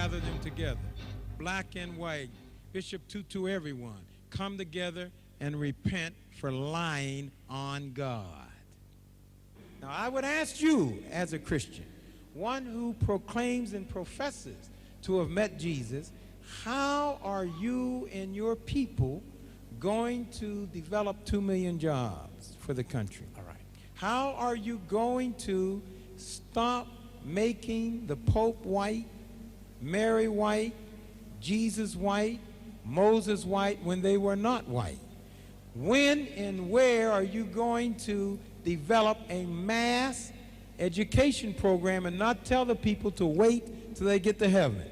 gather them together, black and white, Bishop Tutu, everyone, come together and repent for lying on God. Now, I would ask you as a Christian, one who proclaims and professes to have met Jesus, how are you and your people going to develop 2 million jobs for the country? All right. How are you going to stop making the Pope white, Mary white, Jesus white, Moses white when they were not white? When and where are you going to develop a mass education program and not tell the people to wait till they get to heaven?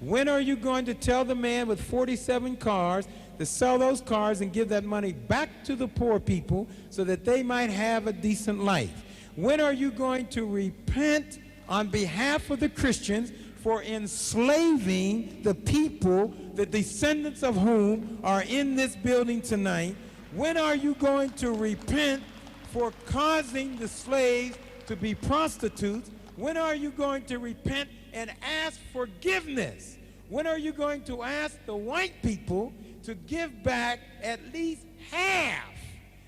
When are you going to tell the man with 47 cars to sell those cars and give that money back to the poor people so that they might have a decent life? When are you going to repent on behalf of the Christians for enslaving the people, the descendants of whom are in this building tonight? When are you going to repent for causing the slaves to be prostitutes? When are you going to repent and ask forgiveness? When are you going to ask the white people to give back at least half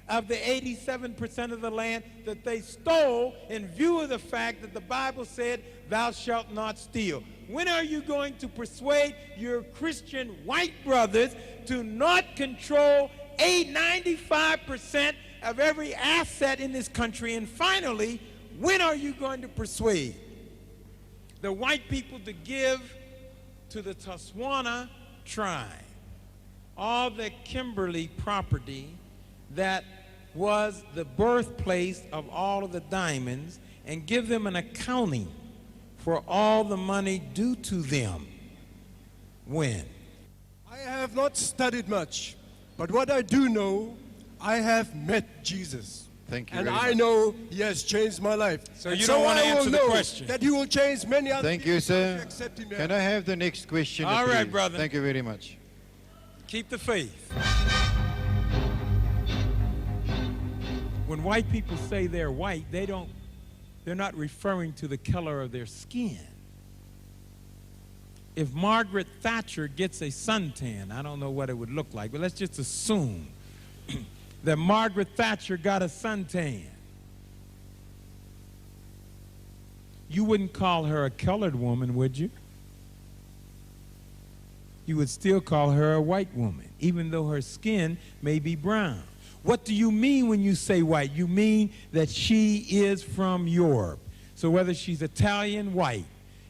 of the 87% of the land that they stole in view of the fact that the Bible said, thou shalt not steal? When are you going to persuade your Christian white brothers to not control 95% of every asset in this country? And finally, when are you going to persuade the white people to give to the Tswana tribe all the Kimberley property that was the birthplace of all of the diamonds and give them an accounting for all the money due to them? When? I have not studied much, but what I do know, I have met Jesus. Thank you and very I much. know he has changed my life. So you don't want to answer the question? That he will change many other Thank people you, sir. to accept him. Can I have the next question? All right, please? brother. Thank you very much. Keep the faith. When white people say they're white, they're not referring to the color of their skin. If Margaret Thatcher gets a suntan, I don't know what it would look like, but let's just assume that Margaret Thatcher got a suntan. You wouldn't call her a colored woman, would you? You would still call her a white woman, even though her skin may be brown. What do you mean when you say white? You mean that she is from Europe. So whether she's Italian, white,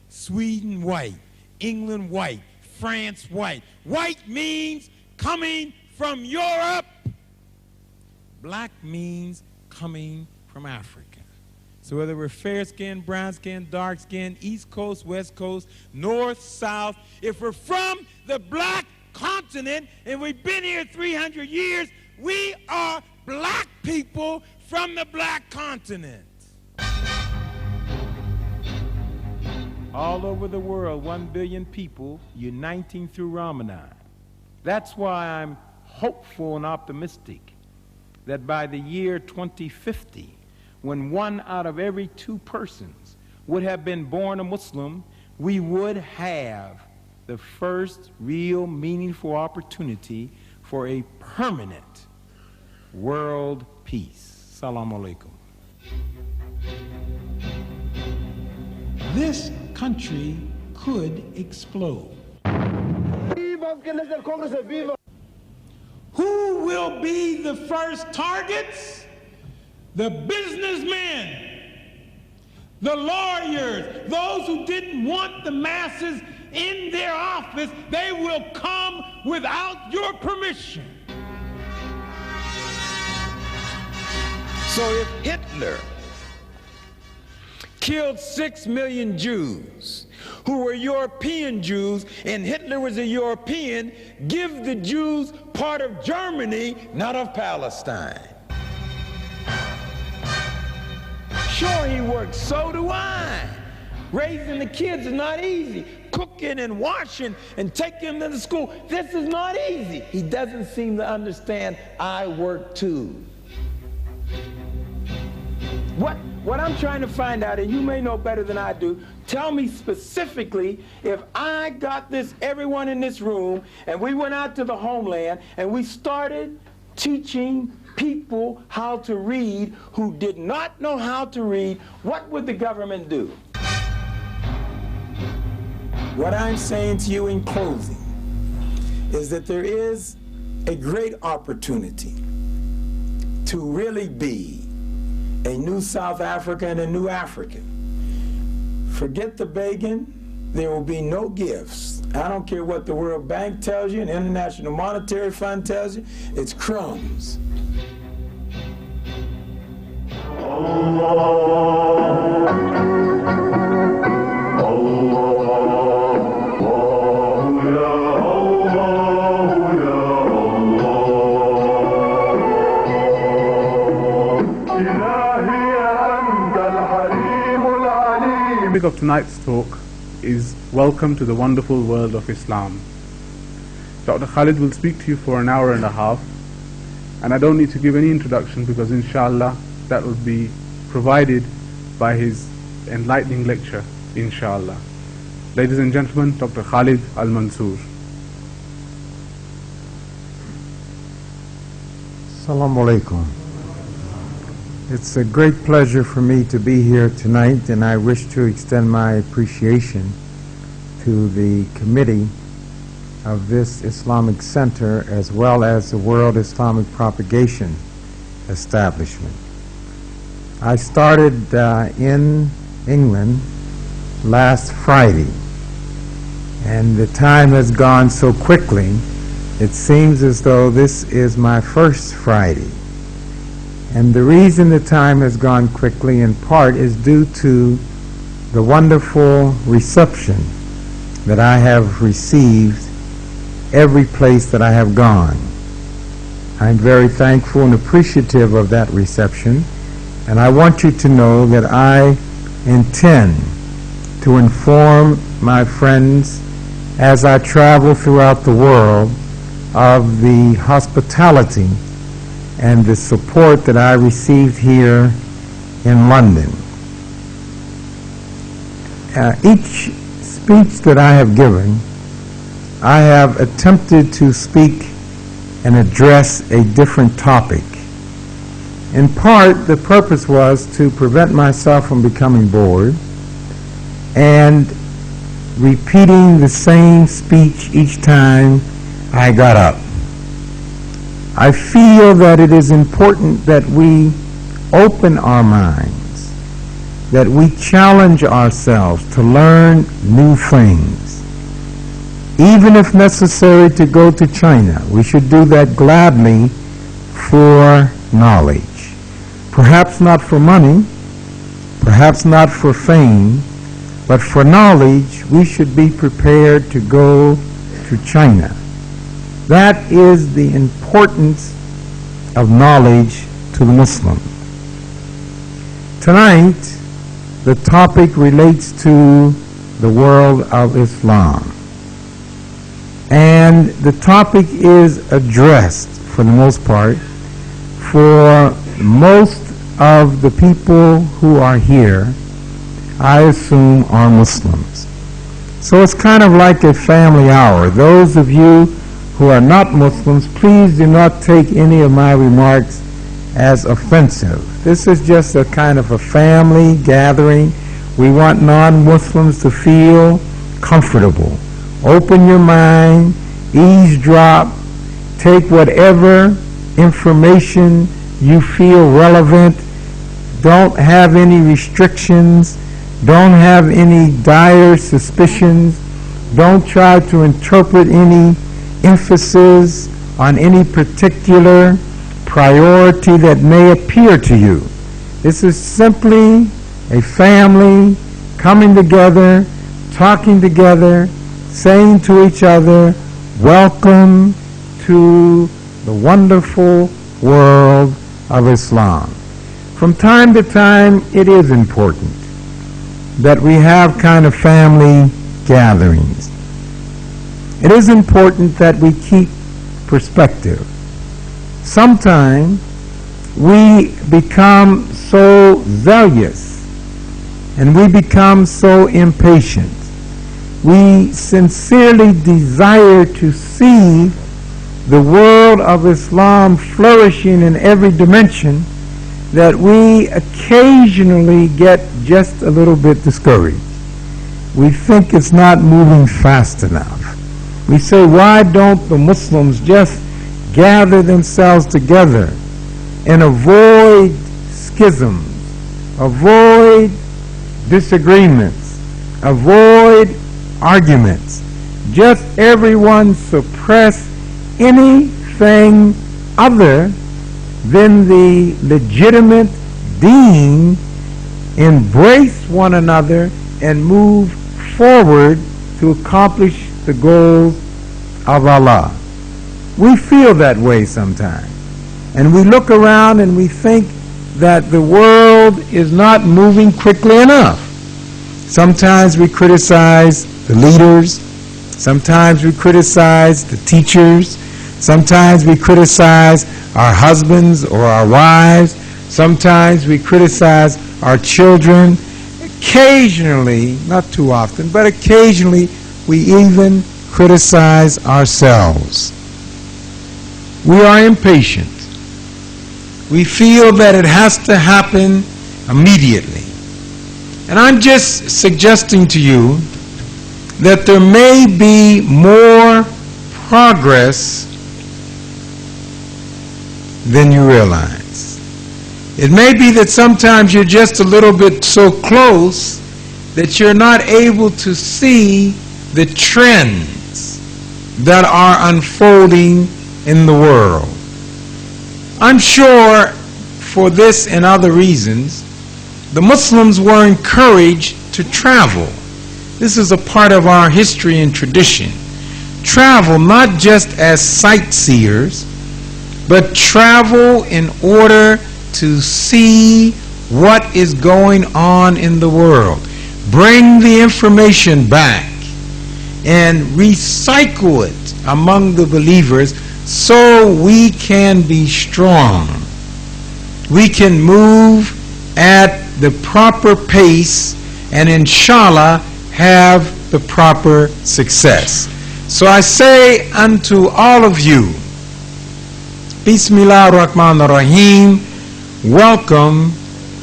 Sweden, white, England, white, France, white. White means coming from Europe. Black means coming from Africa. So whether we're fair skin, brown skin, dark skin, East Coast, West Coast, North, South, if we're from the black continent and we've been here 300 years, we are black people from the black continent. All over the world, 1 billion people uniting through Ramadan. That's why I'm hopeful and optimistic that by the year 2050, when 1 out of every 2 persons would have been born a Muslim, we would have the first real meaningful opportunity for a permanent world peace. Assalamu alaikum. This country could explode. Who will be the first targets? The businessmen, the lawyers, those who didn't want the masses in their office. They will come without your permission. So if Hitler killed 6 million Jews who were European Jews, and Hitler was a European, give the Jews part of Germany, not of Palestine. Sure, he works, so do I. Raising the kids is not easy. Cooking and washing and taking them to school, this is not easy. He doesn't seem to understand I work too. What What I'm trying to find out, and you may know better than I do, tell me specifically, if I got this, everyone in this room, and we went out to the homeland and we started teaching people how to read who did not know how to read, what would the government do? What I'm saying to you in closing is that there is a great opportunity to really be a new South Africa and a new African. Forget the begging. There will be no gifts. I don't care what the World Bank tells you and the International Monetary Fund tells you. It's crumbs. The topic of tonight's talk is Welcome to the Wonderful World of Islam. Dr. Khalid will speak to you for an hour and a half, and I don't need to give any introduction because inshallah that will be provided by his enlightening lecture, inshallah. Ladies and gentlemen, Dr. Khalid Al-Mansour. Assalamu alaikum. It's a great pleasure for me to be here tonight, and I wish to extend my appreciation to the committee of this Islamic Center as well as the World Islamic Propagation Establishment. I started in England last Friday, and the time has gone so quickly, it seems as though this is my first Friday. And the reason the time has gone quickly in part is due to the wonderful reception that I have received every place that I have gone. I'm very thankful and appreciative of that reception, and I want you to know that I intend to inform my friends as I travel throughout the world of the hospitality and the support that I received here in London. Each speech that I have given, I have attempted to speak and address a different topic. In part, the purpose was to prevent myself from becoming bored and repeating the same speech each time I got up. I feel that it is important that we open our minds, that we challenge ourselves to learn new things. Even if necessary to go to China, we should do that gladly for knowledge. Perhaps not for money, perhaps not for fame, but for knowledge we should be prepared to go to China. That is the importance of knowledge to the Muslim. Tonight, the topic relates to the world of Islam. And the topic is addressed, for the most part, for most of the people who are here, I assume, are Muslims. So it's kind of like a family hour. Those of you who are not Muslims, please do not take any of my remarks as offensive. This is just a kind of a family gathering. We want non-Muslims to feel comfortable. Open your mind, eavesdrop, take whatever information you feel relevant. Don't have any restrictions. Don't have any dire suspicions. Don't try to interpret any emphasis on any particular priority that may appear to you. This is simply a family coming together, talking together, saying to each other, welcome to the wonderful world of Islam. From time to time, it is important that we have kind of family gatherings. It is important that we keep perspective. Sometimes we become so zealous and we become so impatient. We sincerely desire to see the world of Islam flourishing in every dimension, that we occasionally get just a little bit discouraged. We think it's not moving fast enough. We say, why don't the Muslims just gather themselves together and avoid schisms, avoid disagreements, avoid arguments? Just everyone suppress anything other than the legitimate deen, embrace one another, and move forward to accomplish the goals of Allah. We feel that way sometimes. And we look around and we think that the world is not moving quickly enough. Sometimes we criticize the leaders. Sometimes we criticize the teachers. Sometimes we criticize our husbands or our wives. Sometimes we criticize our children. Occasionally, not too often, but occasionally we even criticize ourselves. We are impatient. We feel that it has to happen immediately. And I'm just suggesting to you that there may be more progress than you realize. It may be that sometimes you're just a little bit so close that you're not able to see the trends that are unfolding in the world. I'm sure for this and other reasons, the Muslims were encouraged to travel. This is a part of our history and tradition. Travel not just as sightseers, but travel in order to see what is going on in the world. Bring the information back and recycle it among the believers so we can be strong. We can move at the proper pace and inshallah have the proper success. So I say unto all of you, Bismillah ar-Rahman ar-Rahim, welcome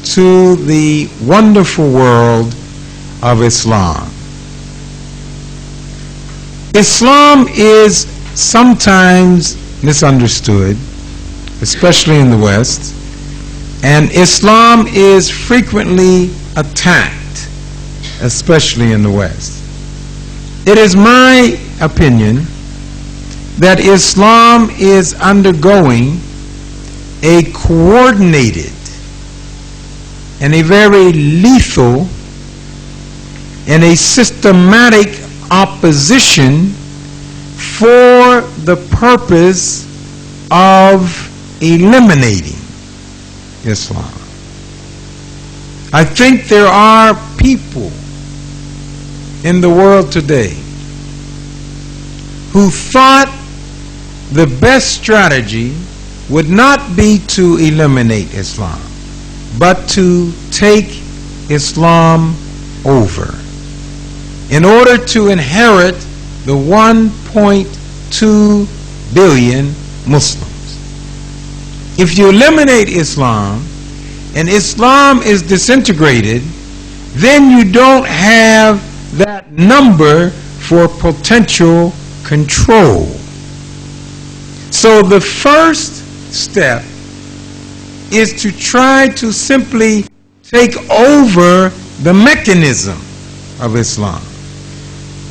to the wonderful world of Islam. Islam is sometimes misunderstood, especially in the West, and Islam is frequently attacked, especially in the West. It is my opinion that Islam is undergoing a coordinated and a very lethal and a systematic opposition for the purpose of eliminating Islam. I think there are people in the world today who thought the best strategy would not be to eliminate Islam, but to take Islam over in order to inherit the 1.2 billion Muslims. If you eliminate Islam and Islam is disintegrated, then you don't have that number for potential control. So the first step is to try to simply take over the mechanism of Islam.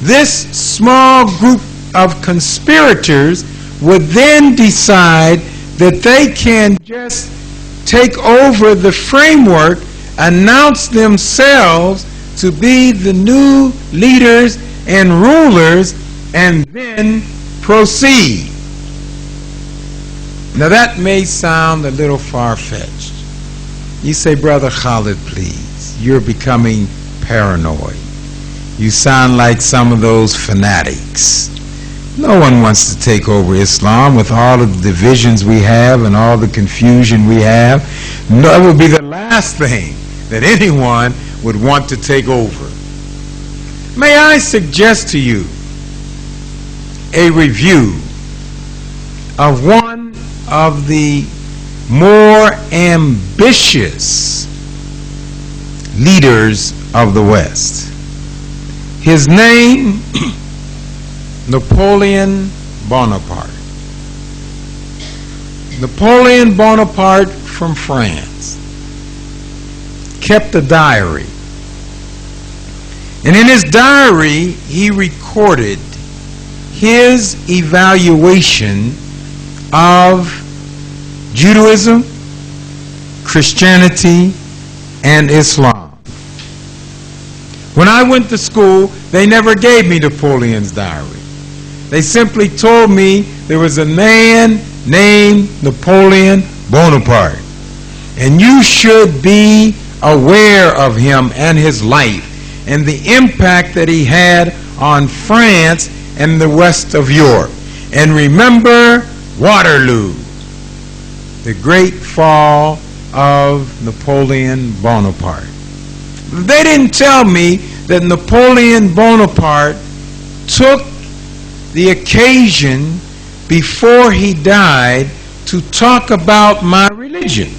This small group of conspirators would then decide that they can just take over the framework, announce themselves to be the new leaders and rulers, and then proceed. Now that may sound a little far-fetched. You say, Brother Khalid, please, you're becoming paranoid. You sound like some of those fanatics. No one wants to take over Islam with all of the divisions we have and all the confusion we have. That would be the last thing that anyone would want to take over. May I suggest to you a review of one of the more ambitious leaders of the West. His name, Napoleon Bonaparte. Napoleon Bonaparte from France kept a diary. And in his diary, he recorded his evaluation of Judaism, Christianity, and Islam. When I went to school, they never gave me Napoleon's diary. They simply told me there was a man named Napoleon Bonaparte, and you should be aware of him and his life and the impact that he had on France and the rest of Europe. And remember Waterloo, the great fall of Napoleon Bonaparte. They didn't tell me that Napoleon Bonaparte took the occasion before he died to talk about my religion.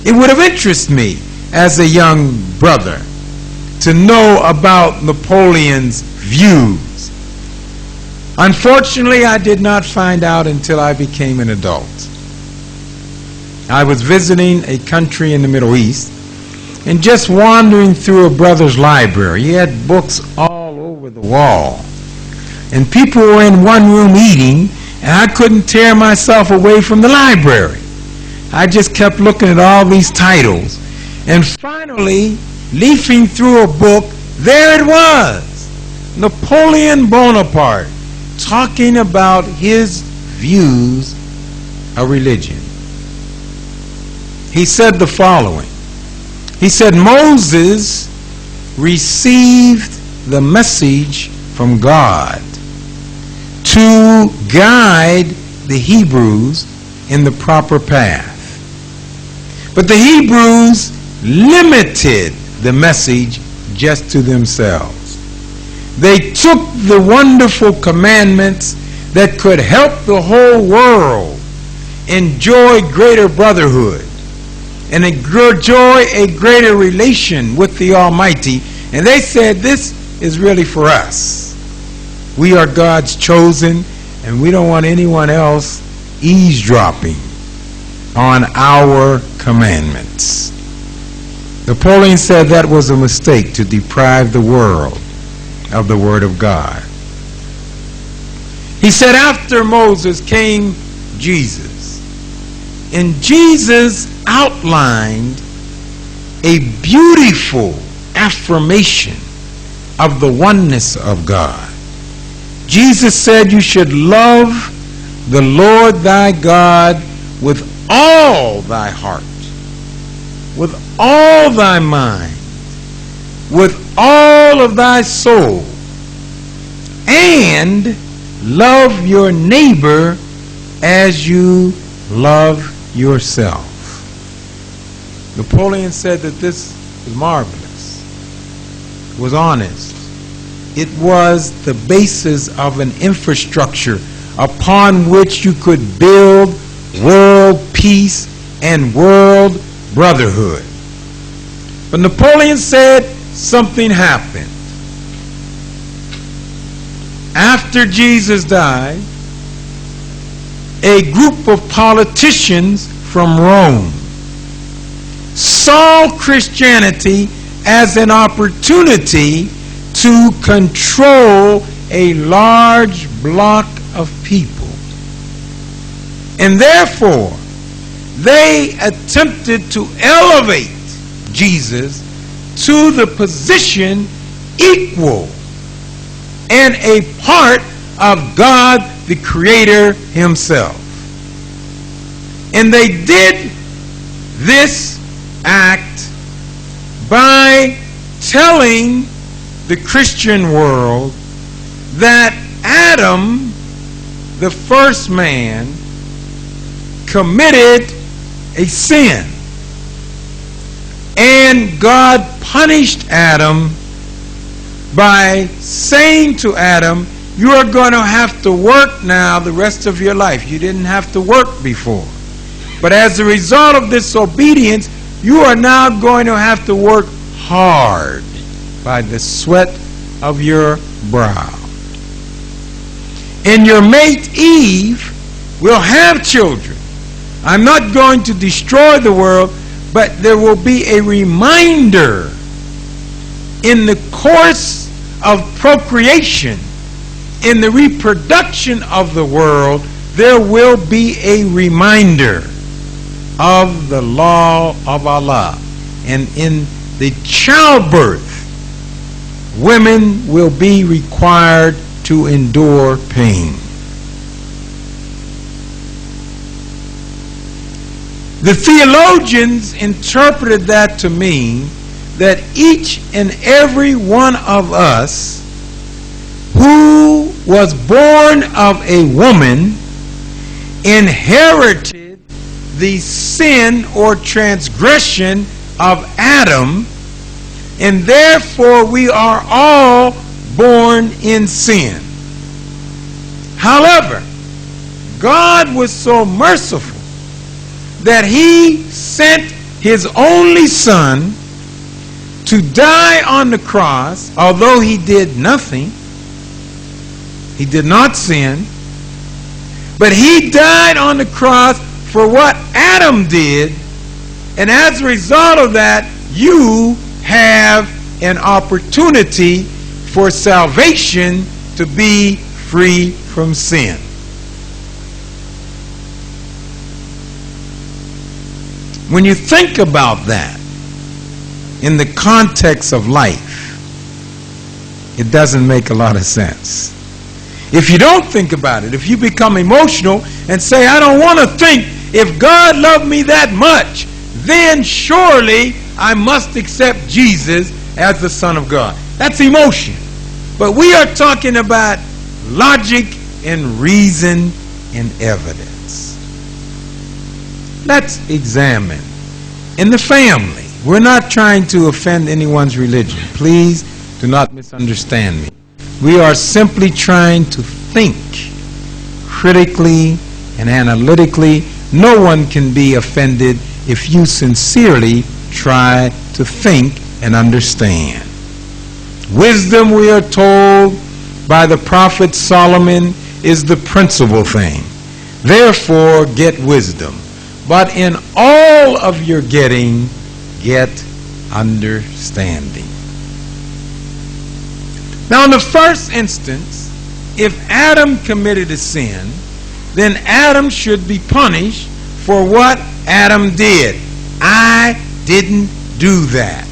It would have interested me as a young brother to know about Napoleon's views. Unfortunately, I did not find out until I became an adult. I was visiting a country in the Middle East and just wandering through a brother's library. He had books all over the wall. And people were in one room eating, and I couldn't tear myself away from the library. I just kept looking at all these titles. And finally, leafing through a book, there it was. Napoleon Bonaparte talking about his views of religion. He said the following. He said, Moses received the message from God to guide the Hebrews in the proper path. But the Hebrews limited the message just to themselves. They took the wonderful commandments that could help the whole world enjoy greater brotherhood and enjoy a greater relation with the Almighty, and they said, this is really for us. We are God's chosen, and we don't want anyone else eavesdropping on our commandments. Napoleon said that was a mistake to deprive the world of the Word of God. He said after Moses came Jesus, and Jesus outlined a beautiful affirmation of the oneness of God. Jesus said you should love the Lord thy God with all thy heart, with all thy mind, with all of thy soul, and love your neighbor as you love yourself. Napoleon said that this was marvelous, was honest. It was the basis of an infrastructure upon which you could build world peace and world brotherhood. But Napoleon said something happened. After Jesus died, a group of politicians from Rome saw Christianity as an opportunity to control a large block of people. And therefore, they attempted to elevate Jesus to the position equal and a part of God the Creator Himself. And they did this act by telling the Christian world that Adam, the first man, committed a sin. And God punished Adam by saying to Adam, you are going to have to work now the rest of your life. You didn't have to work before. But as a result of disobedience, you are now going to have to work hard by the sweat of your brow. And your mate Eve will have children. I'm not going to destroy the world, but there will be a reminder in the course of procreation, in the reproduction of the world, there will be a reminder of the law of Allah. And in the childbirth, women will be required to endure pain. The theologians interpreted that to mean that each and every one of us who was born of a woman inherited the sin or transgression of Adam, and therefore we are all born in sin. However, God was so merciful that He sent His only Son to die on the cross. Although He did nothing, He did not sin, but He died on the cross for what Adam did, and as a result of that, you have an opportunity for salvation, to be free from sin. When you think about that in the context of life, it doesn't make a lot of sense. If you don't think about it, if you become emotional and say, I don't want to think, if God loved me that much, then surely I must accept Jesus as the Son of God. That's emotion. But we are talking about logic and reason and evidence. Let's examine in the family. We're not trying to offend anyone's religion. Please do not misunderstand me. We are simply trying to think critically and analytically. No one can be offended if you sincerely try to think and understand. Wisdom, we are told by the prophet Solomon, is the principal thing. Therefore, get wisdom. But in all of your getting, get understanding. Now, in the first instance, if Adam committed a sin, then Adam should be punished for what Adam did. I didn't do that.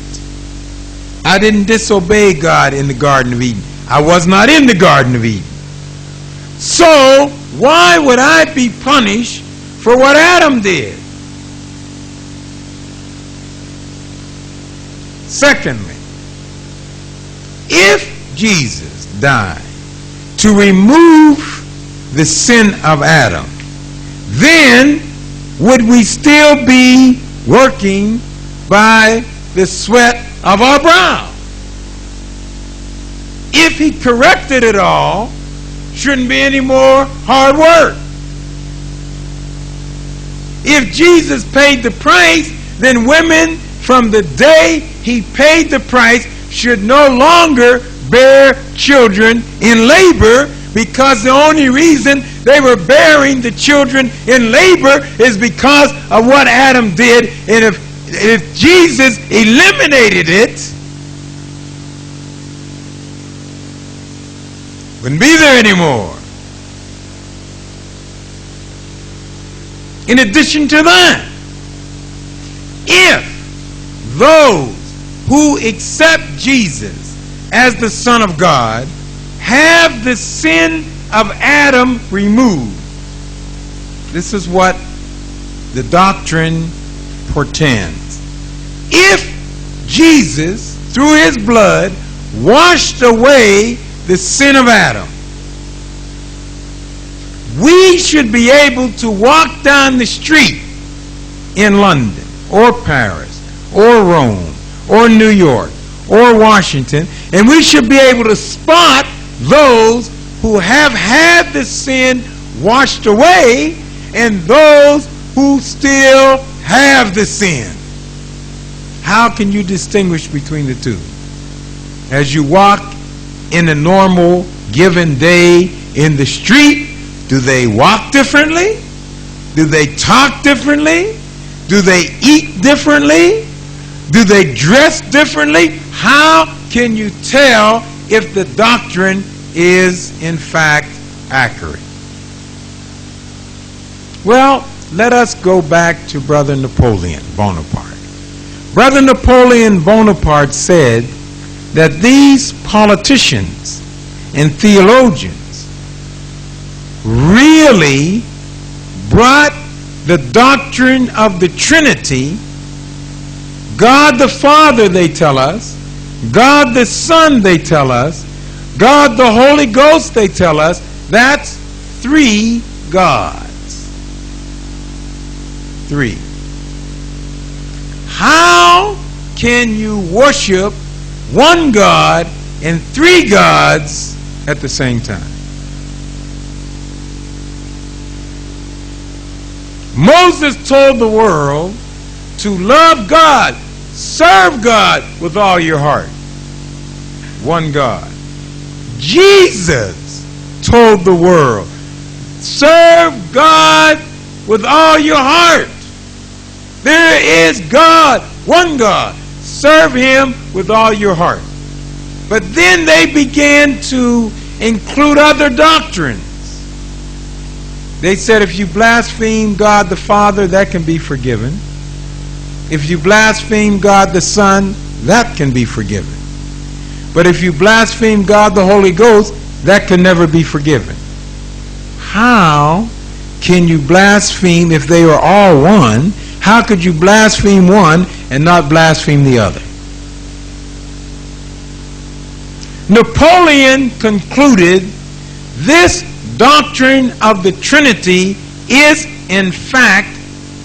I didn't disobey God in the Garden of Eden. I was not in the Garden of Eden. So, why would I be punished for what Adam did? Secondly, if Jesus died to remove the sin of Adam, then would we still be working by the sweat of our brow? If He corrected it all, shouldn't be any more hard work. If Jesus paid the price, then women from the day He paid the price should no longer bear children in labor, because the only reason they were bearing the children in labor is because of what Adam did. And if Jesus eliminated it, wouldn't be there anymore. In addition to that, if those who accept Jesus as the Son of God have the sin of Adam removed, this is what the doctrine portends. If Jesus, through His blood, washed away the sin of Adam, we should be able to walk down the street in London or Paris or Rome or New York or Washington, and we should be able to spot those who have had the sin washed away and those who still have the sin. How can you distinguish between the two? As you walk in a normal given day in the street, do they walk differently? Do they talk differently? Do they eat differently? Do they dress differently? How can you tell if the doctrine is in fact accurate? Well, let us go back to Brother Napoleon Bonaparte. Brother Napoleon Bonaparte said that these politicians and theologians really brought the doctrine of the Trinity, God the Father, they tell us, God the Son, they tell us, God the Holy Ghost, they tell us. That's three gods. Three. How can you worship one God and three gods at the same time? Moses told the world to love God, serve God with all your heart. One God. Jesus told the world, serve God with all your heart. There is God, one God. Serve Him with all your heart. But then they began to include other doctrines. They said if you blaspheme God the Father, that can be forgiven. If you blaspheme God the Son, that can be forgiven. But if you blaspheme God the Holy Ghost, that can never be forgiven. How can you blaspheme if they are all one? How could you blaspheme one and not blaspheme the other? Napoleon concluded this doctrine of the Trinity is in fact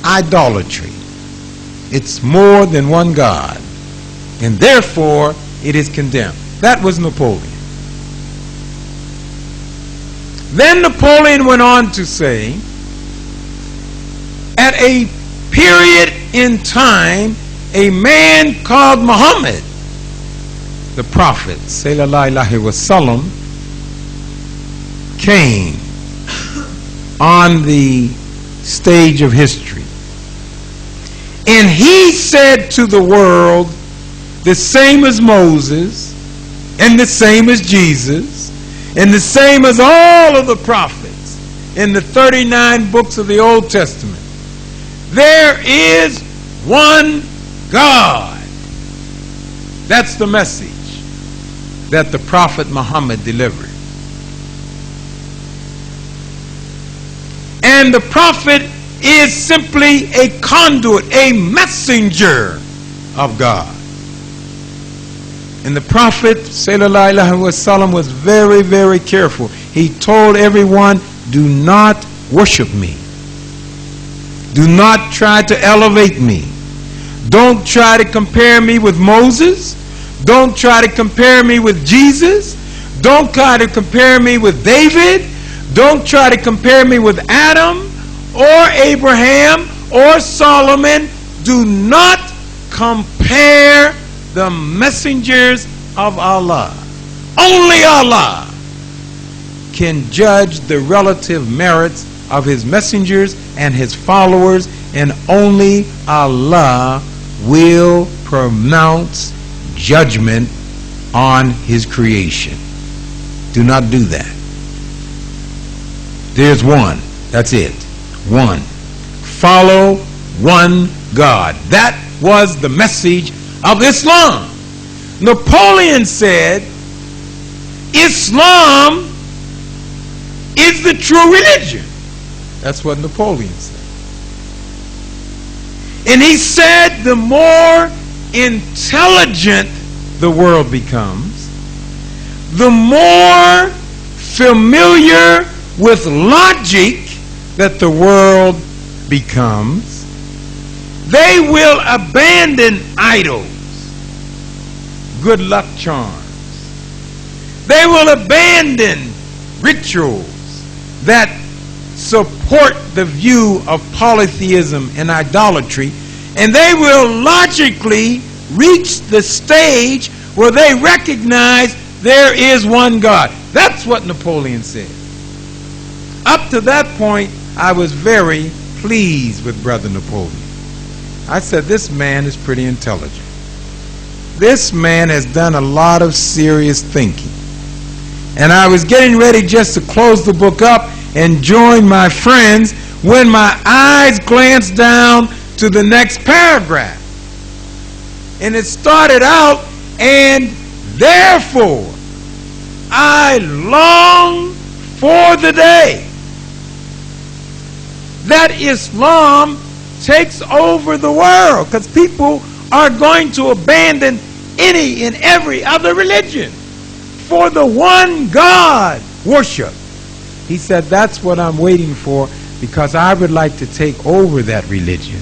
idolatry. It's more than one God, and therefore it is condemned. That was Napoleon. Then Napoleon went on to say, at a period in time, a man called Muhammad, the prophet, sallallahu alaihi wasallam, came on the stage of history. And he said to the world, the same as Moses, and the same as Jesus, and the same as all of the prophets in the 39 books of the Old Testament. There is one God. That's the message that the prophet Muhammad delivered. And the prophet is simply a conduit, a messenger of God. And the prophet sallallahu alaihi wasallam was very, very careful. He told everyone, do not worship me. Do not try to elevate me. Don't try to compare me with Moses. Don't try to compare me with Jesus. Don't try to compare me with David. Don't try to compare me with Adam or Abraham or Solomon. Do not compare the messengers of Allah. Only Allah can judge the relative merits of His messengers and His followers, and only Allah will pronounce judgment on His creation. Do not do that. There's one. That's it. One. Follow one God. That was the message of Islam. Napoleon said, Islam is the true religion. That's what Napoleon said. And he said the more intelligent the world becomes, the more familiar with logic that the world becomes, They will abandon idols, good luck charms. They will abandon rituals that support the view of polytheism and idolatry, and they will logically reach the stage where they recognize there is one God. That's what Napoleon said. Up to that point, I was very pleased with Brother Napoleon. I said, this man is pretty intelligent. This man has done a lot of serious thinking. And I was getting ready just to close the book up and join my friends when my eyes glanced down to the next paragraph. And it started out, and therefore I long for the day that Islam takes over the world, because people are going to abandon any and every other religion for the one God worship. He said, that's what I'm waiting for, because I would like to take over that religion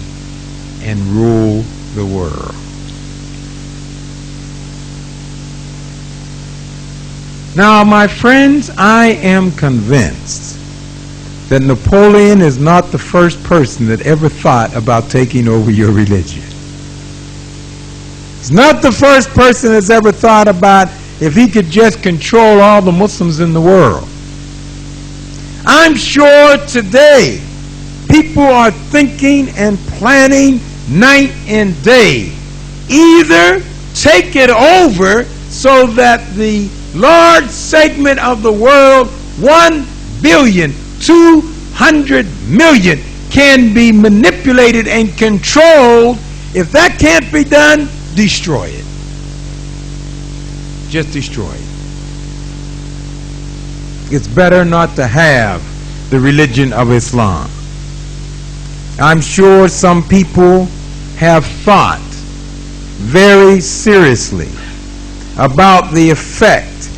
and rule the world. Now, my friends, I am convinced that Napoleon is not the first person that ever thought about taking over your religion. He's not the first person that's ever thought about if he could just control all the Muslims in the world. I'm sure today people are thinking and planning night and day. Either take it over so that the large segment of the world, 1,200,000,000, can be manipulated and controlled. If that can't be done, destroy it. Just destroy it. It's better not to have the religion of Islam. I'm sure some people have thought very seriously about the effect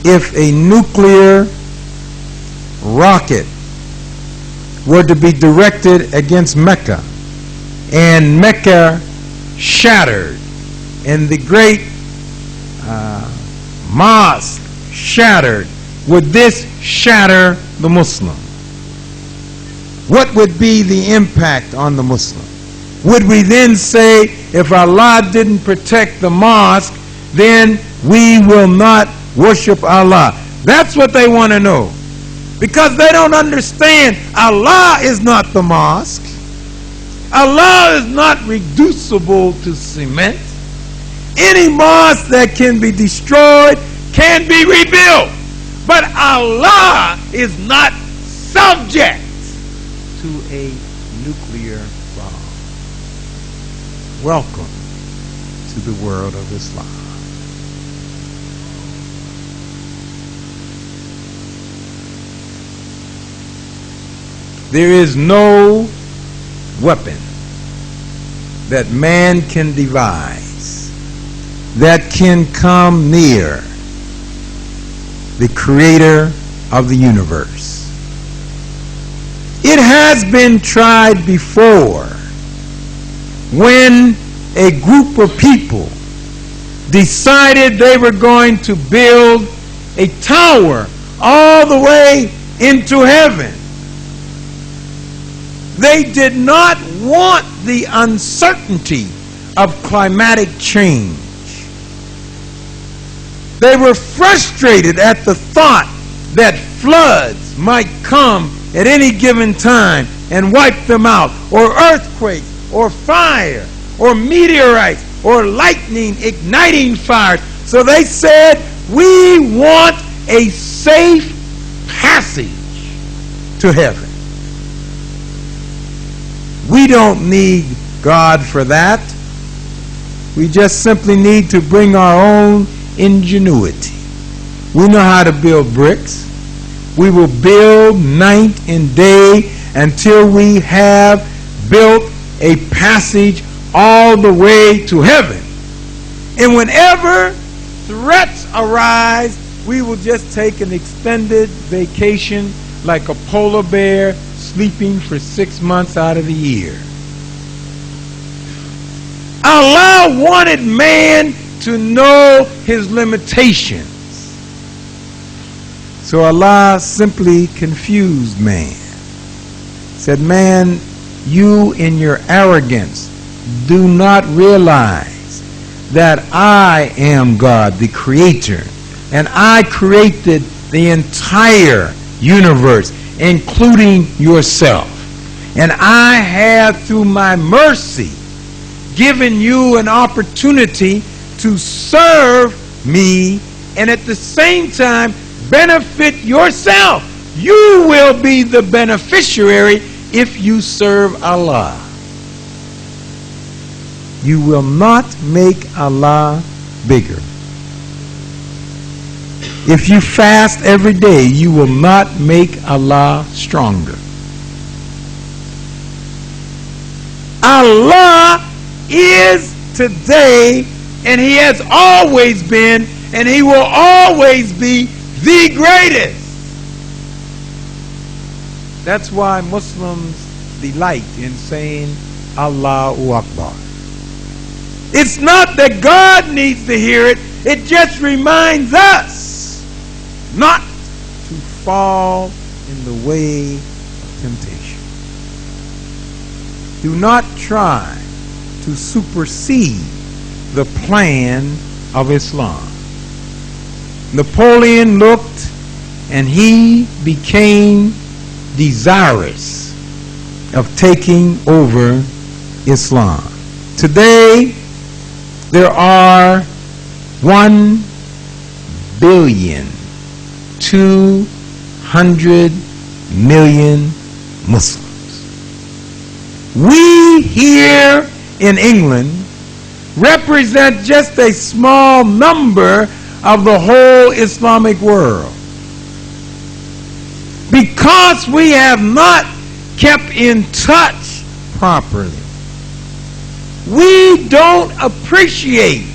if a nuclear rocket were to be directed against Mecca, and Mecca shattered, and the great mosque shattered. Would this shatter the Muslim? What would be the impact on the Muslim? Would we then say, if Allah didn't protect the mosque, then we will not worship Allah? That's what they want to know. Because they don't understand, Allah is not the mosque. Allah is not reducible to cement. Any mosque that can be destroyed can be rebuilt. But Allah is not subject to a nuclear bomb. Welcome to the world of Islam. There is no weapon that man can devise that can come near the creator of the universe. It has been tried before when a group of people decided they were going to build a tower all the way into heaven. They did not want the uncertainty of climatic change. They were frustrated at the thought that floods might come at any given time and wipe them out, or earthquakes, or fire, or meteorites, or lightning igniting fires. So they said, we want a safe passage to heaven. We don't need God for that. We just simply need to bring our own ingenuity. We know how to build bricks. We will build night and day until we have built a passage all the way to heaven. And whenever threats arise, we will just take an extended vacation like a polar bear sleeping for 6 months out of the year. Allah wanted man to know his limitations. So Allah simply confused man. Said, man, you in your arrogance do not realize that I am God, the creator, and I created the entire universe, including yourself. And I have, through my mercy, given you an opportunity to serve me and at the same time benefit yourself. You will be the beneficiary if you serve Allah. You will not make Allah bigger. If you fast every day, you will not make Allah stronger. Allah is today, and He has always been, and He will always be the greatest. That's why Muslims delight in saying Allahu Akbar. It's not that God needs to hear it, it just reminds us not to fall in the way of temptation. Do not try to supersede the plan of Islam. Napoleon looked and he became desirous of taking over Islam. Today, there are 1,200,000,000 Muslims. We here in England represent just a small number of the whole Islamic world. Because we have not kept in touch properly, we don't appreciate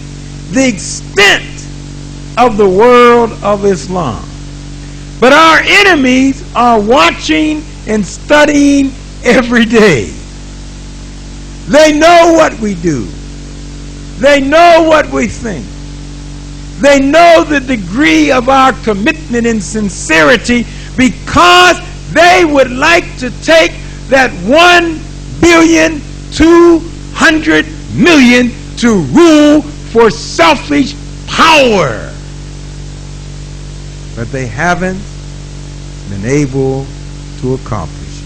the extent of the world of Islam. But our enemies are watching and studying every day. They know what we do. They know what we think. They know the degree of our commitment and sincerity, because they would like to take that 1,200,000,000 to rule for selfish power. But they haven't been able to accomplish it.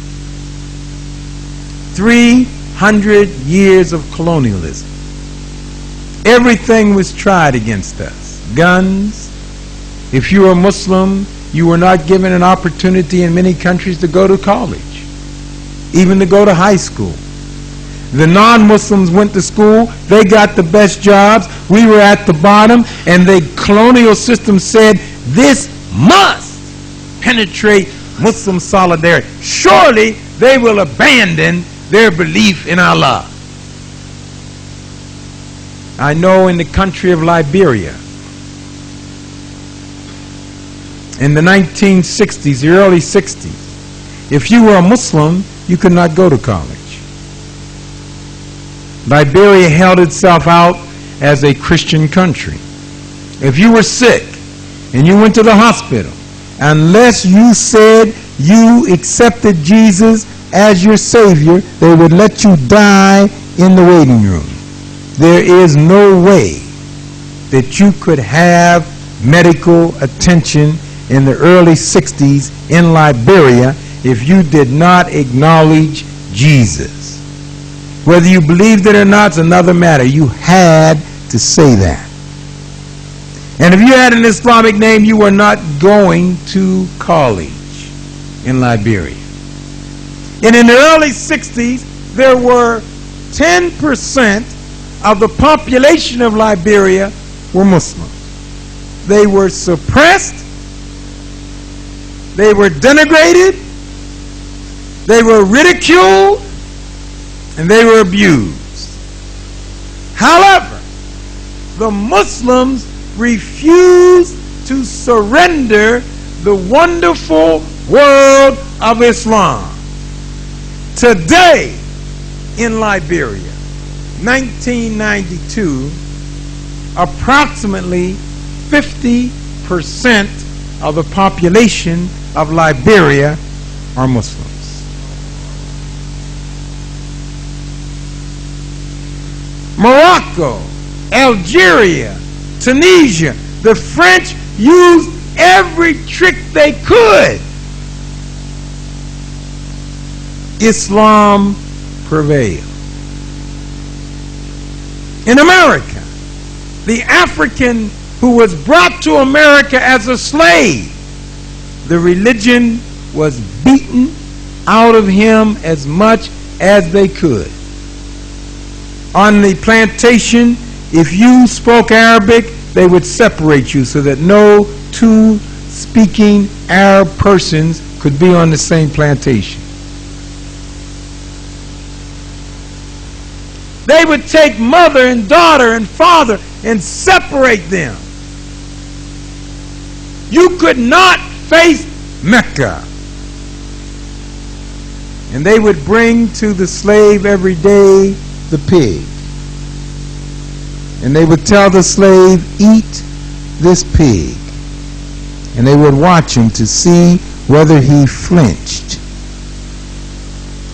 300 years of colonialism. Everything was tried against us. Guns. If you were a Muslim, you were not given an opportunity in many countries to go to college, even to go to high school. The non-Muslims went to school, they got the best jobs, we were at the bottom, and the colonial system said, this must penetrate Muslim solidarity. Surely they will abandon their belief in Allah. I know in the country of Liberia, in the 1960s, the early 60s, if you were a Muslim, you could not go to college. Liberia held itself out as a Christian country. If you were sick and you went to the hospital, unless you said you accepted Jesus as your Savior, they would let you die in the waiting room. There is no way that you could have medical attention in the early 60s in Liberia if you did not acknowledge Jesus. Whether you believed it or not is another matter. You had to say that. And if you had an Islamic name, you were not going to college in Liberia. And in the early 60s, there were 10% of the population of Liberia were Muslims. They were suppressed, they were denigrated, they were ridiculed, and they were abused. However, the Muslims refused to surrender the wonderful world of Islam. Today in Liberia, 1992, approximately 50% of the population of Liberia are Muslims. Morocco, Algeria, Tunisia, the French used every trick they could. Islam prevailed. In America, the African who was brought to America as a slave, the religion was beaten out of him as much as they could. On the plantation, if you spoke Arabic, they would separate you so that no two speaking Arab persons could be on the same plantation. They would take mother and daughter and father and separate them. You could not face Mecca. And they would bring to the slave every day the pig. And they would tell the slave, eat this pig. And they would watch him to see whether he flinched.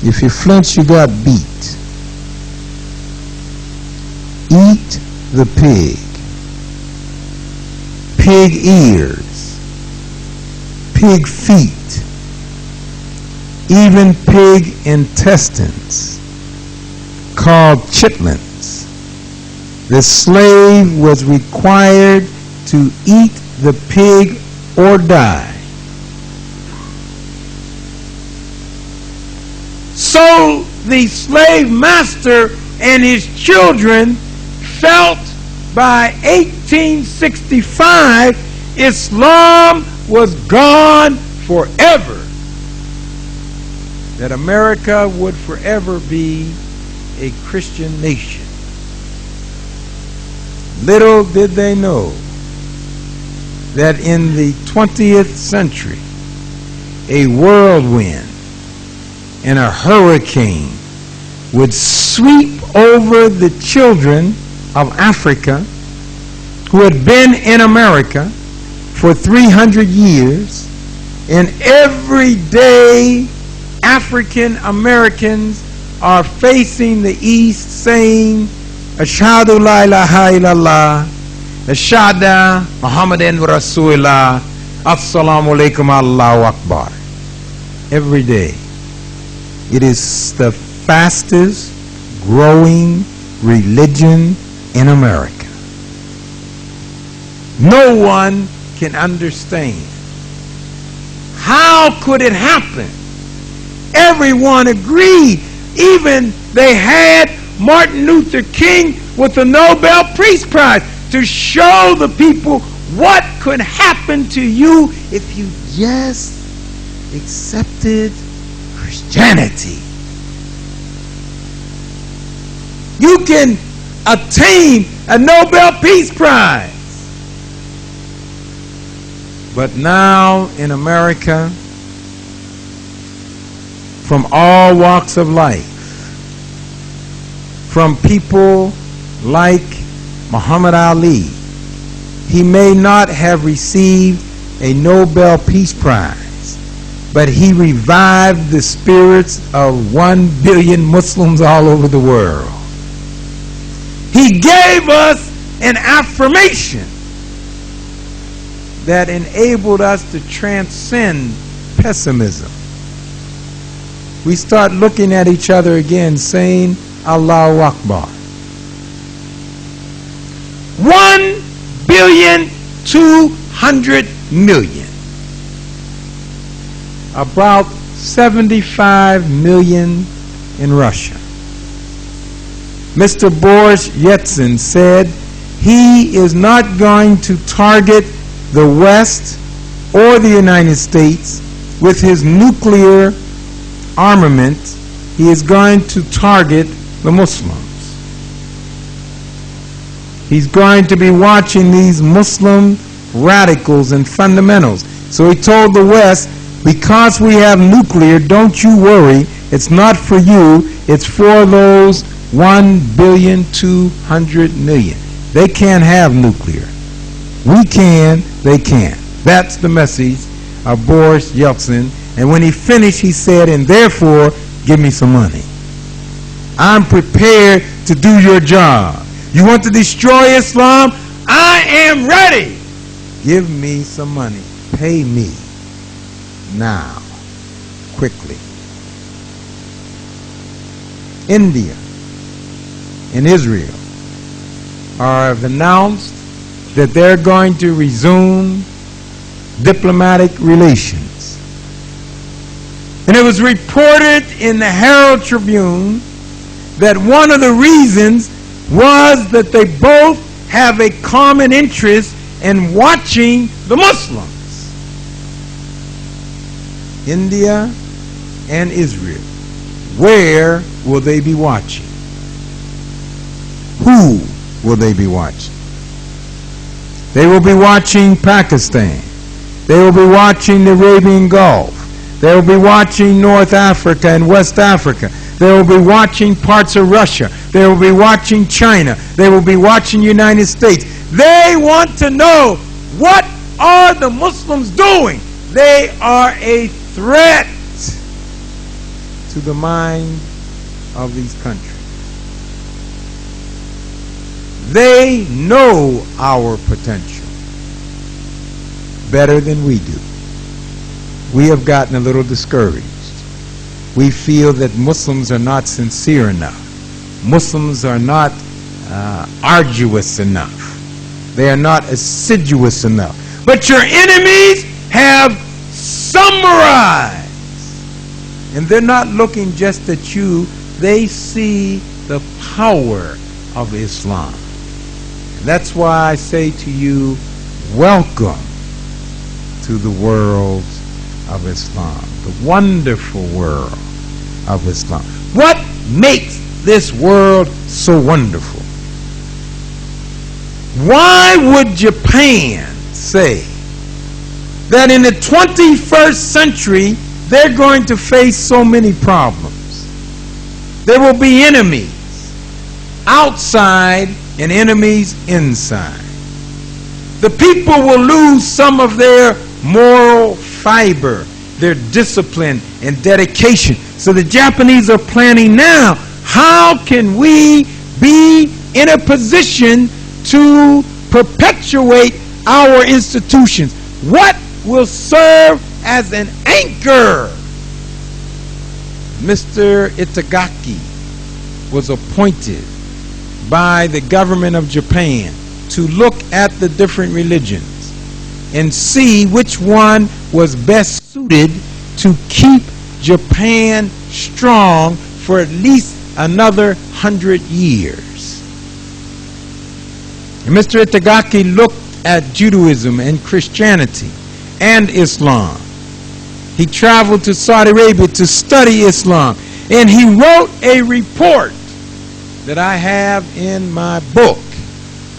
If you flinched, you got beat. Eat the pig. Pig ears. Pig feet. Even pig intestines, called chitlins. The slave was required to eat the pig or die. So the slave master and his children felt by 1865 Islam was gone forever. That America would forever be a Christian nation. Little did they know that in the 20th century, a whirlwind and a hurricane would sweep over the children of Africa who had been in America for 300 years, and every day African Americans are facing the east saying, Ashhadu la ilaha illallah, Ashhadu Muhammadan Rasulullah, Assalamu alaikum Allahu Akbar. Every day. It is the fastest growing religion in America. No one can understand. How could it happen? Everyone agreed. Even they had Martin Luther King with the Nobel Peace Prize to show the people what could happen to you if you just accepted Christianity. You can attain a Nobel Peace Prize. But now in America, from all walks of life, from people like Muhammad Ali, he may not have received a Nobel Peace Prize, but he revived the spirits of 1 billion Muslims all over the world. He gave us an affirmation that enabled us to transcend pessimism. We start looking at each other again saying, Allahu Akbar. 1,200,000,000. About 75 million in Russia. Mr. Boris Yeltsin said he is not going to target the West or the United States with his nuclear armament. He is going to target the Muslims. He's going to be watching these Muslim radicals and fundamentals. So he told the West, because we have nuclear, don't you worry, it's not for you, it's for those 1,200,000,000. They can't have nuclear. We can, they can't. That's the message of Boris Yeltsin. And when he finished, he said, and therefore, give me some money. I'm prepared to do your job. You want to destroy Islam? I am ready. Give me some money. Pay me now, quickly. India and Israel have announced that they're going to resume diplomatic relations. And it was reported in the Herald Tribune that one of the reasons was that they both have a common interest in watching the Muslims. India and Israel. Where will they be watching? Who will they be watching? They will be watching Pakistan. They will be watching the Arabian Gulf. They will be watching North Africa and West Africa. They will be watching parts of Russia. They will be watching China. They will be watching the United States. They want to know, what are the Muslims doing? They are a threat to the mind of these countries. They know our potential better than we do. We have gotten a little discouraged. We feel that Muslims are not sincere enough. Muslims are not arduous enough. They are not assiduous enough. But your enemies have summarized. And they're not looking just at you. They see the power of Islam. And that's why I say to you, welcome to the world of Islam, the wonderful world of Islam. What makes this world so wonderful? Why would Japan say that in the 21st century they're going to face so many problems? There will be enemies outside and enemies inside. The people will lose some of their moral fiber, their discipline and dedication. So the Japanese are planning now, how can we be in a position to perpetuate our institutions? What will serve as an anchor? Mr. Itagaki was appointed by the government of Japan to look at the different religions and see which one was best suited to keep Japan strong for at least another 100 years. And Mr. Itagaki looked at Judaism and Christianity and Islam. He traveled to Saudi Arabia to study Islam, and he wrote a report that I have in my book,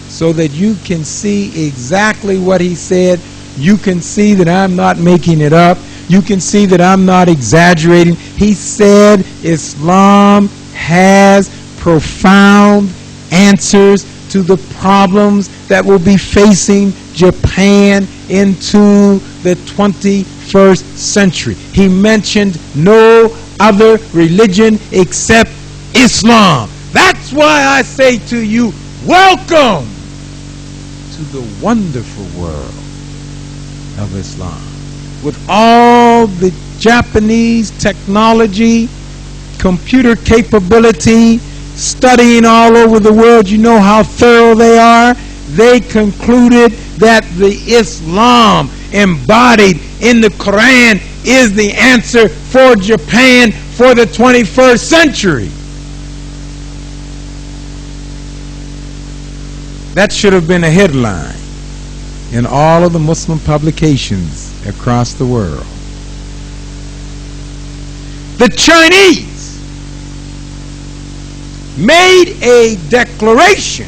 so that you can see exactly what he said. You can see that I'm not making it up. You can see that I'm not exaggerating. He said Islam has profound answers to the problems that will be facing Japan into the 21st century. He mentioned no other religion except Islam. That's why I say to you, welcome to the wonderful world of Islam. With all the Japanese technology, computer capability, studying all over the world, you know how thorough they are. They concluded that the Islam embodied in the Quran is the answer for Japan for the 21st century. That should have been a headline in all of the Muslim publications across the world. The Chinese made a declaration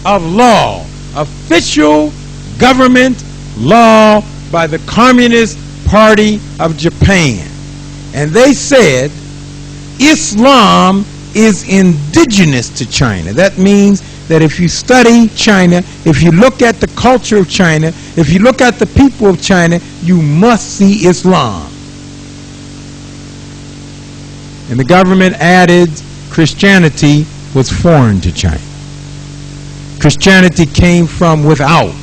of law, official government law by the Communist Party of Japan. And they said Islam is indigenous to China. That means that if you study China, if you look at the culture of China, if you look at the people of China, you must see Islam. And the government added Christianity was foreign to China. Christianity came from without.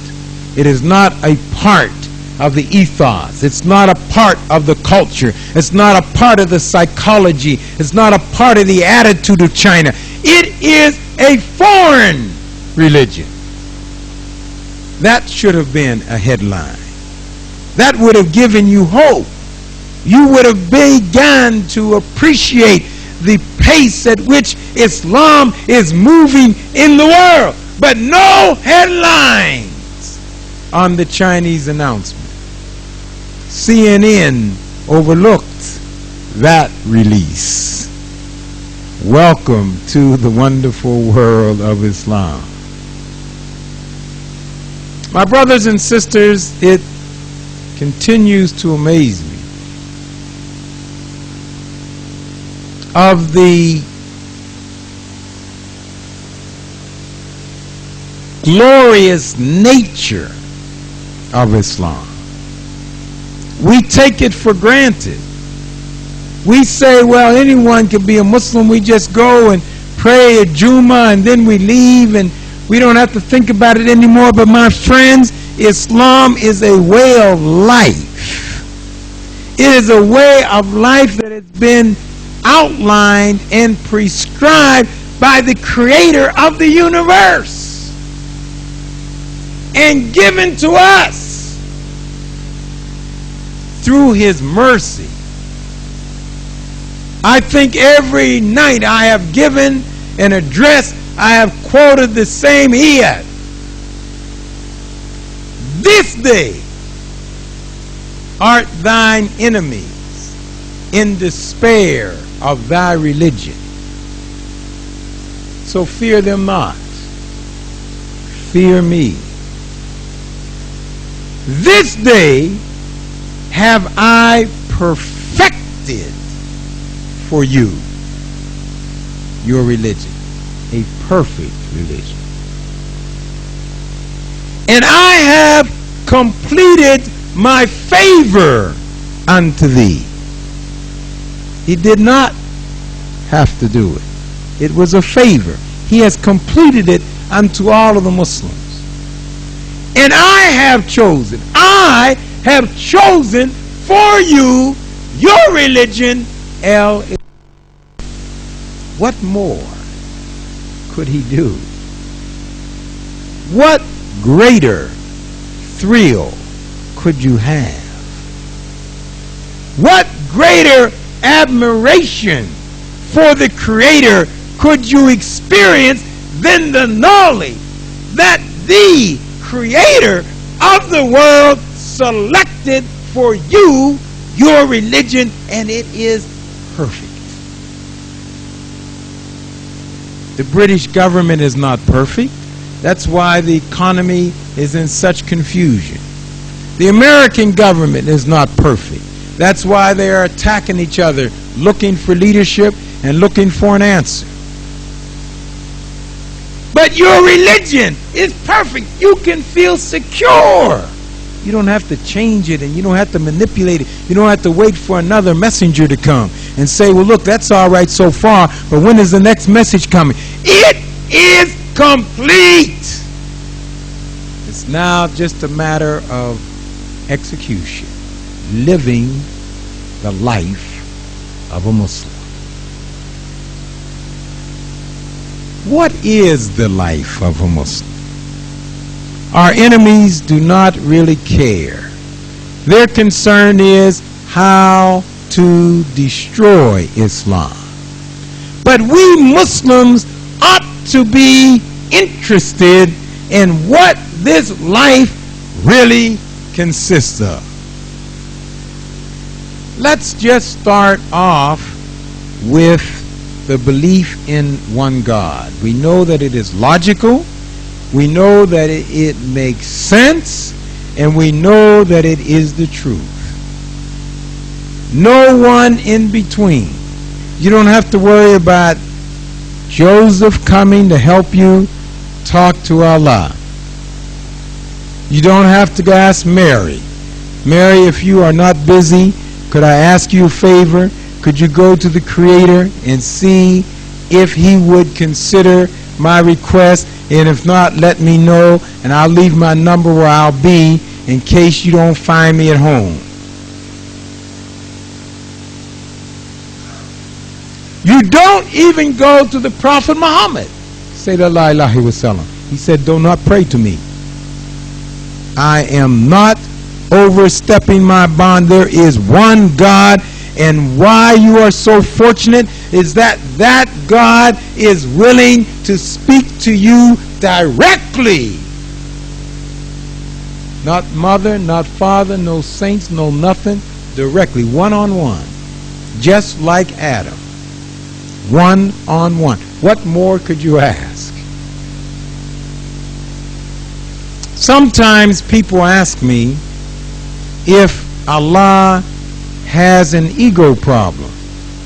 It is not a part of the ethos. It's not a part of the culture. It's not a part of the psychology. It's not a part of the attitude of China. It is a foreign religion. That should have been a headline. That would have given you hope. You would have begun to appreciate the pace at which Islam is moving in the world. But no headlines on the Chinese announcement. CNN overlooked that release. Welcome to the wonderful world of Islam. My brothers and sisters, it continues to amaze me of the glorious nature of Islam. We take it for granted. We say, well, anyone can be a Muslim. We just go and pray at Jummah and then we leave and we don't have to think about it anymore. But my friends, Islam is a way of life. It is a way of life that has been outlined and prescribed by the creator of the universe and given to us through his mercy. I think every night I have given an address, I have quoted the same ayat. This day art thine enemies in despair of thy religion. So fear them not. Fear me. This day have I perfected for you your religion, a perfect religion. And I have completed my favor unto thee. He did not have to do it. It was a favor. He has completed it unto all of the Muslims. And I have chosen for you your religion, N.Ali. What more could he do? What greater thrill could you have? What greater admiration for the Creator could you experience than the knowledge that the Creator of the world selected for you your religion, and it is perfect. The British government is not perfect. That's why the economy is in such confusion. The American government is not perfect. That's why they are attacking each other, looking for leadership and looking for an answer. But your religion is perfect. You can feel secure. You don't have to change it and you don't have to manipulate it. You don't have to wait for another messenger to come and say, well, look, that's all right so far, but when is the next message coming? It is complete. It's now just a matter of execution, living the life of a Muslim. What is the life of a Muslim? Our enemies do not really care. Their concern is how to destroy Islam. But we Muslims ought to be interested in what this life really consists of. Let's just start off with the belief in one God. We know that it is logical. We know that it makes sense, and we know that it is the truth. No one in between. You don't have to worry about Joseph coming to help you talk to Allah. You don't have to ask Mary. Mary, if you are not busy, could I ask you a favor? Could you go to the Creator and see if He would consider my request? And if not, let me know, and I'll leave my number where I'll be in case you don't find me at home. You don't even go to the Prophet Muhammad. Say la ilaha wasallam. He said, do not pray to me. I am not overstepping my bond. There is one God, and why you are so fortunate is that that God is willing to speak to you directly. Not mother, not father, no saints, no nothing. Directly, one-on-one. Just like Adam. One-on-one. What more could you ask? Sometimes people ask me if Allah has an ego problem.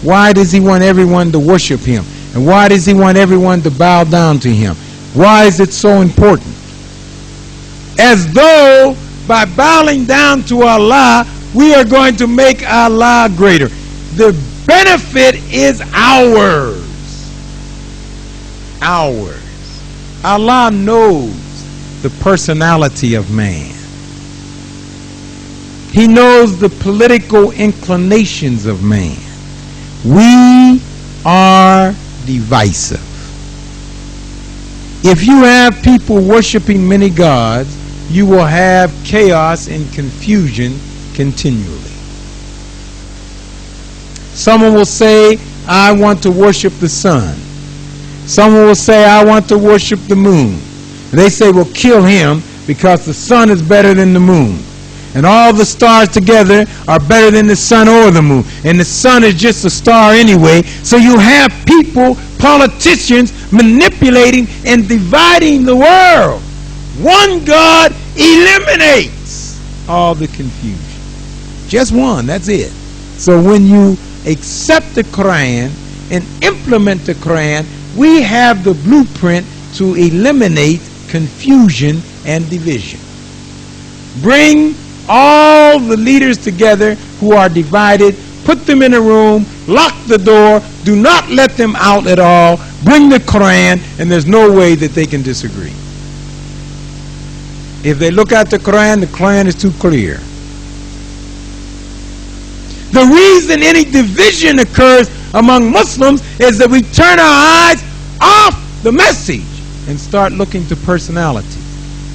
Why does He want everyone to worship Him? And why does He want everyone to bow down to Him? Why is it so important? As though by bowing down to Allah, we are going to make Allah greater. The benefit is ours. Ours. Allah knows the personality of man. He knows the political inclinations of man. We are divisive. If you have people worshiping many gods, you will have chaos and confusion continually. Someone will say, I want to worship the sun. Someone will say, I want to worship the moon. And they say, well, kill him because the sun is better than the moon. And all the stars together are better than the sun or the moon. And the sun is just a star anyway. So you have people, politicians, manipulating and dividing the world. One God eliminates all the confusion. Just one, that's it. So when you accept the Quran and implement the Quran, we have the blueprint to eliminate confusion and division. Bring all the leaders together who are divided, put them in a room, lock the door, do not let them out at all, bring the Quran, and there's no way that they can disagree. If they look at the Quran is too clear. The reason any division occurs among Muslims is that we turn our eyes off the message and start looking to personality.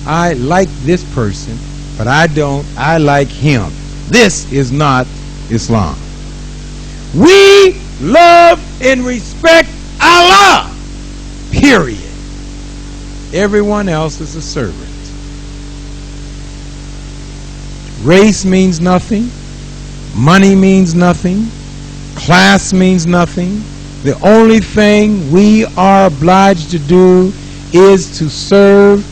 I like this person, but I don't. I like him. This is not Islam. We love and respect Allah. Period. Everyone else is a servant. Race means nothing. Money means nothing. Class means nothing. The only thing we are obliged to do is to serve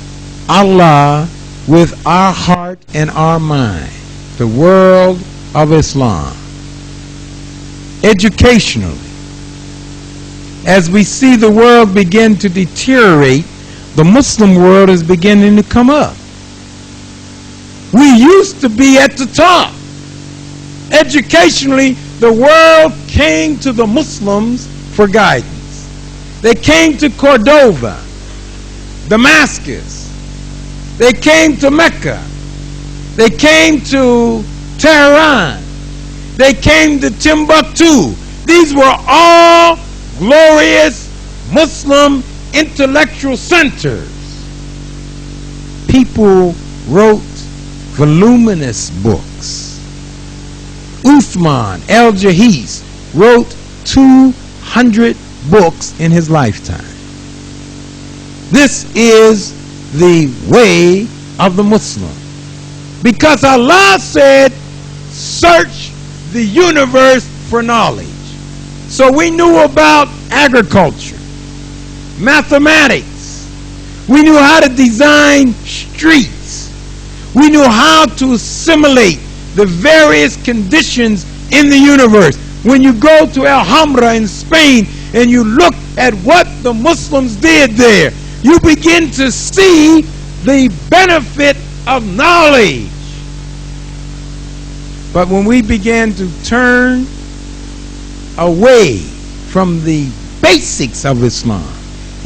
Allah with our heart and our mind. The world of Islam. Educationally, as we see the world begin to deteriorate, the Muslim world is beginning to come up. We used to be at the top. Educationally, the world came to the Muslims for guidance. They came to Cordova, Damascus. They came to Mecca. They came to Tehran. They came to Timbuktu. These were all glorious Muslim intellectual centers. People wrote voluminous books. Uthman al-Jahiz wrote 200 books in his lifetime. This is the way of the Muslim. Because Allah said, search the universe for knowledge. So we knew about agriculture, mathematics. We knew how to design streets. We knew how to assimilate the various conditions in the universe. When you go to Alhambra in Spain and you look at what the Muslims did there, you begin to see the benefit of knowledge. But when we began to turn away from the basics of Islam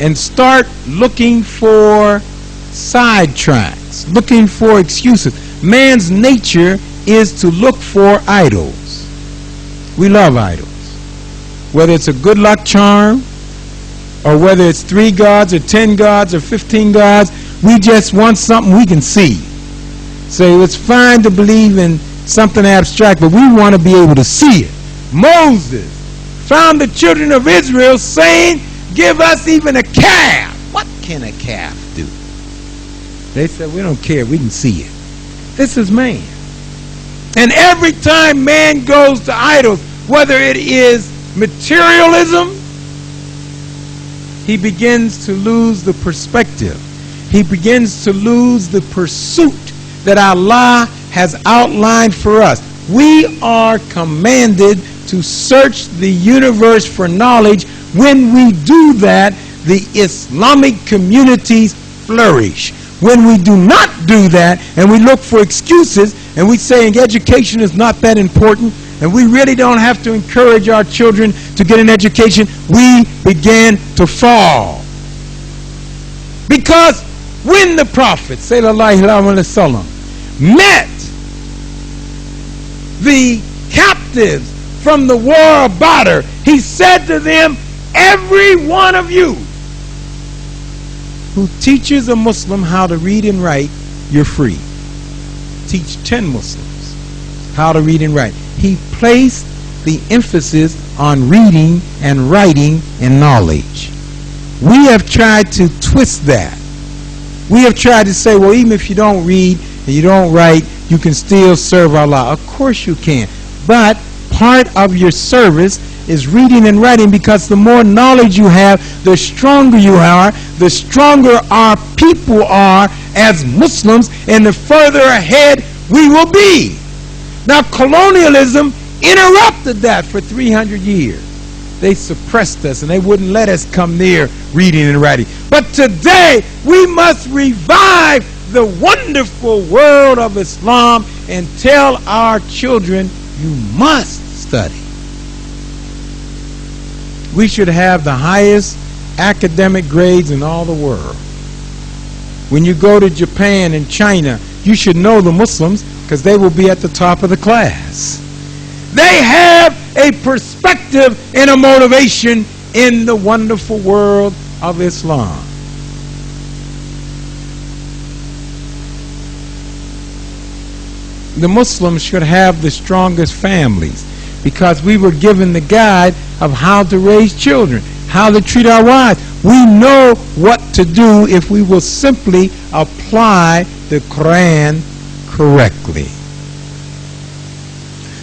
and start looking for sidetracks, looking for excuses, man's nature is to look for idols. We love idols. Whether it's a good luck charm, or whether it's 3 gods, or 10 gods, or 15 gods, we just want something we can see. So it's fine to believe in something abstract, but we want to be able to see it. Moses found the children of Israel saying, give us even a calf. What can a calf do? They said, we don't care, we can see it. This is man. And every time man goes to idols, whether it is materialism, he begins to lose the perspective. He begins to lose the pursuit that Allah has outlined for us. We are commanded to search the universe for knowledge. When we do that, the Islamic communities flourish. When we do not do that, and we look for excuses, and we say education is not that important, and we really don't have to encourage our children to get an education, we begin to fall. Because when the Prophet sallallahu alaihi wasallam met the captives from the war of Badr, he said to them, every one of you who teaches a Muslim how to read and write, you're free. Teach 10 Muslims how to read and write. He placed the emphasis on reading and writing and knowledge. We have tried to twist that. We have tried to say, well, even if you don't read and you don't write, you can still serve Allah. Of course you can. But part of your service is reading and writing, because the more knowledge you have, the stronger you are, the stronger our people are as Muslims, and the further ahead we will be. Now, colonialism interrupted that for 300 years. They suppressed us and they wouldn't let us come near reading and writing. But today, we must revive the wonderful world of Islam and tell our children, you must study. We should have the highest academic grades in all the world. When you go to Japan and China, you should know the Muslims, because they will be at the top of the class. They have a perspective and a motivation in the wonderful world of Islam. The Muslims should have the strongest families, because we were given the guide of how to raise children, how to treat our wives. We know what to do if we will simply apply the Quran correctly.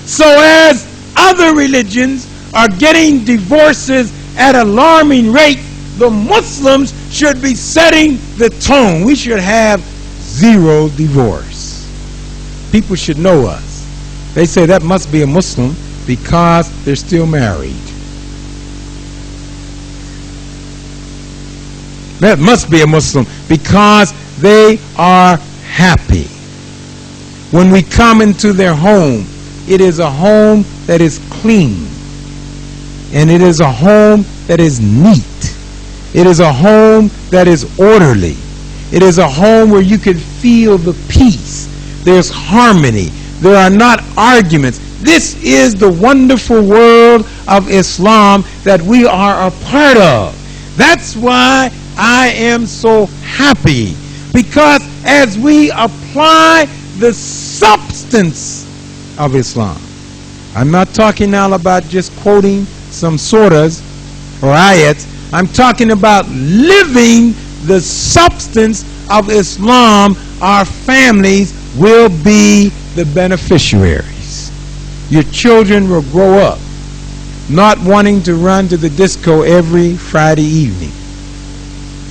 So as other religions are getting divorces at an alarming rate, the Muslims should be setting the tone. We should have 0 divorce. People should know us. They say that must be a Muslim because they're still married. That must be a Muslim because they are happy. When we come into their home, it is a home that is clean. And it is a home that is neat. It is a home that is orderly. It is a home where you can feel the peace. There's harmony. There are not arguments. This is the wonderful world of Islam that we are a part of. That's why I am so happy, because as we apply the substance of Islam, I'm not talking now about just quoting some surahs or ayats. I'm talking about living the substance of Islam. Our families will be the beneficiaries. Your children will grow up not wanting to run to the disco every Friday evening,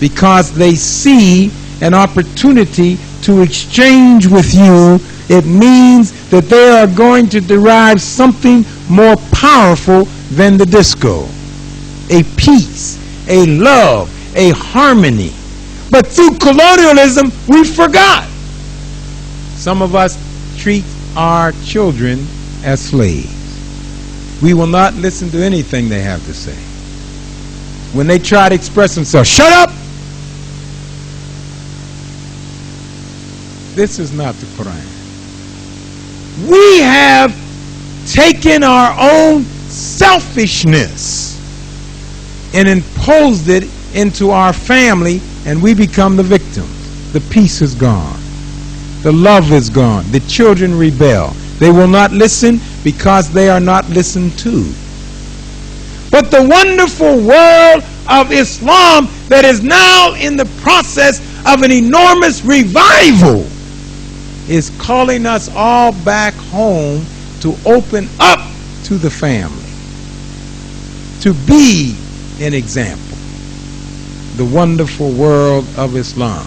because they see an opportunity to exchange with you. It means that they are going to derive something more powerful than the disco. a peace, a love, a harmony. But through colonialism, we forgot. Some of us treat our children as slaves. We will not listen to anything they have to say. When they try to express themselves, shut up! This is not the Quran. We have taken our own selfishness and imposed it into our family, and we become the victims. The peace is gone. The love is gone. The children rebel. They will not listen because they are not listened to. But the wonderful world of Islam that is now in the process of an enormous revival is calling us all back home to open up to the family, to be an example. The wonderful world of Islam.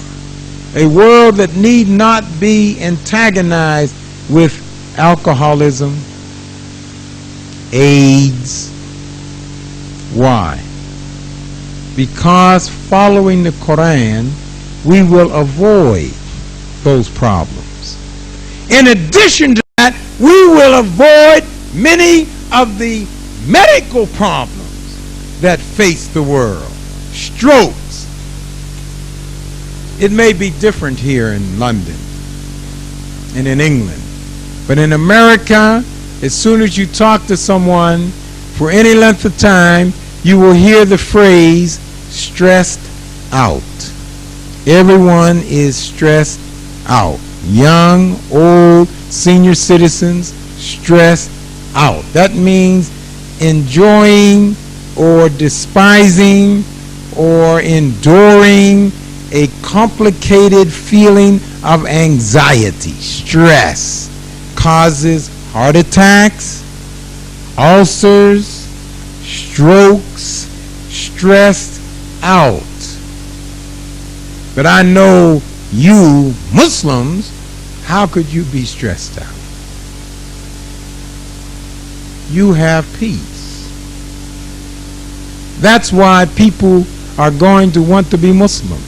A world that need not be antagonized with alcoholism, AIDS. Why? Because following the Quran, we will avoid those problems. In addition to that, we will avoid many of the medical problems that face the world. Strokes. It may be different here in London and in England, but in America, as soon as you talk to someone for any length of time, you will hear the phrase stressed out. Everyone is stressed out. Young, old, senior citizens, stressed out. That means enjoying or despising or enduring a complicated feeling of anxiety. Stress causes heart attacks, ulcers, strokes, stressed out. But I know you Muslims, how could you be stressed out? You have peace. That's why people are going to want to be Muslims.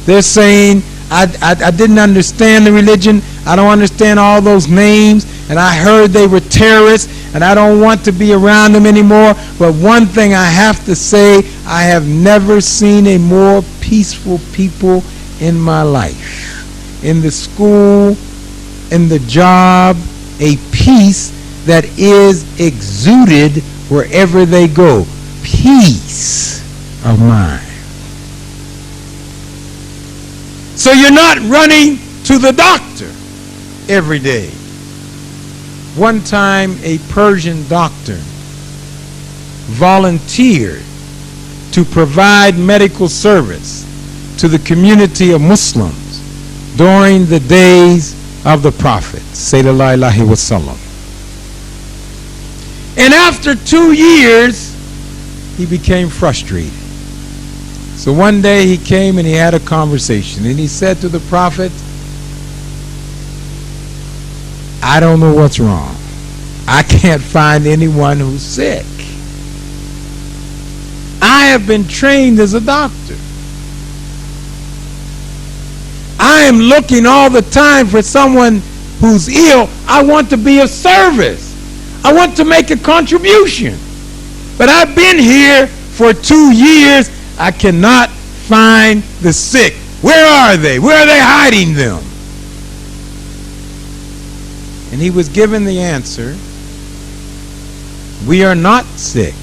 They're saying, I didn't understand the religion, I don't understand all those names, and I heard they were terrorists, and I don't want to be around them anymore. But one thing I have to say, I have never seen a more peaceful people in my life. In the school, in the job, a peace that is exuded wherever they go. Peace of mind. So you're not running to the doctor every day. One time a Persian doctor volunteered to provide medical service to the community of Muslims during the days of the Prophet sallallahu alaihi wasallam. And after 2 years, he became frustrated. So one day he came and he had a conversation, and he said to the Prophet, I don't know what's wrong. I can't find anyone who's sick. I have been trained as a doctor. I am looking all the time for someone who's ill. I want to be of service. I want to make a contribution. But I've been here for 2 years. I cannot find the sick. Where are they? Where are they hiding them? And he was given the answer, we are not sick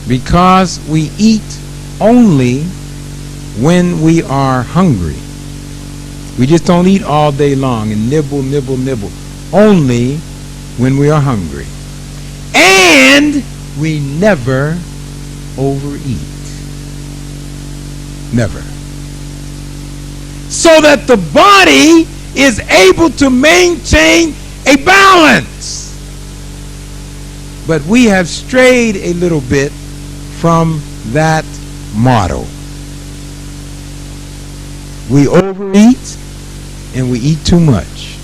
because we eat only when we are hungry. We just don't eat all day long and nibble, nibble, nibble. Only when we are hungry. And we never overeat. Never. So that the body is able to maintain a balance. But we have strayed a little bit from that motto. We overeat and we eat too much.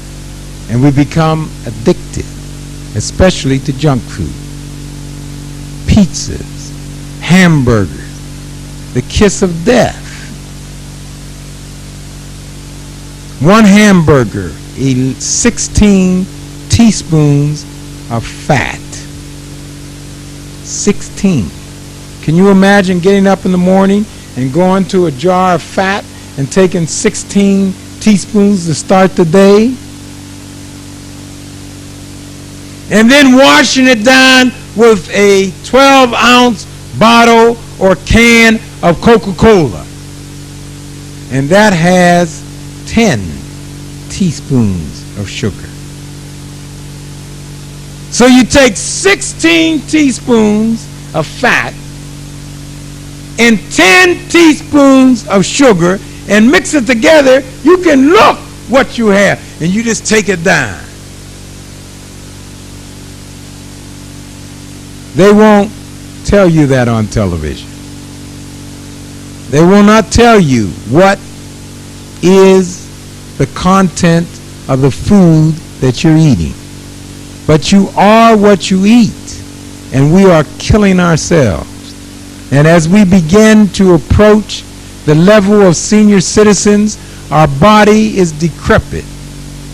And we become addicted, especially to junk food. pizzas, hamburgers, the kiss of death. One hamburger, 16 teaspoons of fat. 16. Can you imagine getting up in the morning and going to a jar of fat and taking 16 teaspoons to start the day? And then washing it down with a 12-ounce bottle or can of Coca-Cola. And that has 10 teaspoons of sugar. So you take 16 teaspoons of fat and 10 teaspoons of sugar and mix it together, you can look what you have, and you just take it down. They won't tell you that on television. They will not tell you what is the content of the food that you're eating. But you are what you eat, and we are killing ourselves. And as we begin to approach the level of senior citizens, our body is decrepit,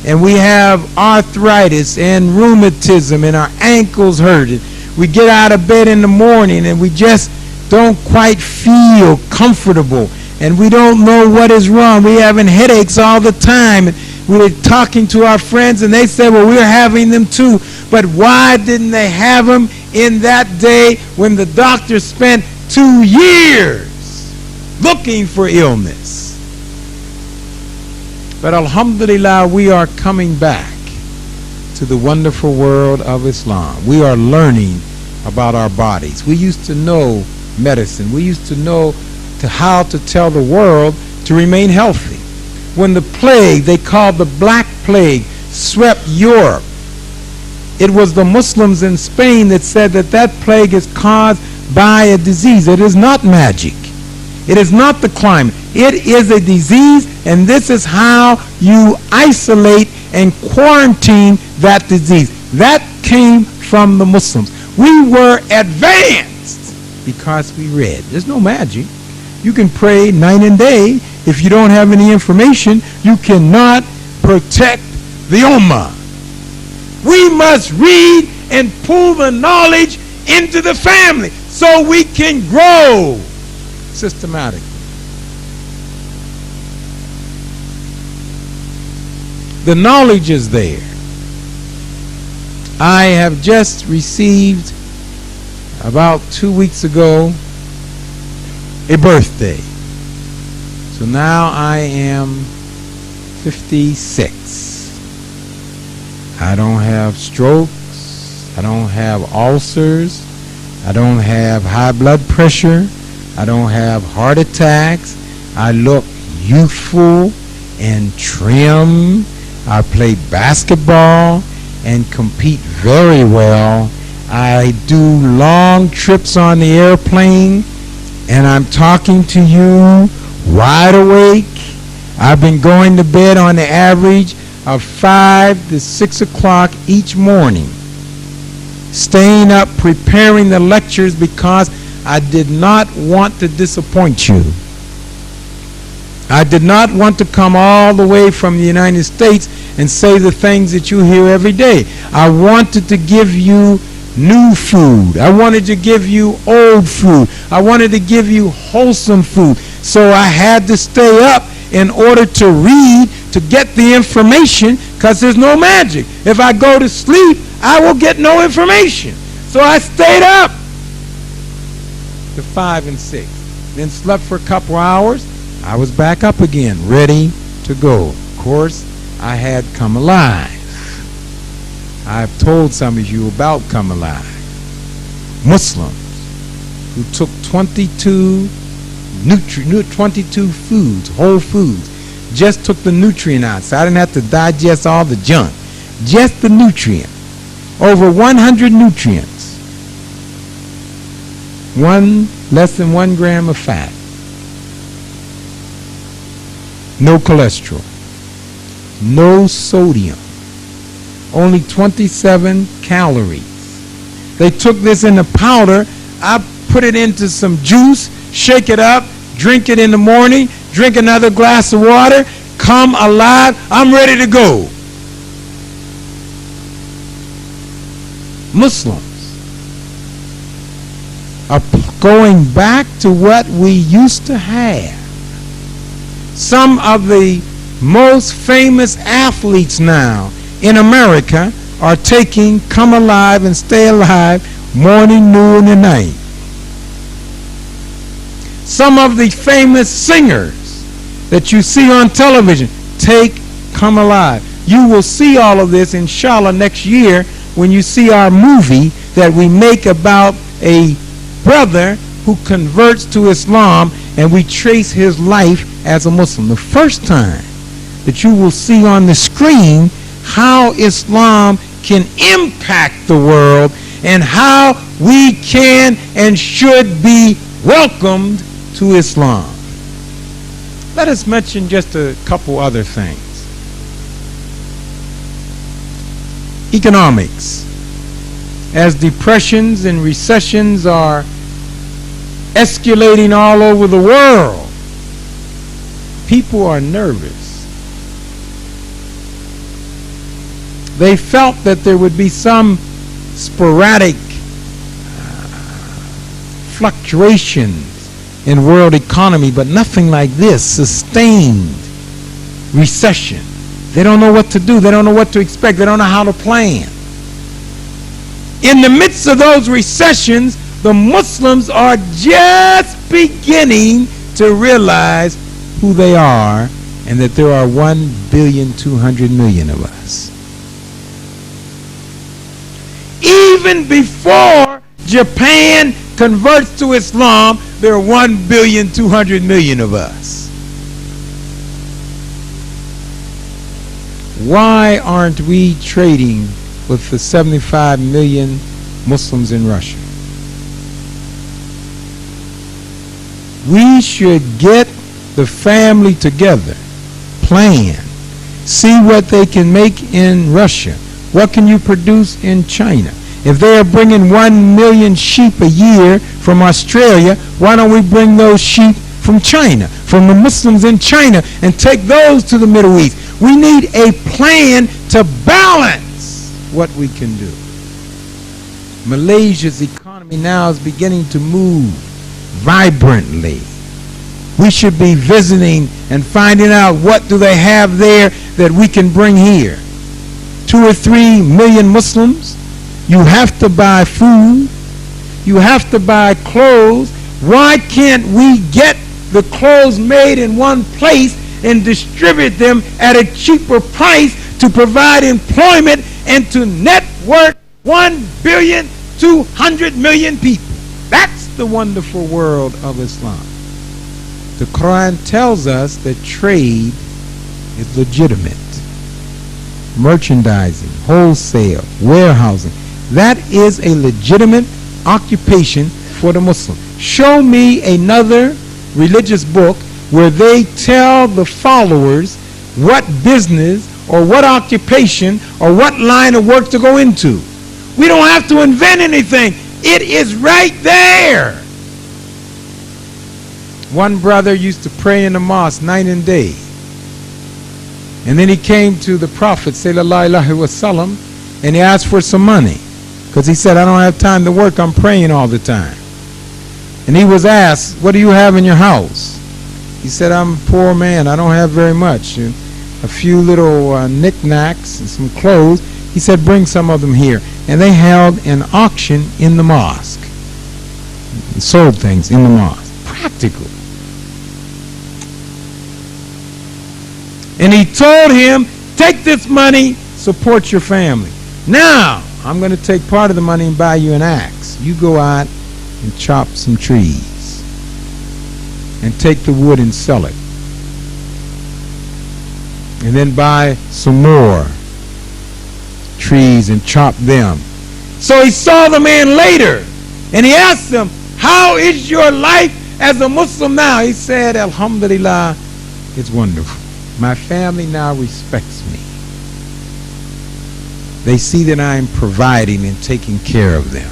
and we have arthritis and rheumatism, and our ankles hurt. We get out of bed in the morning and we just don't quite feel comfortable, and we don't know what is wrong. We're having headaches all the time. And we're talking to our friends and they say, well, we're having them too. But why didn't they have them in that day when the doctor spent 2 years looking for illness? But alhamdulillah, we are coming back to the wonderful world of Islam. We are learning about our bodies. We used to know medicine. We used to know how to tell the world to remain healthy. When the plague, they called the Black Plague, swept Europe, it was the Muslims in Spain that said that plague is caused by a disease. It is not magic. It is not the climate. It is a disease, and this is how you isolate and quarantine that disease. That came from the Muslims. We were advanced because we read. There's no magic. You can pray night and day. If you don't have any information, you cannot protect the Ummah. We must read and pull the knowledge into the family so we can grow systematically. The knowledge is there. I have just received about 2 weeks ago a birthday. So now I am 56. I don't have strokes. I don't have ulcers. I don't have high blood pressure. I don't have heart attacks. I look youthful and trim. I play basketball and compete very well. I do long trips on the airplane, and I'm talking to you wide awake. I've been going to bed on the average of 5 to 6 o'clock each morning, staying up preparing the lectures because I did not want to disappoint you. I did not want to come all the way from the United States and say the things that you hear every day. I wanted to give you new food. I wanted to give you old food. I wanted to give you wholesome food. So I had to stay up in order to read, to get the information, because there's no magic. If I go to sleep, I will get no information. So I stayed up to 5 and 6. Then slept for a couple hours. I was back up again, ready to go. Of course, I had Come Alive. I've told some of you about Come Alive. Muslims who took 22 foods, whole foods, just took the nutrient out, so I didn't have to digest all the junk. Just the nutrient. Over 100 nutrients. Less than 1 gram of fat. No cholesterol. No sodium. Only 27 calories. They took this in a powder. I put it into some juice, shake it up, drink it in the morning, drink another glass of water, come alive, I'm ready to go. Muslims are going back to what we used to have. Some of the most famous athletes now in America are taking Come Alive and Stay Alive morning, noon, and night. Some of the famous singers that you see on television take Come Alive. You will see all of this, inshallah, next year when you see our movie that we make about a brother who converts to Islam, and we trace his life as a Muslim. The first time that you will see on the screen how Islam can impact the world and how we can and should be welcomed to Islam. Let us mention just a couple other things. Economics. As depressions and recessions are escalating all over the world, people are nervous. They felt that there would be some sporadic fluctuations in world economy, but nothing like this, sustained recession. They don't know what to do. They don't know what to expect. They don't know how to plan. In the midst of those recessions, the Muslims are just beginning to realize who they are and that there are 1,200,000,000 of us. Even before Japan converts to Islam, there are 1,200,000,000 of us. Why aren't we trading with the 75 million Muslims in Russia? We should get the family together, plan, see what they can make in Russia. What can you produce in China? If they are bringing 1 million sheep a year from Australia, why don't we bring those sheep from China, from the Muslims in China, and take those to the Middle East? We need a plan to balance what we can do. Malaysia's economy now is beginning to move vibrantly. We should be visiting and finding out what do they have there that we can bring here. 2 or 3 million Muslims. You have to buy food. You have to buy clothes. Why can't we get the clothes made in one place and distribute them at a cheaper price to provide employment and to network 1,200,000,000 people? That's the wonderful world of Islam. The Quran tells us that trade is legitimate. Merchandising, wholesale, warehousing, that is a legitimate occupation for the Muslim. Show me another religious book where they tell the followers what business or what occupation or what line of work to go into. We don't have to invent anything. It is right there. One brother used to pray in the mosque night and day. And then he came to the Prophet sallallahu alaihi wasallam and he asked for some money. Because he said, I don't have time to work, I'm praying all the time. And he was asked, what do you have in your house? He said, I'm a poor man, I don't have very much. A few little knickknacks and some clothes. He said, bring some of them here. And they held an auction in the mosque. They sold things in the mosque. Practical. And he told him, take this money, support your family. Now, I'm going to take part of the money and buy you an axe. You go out and chop some trees and take the wood and sell it. And then buy some more trees and chop them. So he saw the man later and he asked him, how is your life as a Muslim now? He said, Alhamdulillah, it's wonderful. My family now respects me. They see that I'm providing and taking care of them.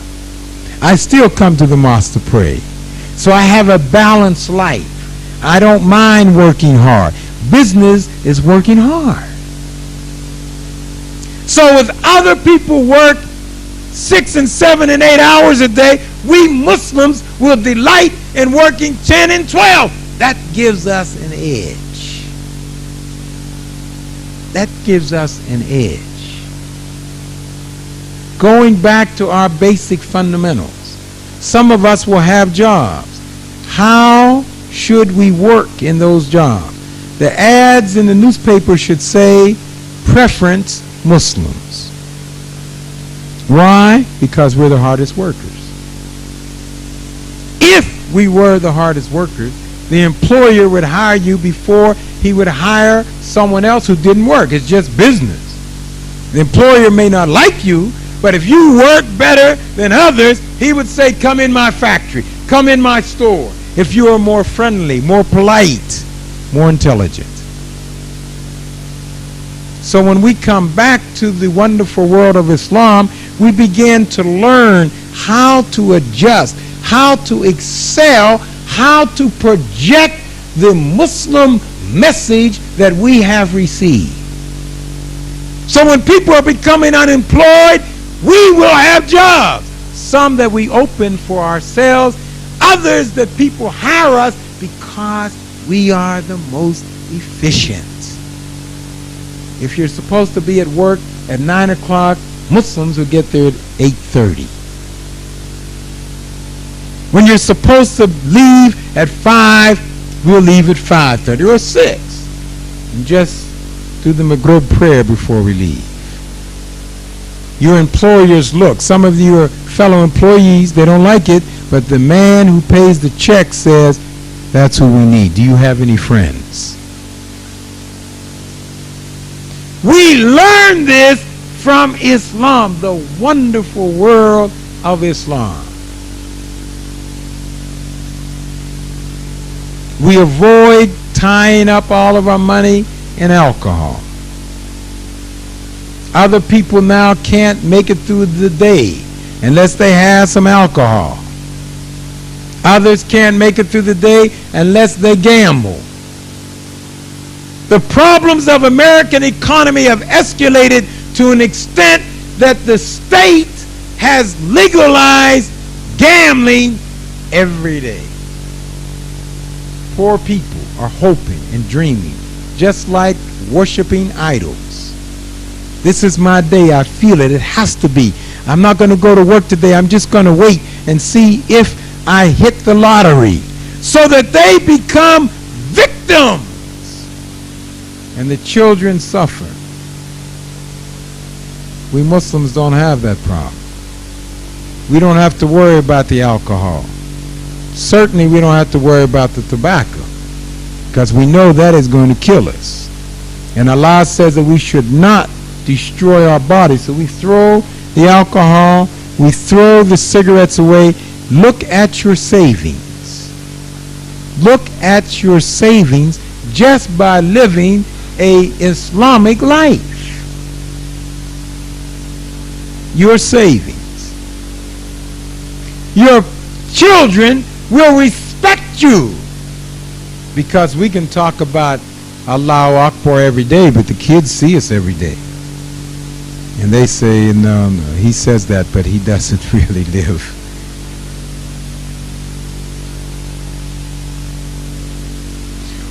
I still come to the mosque to pray. So I have a balanced life. I don't mind working hard. Business is working hard. So if other people work 6 and 7 and 8 hours a day, we Muslims will delight in working 10 and 12. That gives us an edge. That gives us an edge. Going back to our basic fundamentals. Some of us will have jobs. How should we work in those jobs? The ads in the newspaper should say, preference Muslims. Why? Because we're the hardest workers. If we were the hardest workers, the employer would hire you before he would hire someone else who didn't work. It's just business. The employer may not like you, but if you work better than others, he would say, come in my factory, come in my store. If you are more friendly, more polite, more intelligent. So when we come back to the wonderful world of Islam, we begin to learn how to adjust, how to excel, how to project the Muslim message that we have received. So when people are becoming unemployed, we will have jobs. Some that we open for ourselves, others that people hire us because we are the most efficient. If you're supposed to be at work at 9 o'clock, Muslims will get there at 8:30. When you're supposed to leave at 5, we'll leave at 5:30 or 6. And just do the Maghrib prayer before we leave. Your employers look. Some of you are fellow employees, they don't like it, but the man who pays the check says, that's who we need. Do you have any friends? We learn this from Islam, the wonderful world of Islam. We avoid tying up all of our money in alcohol. Other people now can't make it through the day unless they have some alcohol. Others can't make it through the day unless they gamble. The problems of American economy have escalated to an extent that the state has legalized gambling every day. Poor people are hoping and dreaming, just like worshiping idols. This is my day. I feel it. It has to be. I'm not going to go to work today. I'm just going to wait and see if I hit the lottery, so that they become victims and the children suffer. We Muslims don't have that problem. We don't have to worry about the alcohol. Certainly we don't have to worry about the tobacco, because we know that is going to kill us. And Allah says that we should not destroy our bodies. So we throw the alcohol, we throw the cigarettes away. Look at your savings. Look at your savings just by living a Islamic life. Your savings. Your children will respect you, because we can talk about Allahu Akbar every day, but the kids see us every day. And they say, no, he says that, but he doesn't really live.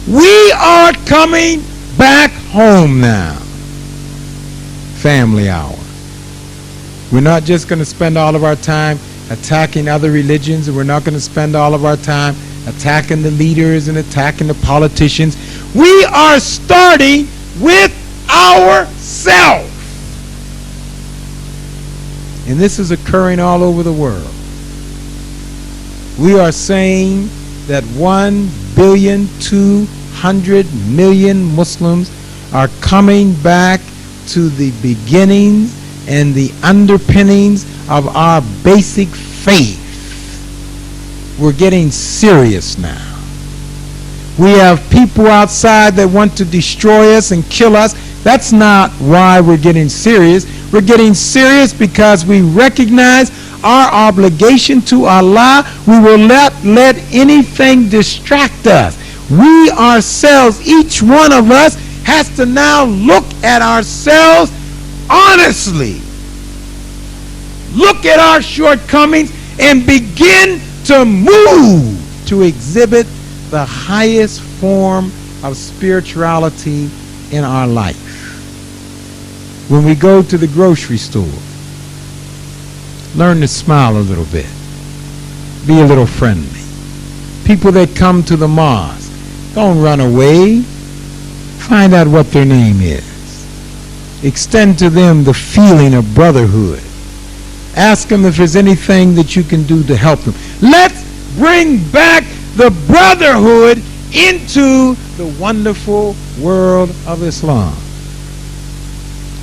We are coming back home now. Family hour. We're not just going to spend all of our time attacking other religions, and we're not going to spend all of our time attacking the leaders and attacking the politicians. We are starting with ourselves. And this is occurring all over the world. We are saying that 1,200,000,000 Muslims are coming back to the beginnings and the underpinnings of our basic faith. We're getting serious now. We have people outside that want to destroy us and kill us. That's not why we're getting serious. We're getting serious because we recognize our obligation to Allah. We will not let anything distract us. We ourselves, each one of us, has to now look at ourselves honestly. Look at our shortcomings and begin to move to exhibit the highest form of spirituality in our life. When we go to the grocery store, learn to smile a little bit. Be a little friendly. People that come to the mosque, don't run away. Find out what their name is. Extend to them the feeling of brotherhood. Ask them if there's anything that you can do to help them. Let's bring back the brotherhood into the wonderful world of Islam.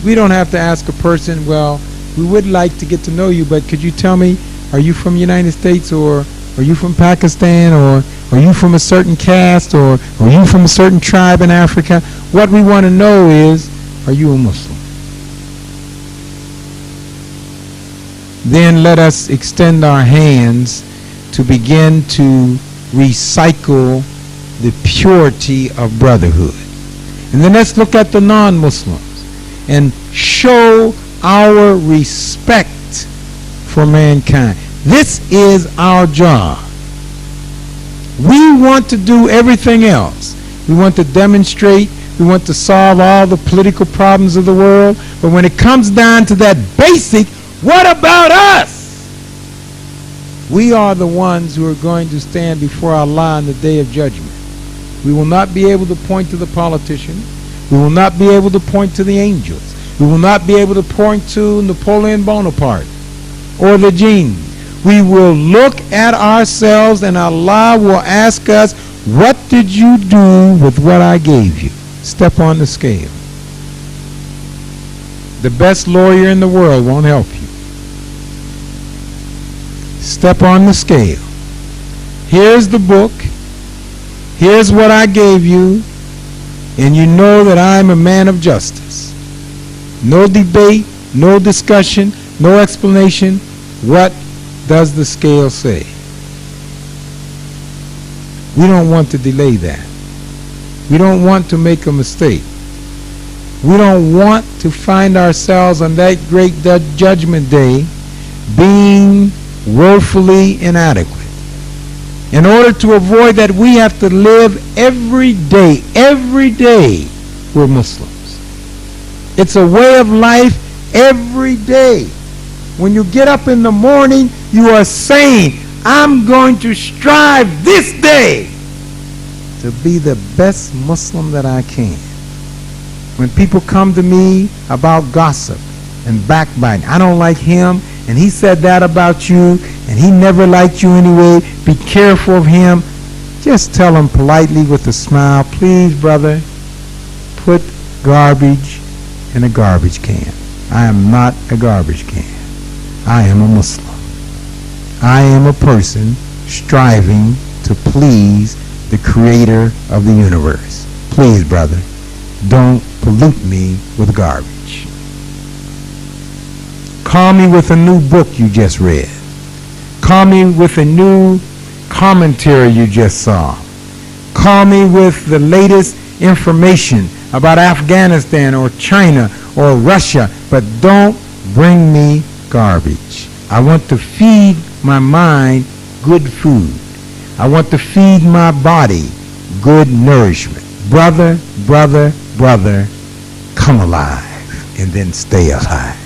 We don't have to ask a person, well, we would like to get to know you, but could you tell me, are you from the United States, or are you from Pakistan, or are you from a certain caste, or are you from a certain tribe in Africa? What we want to know is, are you a Muslim? Then let us extend our hands to begin to recycle the purity of brotherhood. And then let's look at the non-Muslims and show our respect for mankind. This is our job. We want to do everything else. We want to demonstrate, we want to solve all the political problems of the world, but when it comes down to that basic, what about us? We are the ones who are going to stand before Allah on the day of judgment. We will not be able to point to the politician. We will not be able to point to the angels. We will not be able to point to Napoleon Bonaparte or the genie. We will look at ourselves and Allah will ask us, what did you do with what I gave you? Step on the scale. The best lawyer in the world won't help you. Step on the scale. Here's the book. Here's what I gave you. And you know that I'm a man of justice. No debate, no discussion, no explanation. What does the scale say? We don't want to delay that. We don't want to make a mistake. We don't want to find ourselves on that great judgment day being woefully inadequate. In order to avoid that, we have to live every day we're Muslims. It's a way of life every day. When you get up in the morning, you are saying, I'm going to strive this day to be the best Muslim that I can. When people come to me about gossip and backbiting, I don't like him, and he said that about you, and he never liked you anyway, be careful of him. Just tell him politely with a smile, please, brother, put garbage in a garbage can. I am not a garbage can. I am a Muslim. I am a person striving to please the creator of the universe. Please, brother, don't pollute me with garbage. Call me with a new book you just read. Call me with a new commentary you just saw. Call me with the latest information about Afghanistan or China or Russia, but don't bring me garbage. I want to feed my mind good food. I want to feed my body good nourishment. Brother, brother, brother, come alive and then stay alive.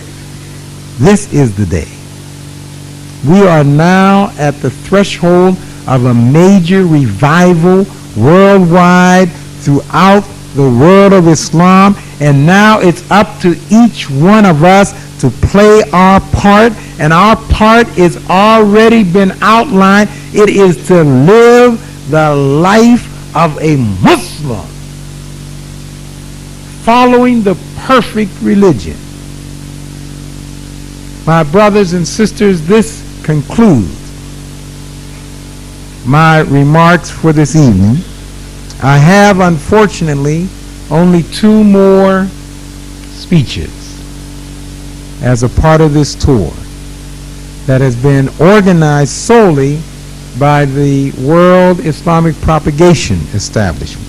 This is the day. We are now at the threshold of a major revival worldwide throughout the world of Islam, and now it's up to each one of us to play our part, and our part is already been outlined. It is to live the life of a Muslim, following the perfect religion. My brothers and sisters, this concludes my remarks for this evening. I have, unfortunately, only 2 more speeches as a part of this tour. that has been organized solely by the World Islamic Propagation Establishment.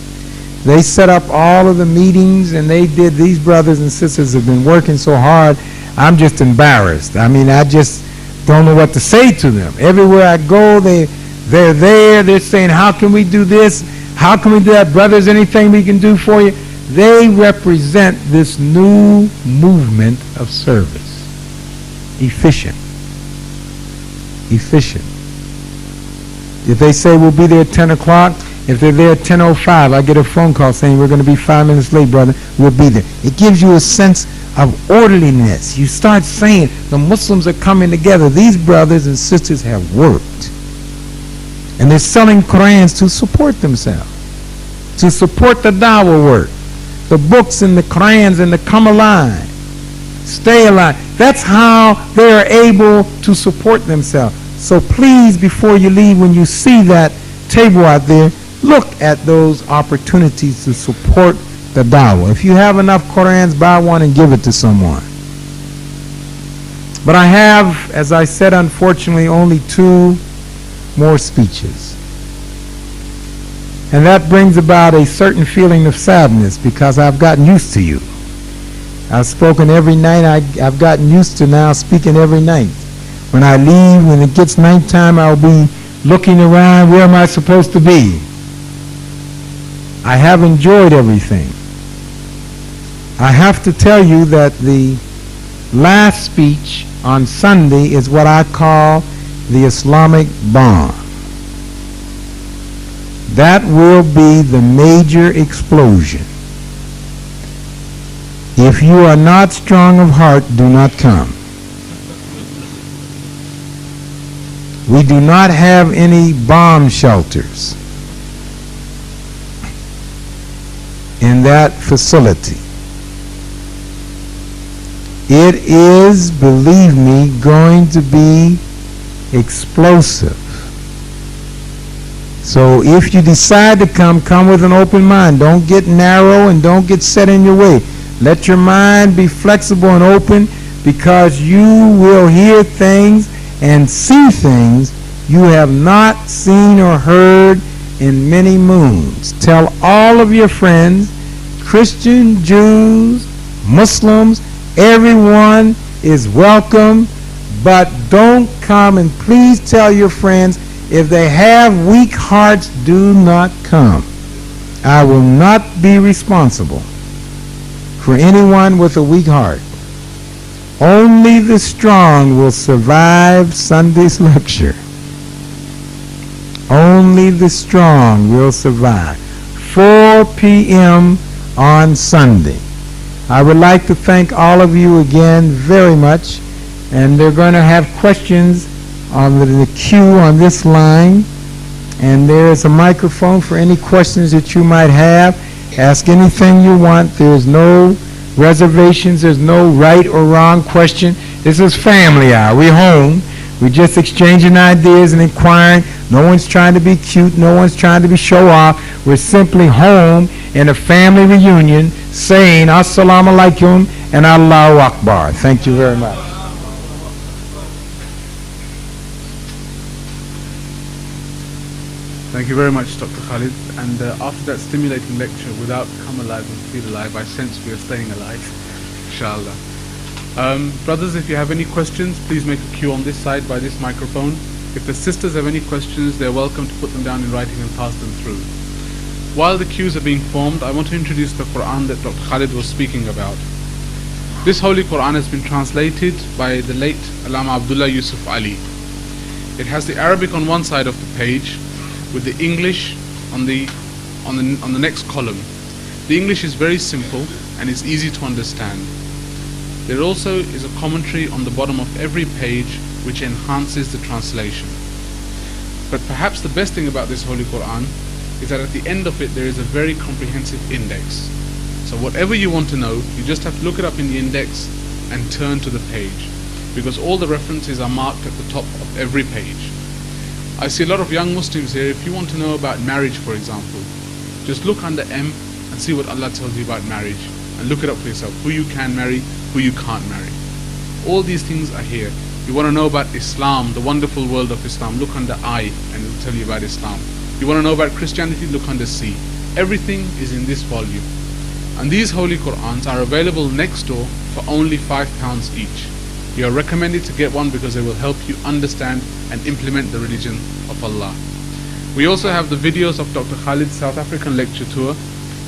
They set up all of the meetings, and they did. These brothers and sisters have been working so hard, I'm just embarrassed. I mean, I just don't know what to say to them. Everywhere I go, they're there. They're saying, how can we do this? How can we do that? Brothers, anything we can do for you? They represent this new movement of service. Efficient. Efficient. If they say we'll be there at 10 o'clock, if they're there at 10:05, I get a phone call saying we're going to be 5 minutes late, brother. We'll be there. It gives you a sense of orderliness. You start saying the Muslims are coming together. These brothers and sisters have worked. And they're selling Qurans to support themselves, to support the dawah work. The books and the Qurans and the come alive, stay alive. That's how they are able to support themselves. So please, before you leave, when you see that table out there, look at those opportunities to support the dawah. If you have enough Qurans, buy one and give it to someone. But I have, as I said, unfortunately, only 2 more speeches. And that brings about a certain feeling of sadness because I've gotten used to you. I've spoken every night. I've gotten used to now speaking every night. When I leave, when it gets nighttime, I'll be looking around, where am I supposed to be? I have enjoyed everything. I have to tell you that the last speech on Sunday is what I call the Islamic Bond. That will be the major explosion. If you are not strong of heart, do not come. We do not have any bomb shelters in that facility. It is, believe me, going to be explosive. So if you decide to come with an open mind. Don't get narrow and don't get set in your way. Let your mind be flexible and open, because you will hear things and see things you have not seen or heard in many moons. Tell all of your friends, Christian, Jews, Muslims, everyone is welcome, but don't come. And please tell your friends, if they have weak hearts, do not come. I will not be responsible for anyone with a weak heart. Only the strong will survive Sunday's lecture. Only the strong will survive. 4 p.m. on Sunday. I would like to thank all of you again very much. And they're going to have questions on the queue on this line. And there is a microphone for any questions that you might have. Ask anything you want. There's no reservations. There's no right or wrong question. This is family hour. We're home. We're just exchanging ideas and inquiring. No one's trying to be cute. No one's trying to be show off. We're simply home in a family reunion saying Assalamu alaikum and Allahu Akbar. Thank you very much. Thank you very much, Dr. Khalid. And after that stimulating lecture, without come alive and feel alive, I sense we are staying alive, inshallah. Brothers, if you have any questions, please make a queue on this side by this microphone. If the sisters have any questions, they're welcome to put them down in writing and pass them through. While the queues are being formed, I want to introduce the Quran that Dr. Khalid was speaking about. This Holy Quran has been translated by the late Allama Abdullah Yusuf Ali. It has the Arabic on one side of the page, with the English on the next column. The English is very simple and is easy to understand. There also is a commentary on the bottom of every page which enhances the translation. But perhaps the best thing about this Holy Quran is that at the end of it there is a very comprehensive index. So whatever you want to know, you just have to look it up in the index and turn to the page, because all the references are marked at the top of every page. I see a lot of young Muslims here. If you want to know about marriage, for example, just look under M and see what Allah tells you about marriage, and look it up for yourself, who you can marry, who you can't marry. All these things are here. You want to know about Islam, the wonderful world of Islam, look under I and it will tell you about Islam. You want to know about Christianity, look under C. Everything is in this volume. And these Holy Qur'ans are available next door for only £5 each. You are recommended to get one because they will help you understand and implement the religion of Allah. We also have the videos of Dr. Khalid's South African lecture tour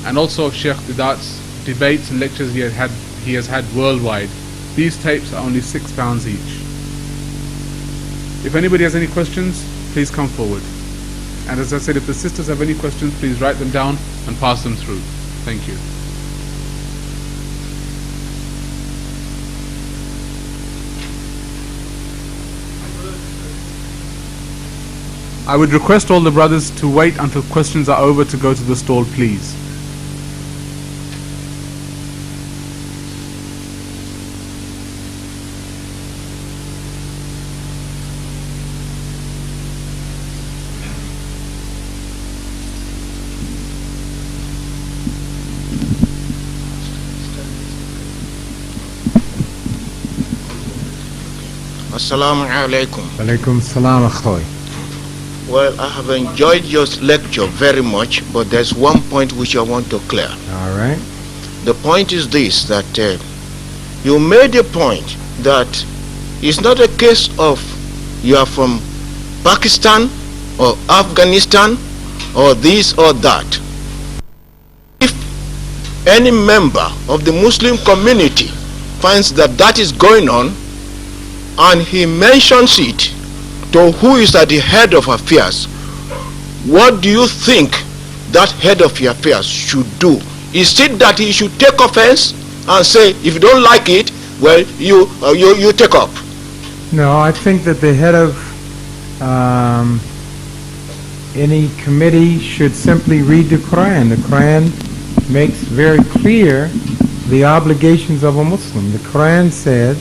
and also of Sheikh Didat's debates and lectures he has had worldwide. These tapes are only £6 each. If anybody has any questions, please come forward. And as I said, if the sisters have any questions, please write them down and pass them through. Thank you. I would request all the brothers to wait until questions are over to go to the stall, please. Assalamu alaikum. Alaikum salam akhoy. Well, I have enjoyed your lecture very much, but there's one point which I want to clear. All right. The point is this, that you made a point that it's not a case of you are from Pakistan or Afghanistan or this or that. If any member of the Muslim community finds that that is going on and he mentions it to who is at the head of affairs, what do you think that head of affairs should do? Is it that he should take offense and say, if you don't like it, well, you take up? No, I think that the head of any committee should simply read the Quran. The Quran makes very clear the obligations of a Muslim. The Quran said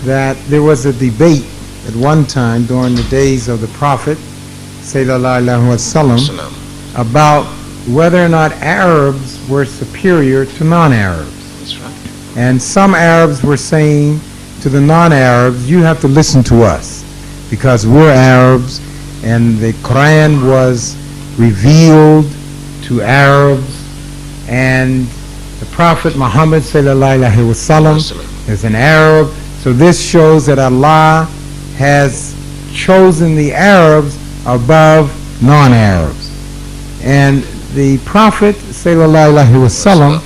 that there was a debate at one time during the days of the Prophet sallallahu alaihi wasallam about whether or not Arabs were superior to non-Arabs. That's right. And some Arabs were saying to the non-Arabs, you have to listen to us because we're Arabs and the Quran was revealed to Arabs, and the Prophet Muhammad sallallahu alaihi wasallam is an Arab. So this shows that Allah has chosen the Arabs above non-Arabs. And the Prophet ﷺ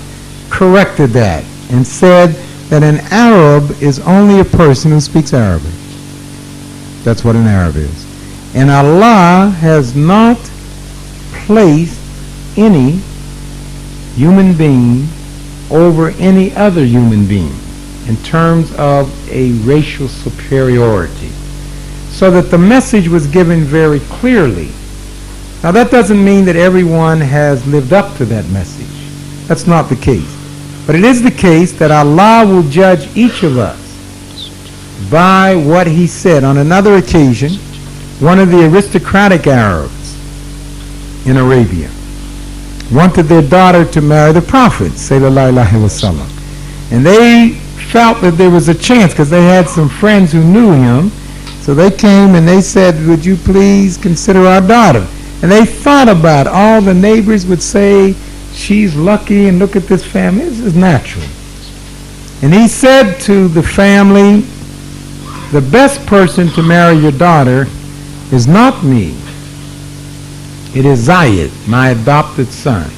corrected that and said that an Arab is only a person who speaks Arabic. That's what an Arab is. And Allah has not placed any human being over any other human being in terms of a racial superiority. So that the message was given very clearly. Now that doesn't mean that everyone has lived up to that message. That's not the case. But it is the case that Allah will judge each of us by what He said. On another occasion, one of the aristocratic Arabs in Arabia wanted their daughter to marry the Prophet sallallahu alaihi wasallam. And they felt that there was a chance because they had some friends who knew him. So they came and they said, would you please consider our daughter? And they thought about it. All the neighbors would say, she's lucky and look at this family. This is natural. And he said to the family, the best person to marry your daughter is not me. It is Zayed, my adopted son.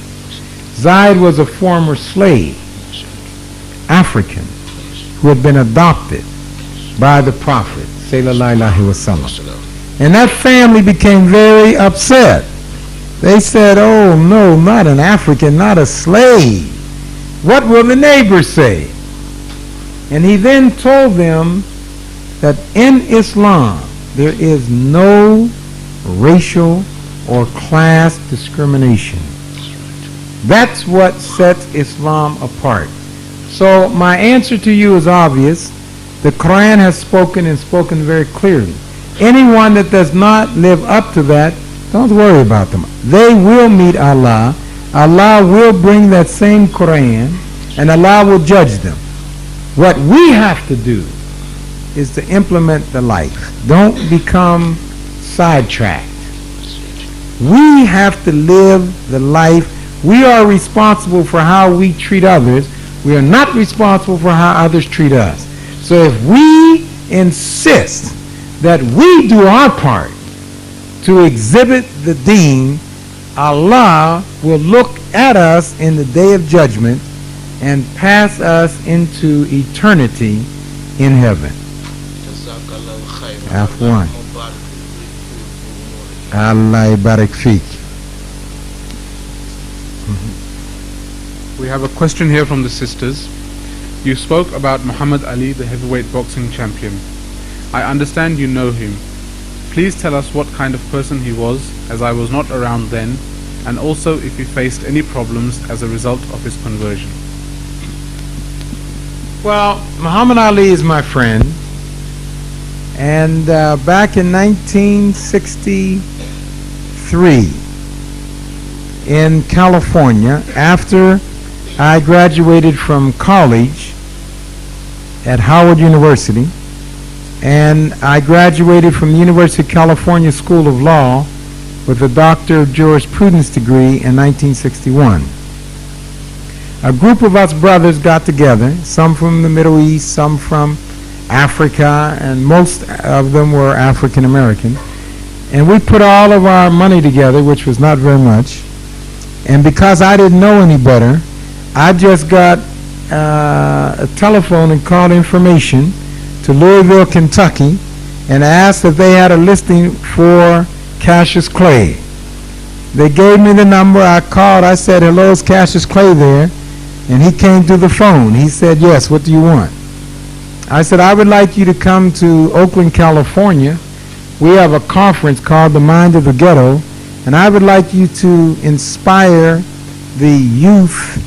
Zayed was a former slave, African, who had been adopted by the Prophet sallallahu alaihi wasallam. And that family became very upset. They said, oh no, not an African, not a slave. What will the neighbors say? And he then told them that in Islam there is no racial or class discrimination. That's what sets Islam apart. So my answer to you is obvious. The Quran has spoken and spoken very clearly. Anyone that does not live up to that, don't worry about them. They will meet Allah. Allah will bring that same Quran and Allah will judge them. What we have to do is to implement the life. Don't become sidetracked. We have to live the life. We are responsible for how we treat others. We are not responsible for how others treat us. So if we insist that we do our part to exhibit the deen, Allah will look at us in the day of judgment and pass us into eternity in heaven. Afwan. Allah barak feek. We have a question here from the sisters. You spoke about Muhammad Ali, the heavyweight boxing champion. I understand you know him. Please tell us what kind of person he was, as I was not around then, and also if he faced any problems as a result of his conversion. Well, Muhammad Ali is my friend, and back in 1963 in California, after I graduated from college at Howard University, and I graduated from the University of California School of Law with a Doctor of Jurisprudence degree in 1961. A group of us brothers got together, some from the Middle East, some from Africa, and most of them were African American. And we put all of our money together, which was not very much. And because I didn't know any better, I just got a telephone and called information to Louisville, Kentucky, and asked if they had a listing for Cassius Clay. They gave me the number. I called. I said, "Hello, is Cassius Clay there?" And he came to the phone. He said, "Yes, what do you want?" I said, "I would like you to come to Oakland, California. We have a conference called The Mind of the Ghetto, and I would like you to inspire the youth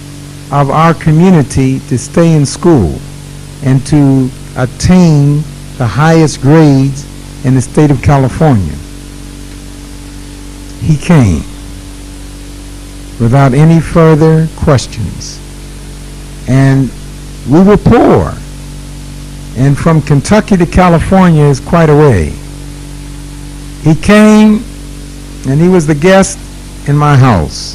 of our community to stay in school and to attain the highest grades in the state of California." He came without any further questions. And we were poor. And from Kentucky to California is quite a way. He came and he was the guest in my house.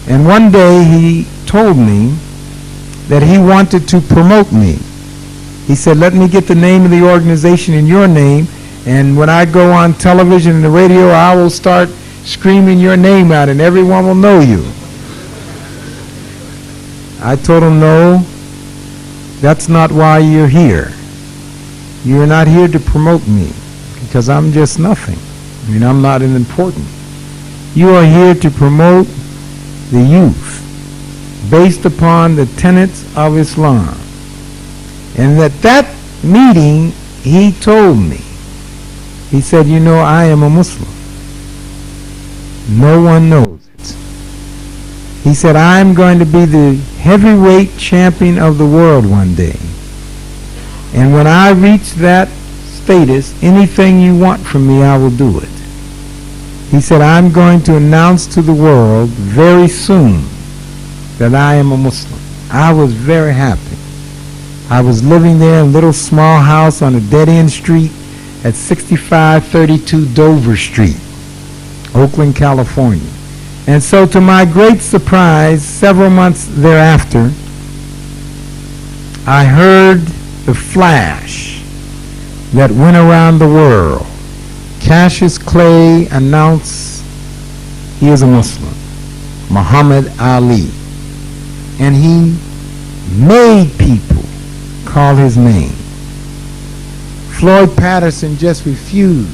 And one day he told me that he wanted to promote me. He said, "Let me get the name of the organization in your name, and when I go on television and the radio, I will start screaming your name out and everyone will know you." I told him, "No, that's not why you're here. You're not here to promote me, because I'm just nothing. I mean, I'm not important. You are here to promote the youth based upon the tenets of Islam." And at that meeting, he told me, he said, "You know, I am a Muslim. No one knows it." He said, "I'm going to be the heavyweight champion of the world one day. And when I reach that status, anything you want from me, I will do it." He said, "I'm going to announce to the world very soon that I am a Muslim." I was very happy. I was living there in a little small house on a dead-end street at 6532 Dover Street, Oakland, California. And so to my great surprise, several months thereafter, I heard the flash that went around the world. Cassius Clay announced he is a Muslim, Muhammad Ali. And he made people call his name. Floyd Patterson just refused.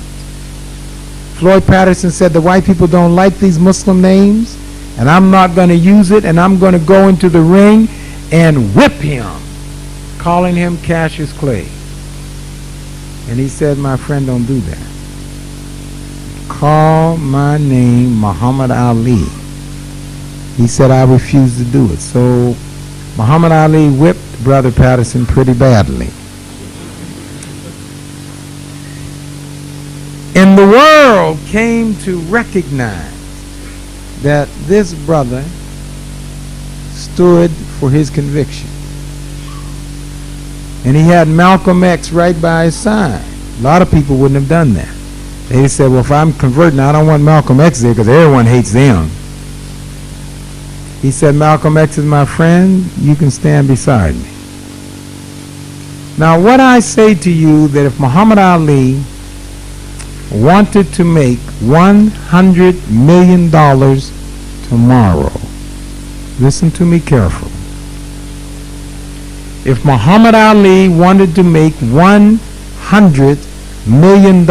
Floyd Patterson said, "The white people don't like these Muslim names, and I'm not going to use it, and I'm going to go into the ring and whip him," calling him Cassius Clay. And he said, "My friend, don't do that. Call my name Muhammad Ali." He said, "I refuse to do it." So Muhammad Ali whipped Brother Patterson pretty badly. And the world came to recognize that this brother stood for his conviction. And he had Malcolm X right by his side. A lot of people wouldn't have done that. They said, well, if I'm converting, I don't want Malcolm X there because everyone hates them. He said, Malcolm X is my friend. You can stand beside me. Now, what I say to you, that if Muhammad Ali wanted to make $100 million tomorrow, listen to me carefully. If Muhammad Ali wanted to make $100 million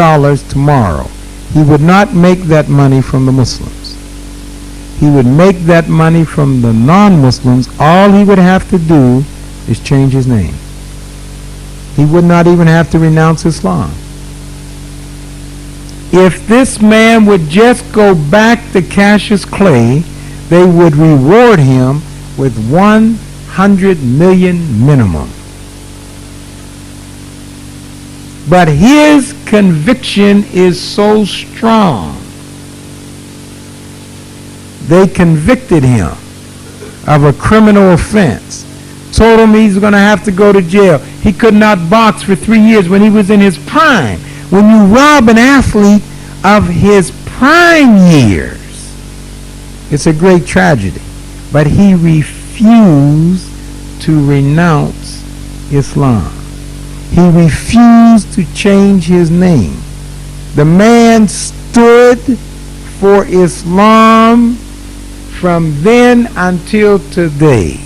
tomorrow, he would not make that money from the Muslims. He would make that money from the non-Muslims. All he would have to do is change his name. He would not even have to renounce Islam. If this man would just go back to Cassius Clay, they would reward him with 100 million minimum. But his conviction is so strong. They convicted him of a criminal offense. Told him he's going to have to go to jail. He could not box for 3 years when he was in his prime. When you rob an athlete of his prime years, it's a great tragedy. But he refused to renounce Islam. He refused to change his name. The man stood for Islam from then until today.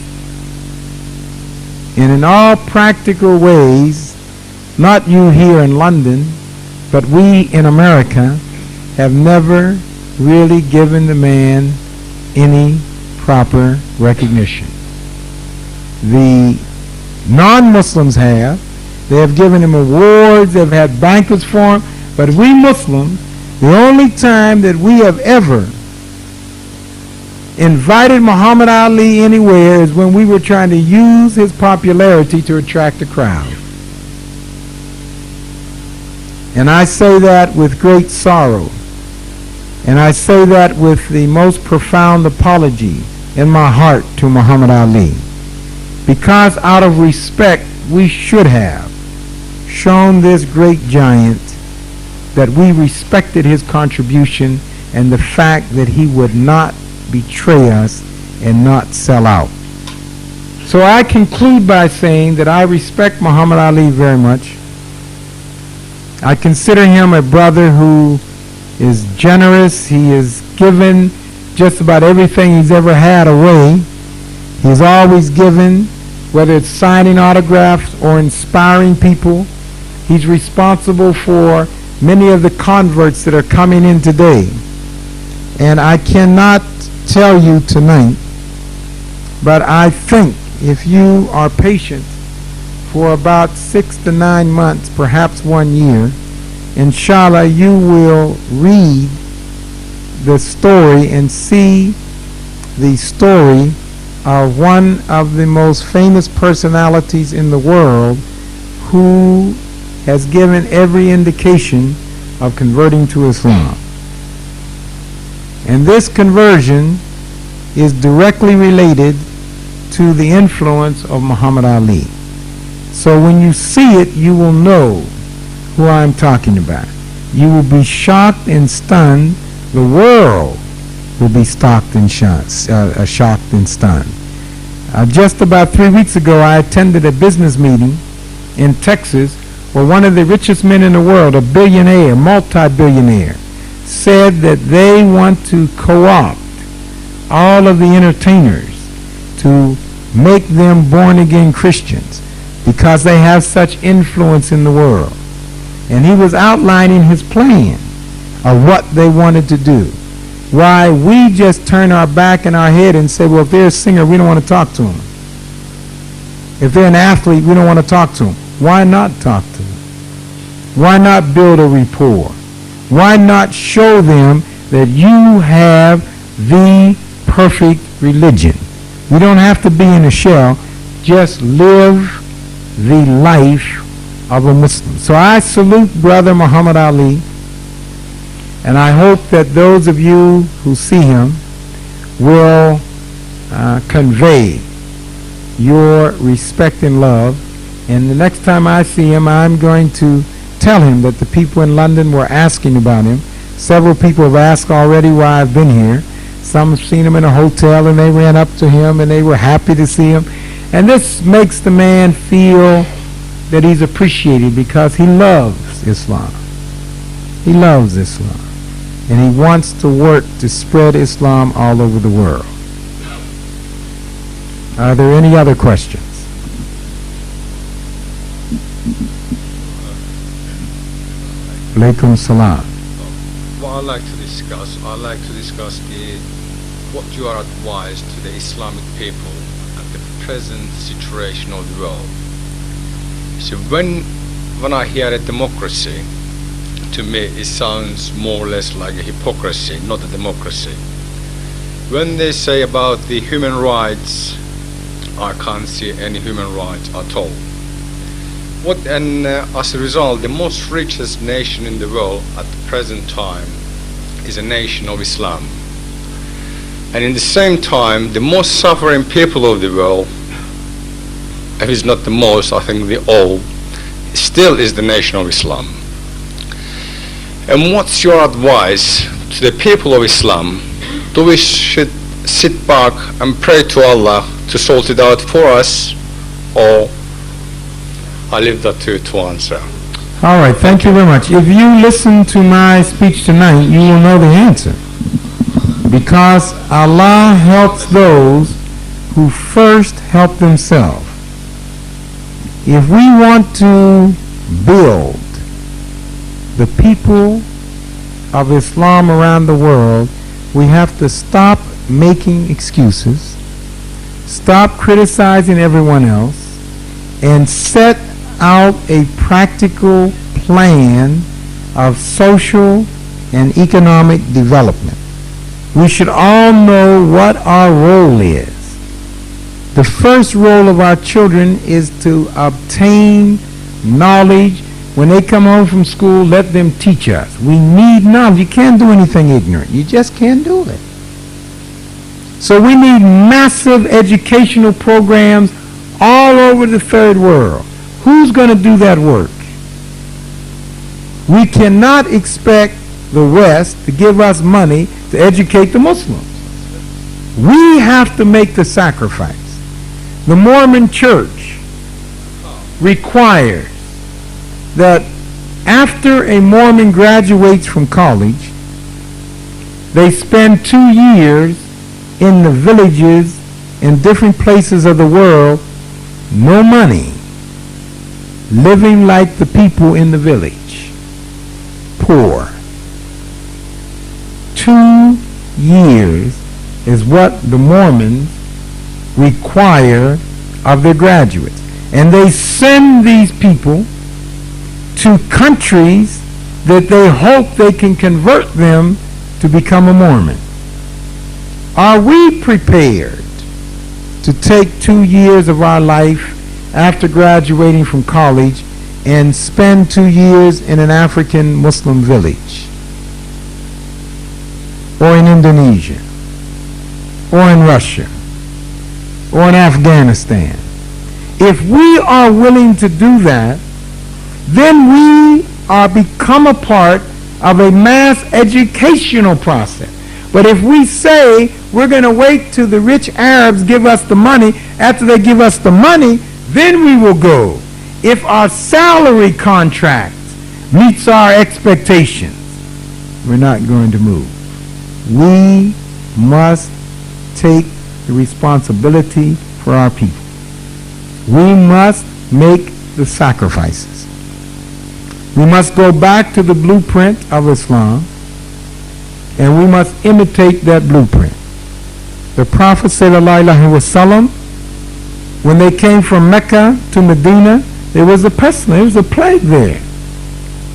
And in all practical ways, not you here in London, but we in America have never really given the man any proper recognition. The non-Muslims have. They have given him awards, they've had banquets for him, but we Muslims, the only time that we have ever invited Muhammad Ali anywhere is when we were trying to use his popularity to attract a crowd. And I say that with great sorrow. And I say that with the most profound apology in my heart to Muhammad Ali. Because out of respect, we should have shown this great giant that we respected his contribution and the fact that he would not betray us and not sell out. So I conclude by saying that I respect Muhammad Ali very much. I consider him a brother who is generous. He has given just about everything he's ever had away. He's always given, whether it's signing autographs or inspiring people. He's responsible for many of the converts that are coming in today. And I cannot tell you tonight, but I think if you are patient for about 6 to 9 months, perhaps 1 year, inshallah you will read the story and see the story of one of the most famous personalities in the world who has given every indication of converting to Islam. And this conversion is directly related to the influence of Muhammad Ali. So when you see it, you will know who I'm talking about. You will be shocked and stunned. The world will be shocked and stunned. Just about 3 weeks ago, I attended a business meeting in Texas where one of the richest men in the world, a billionaire, multi-billionaire, said that they want to co-opt all of the entertainers to make them born-again Christians because they have such influence in the world. And he was outlining his plan of what they wanted to do. Why we just turn our back and our head and say, well, if they're a singer, we don't want to talk to them. If they're an athlete, we don't want to talk to them. Why not talk to them? Why not build a rapport? Why not show them that you have the perfect religion? You don't have to be in a shell. Just live the life of a Muslim. So I salute Brother Muhammad Ali, and I hope that those of you who see him will convey your respect and love And the next time I see him, I'm going to tell him that the people in London were asking about him. Several people have asked already why I've been here. Some have seen him in a hotel and they ran up to him and they were happy to see him. And this makes the man feel that he's appreciated because he loves Islam. He loves Islam. And he wants to work to spread Islam all over the world. Are there any other questions? Alaikum salam. What I'd like to discuss what your advice to the Islamic people at the present situation of the world. So when I hear a democracy, to me it sounds more or less like a hypocrisy, not a democracy. When they say about the human rights, I can't see any human rights at all. As a result, the most richest nation in the world at the present time is a nation of Islam. And in the same time, the most suffering people of the world, if it's not the most, I think the all, still is the nation of Islam. And what's your advice to the people of Islam? Do we should sit back and pray to Allah to sort it out for us, or I leave that to you to answer. All right, thank you very much. If you listen to my speech tonight, you will know the answer. Because Allah helps those who first help themselves. If we want to build the people of Islam around the world, we have to stop making excuses, stop criticizing everyone else, and set out a practical plan of social and economic development. We should all know what our role is. The first role of our children is to obtain knowledge. When they come home from school, let them teach us. We need knowledge. You can't do anything ignorant. You just can't do it. So we need massive educational programs all over the third world. Who's going to do that work? We cannot expect the West to give us money to educate the Muslims. We have to make the sacrifice. The Mormon Church requires that after a Mormon graduates from college, they spend 2 years in the villages in different places of the world, no money, living like the people in the village, poor. 2 years is what the Mormons require of their graduates. And they send these people to countries that they hope they can convert them to become a Mormon. Are we prepared to take 2 years of our life after graduating from college and spend 2 years in an African Muslim village, or in Indonesia, or in Russia, or in Afghanistan? If we are willing to do that, then we are become a part of a mass educational process. But if we say we're going to wait till the rich Arabs give us the money, after they give us the money, then we will go. If our salary contract meets our expectations, we're not going to move. We must take the responsibility for our people. We must make the sacrifices. We must go back to the blueprint of Islam, and we must imitate that blueprint. The Prophet ﷺ, when they came from Mecca to Medina, there was a pestilence, there was a plague there.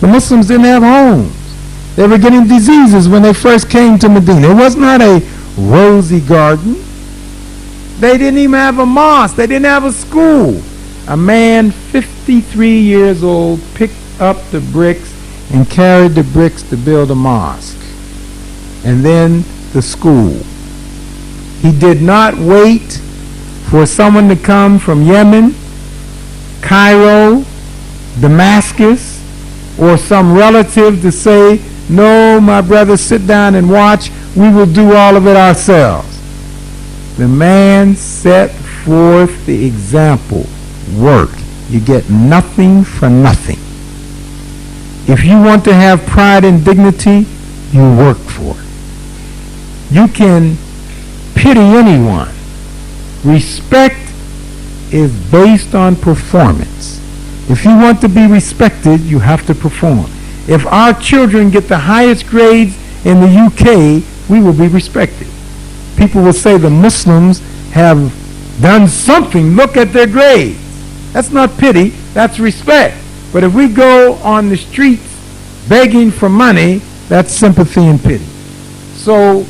The Muslims didn't have homes. They were getting diseases when they first came to Medina. It was not a rosy garden. They didn't even have a mosque. They didn't have a school. A man 53 years old picked up the bricks and carried the bricks to build a mosque, and then the school. He did not wait for someone to come from Yemen Cairo, Damascus, or some relative to say, no, my brother, sit down and watch. We will do all of it ourselves. The man set forth the example. Work. You get nothing for nothing. If you want to have pride and dignity, you work for it. You can pity anyone. Respect is based on performance. If you want to be respected, you have to perform. If our children get the highest grades in the UK, we will be respected. People will say the Muslims have done something. Look at their grades. That's not pity, that's respect. But if we go on the streets begging for money, that's sympathy and pity. So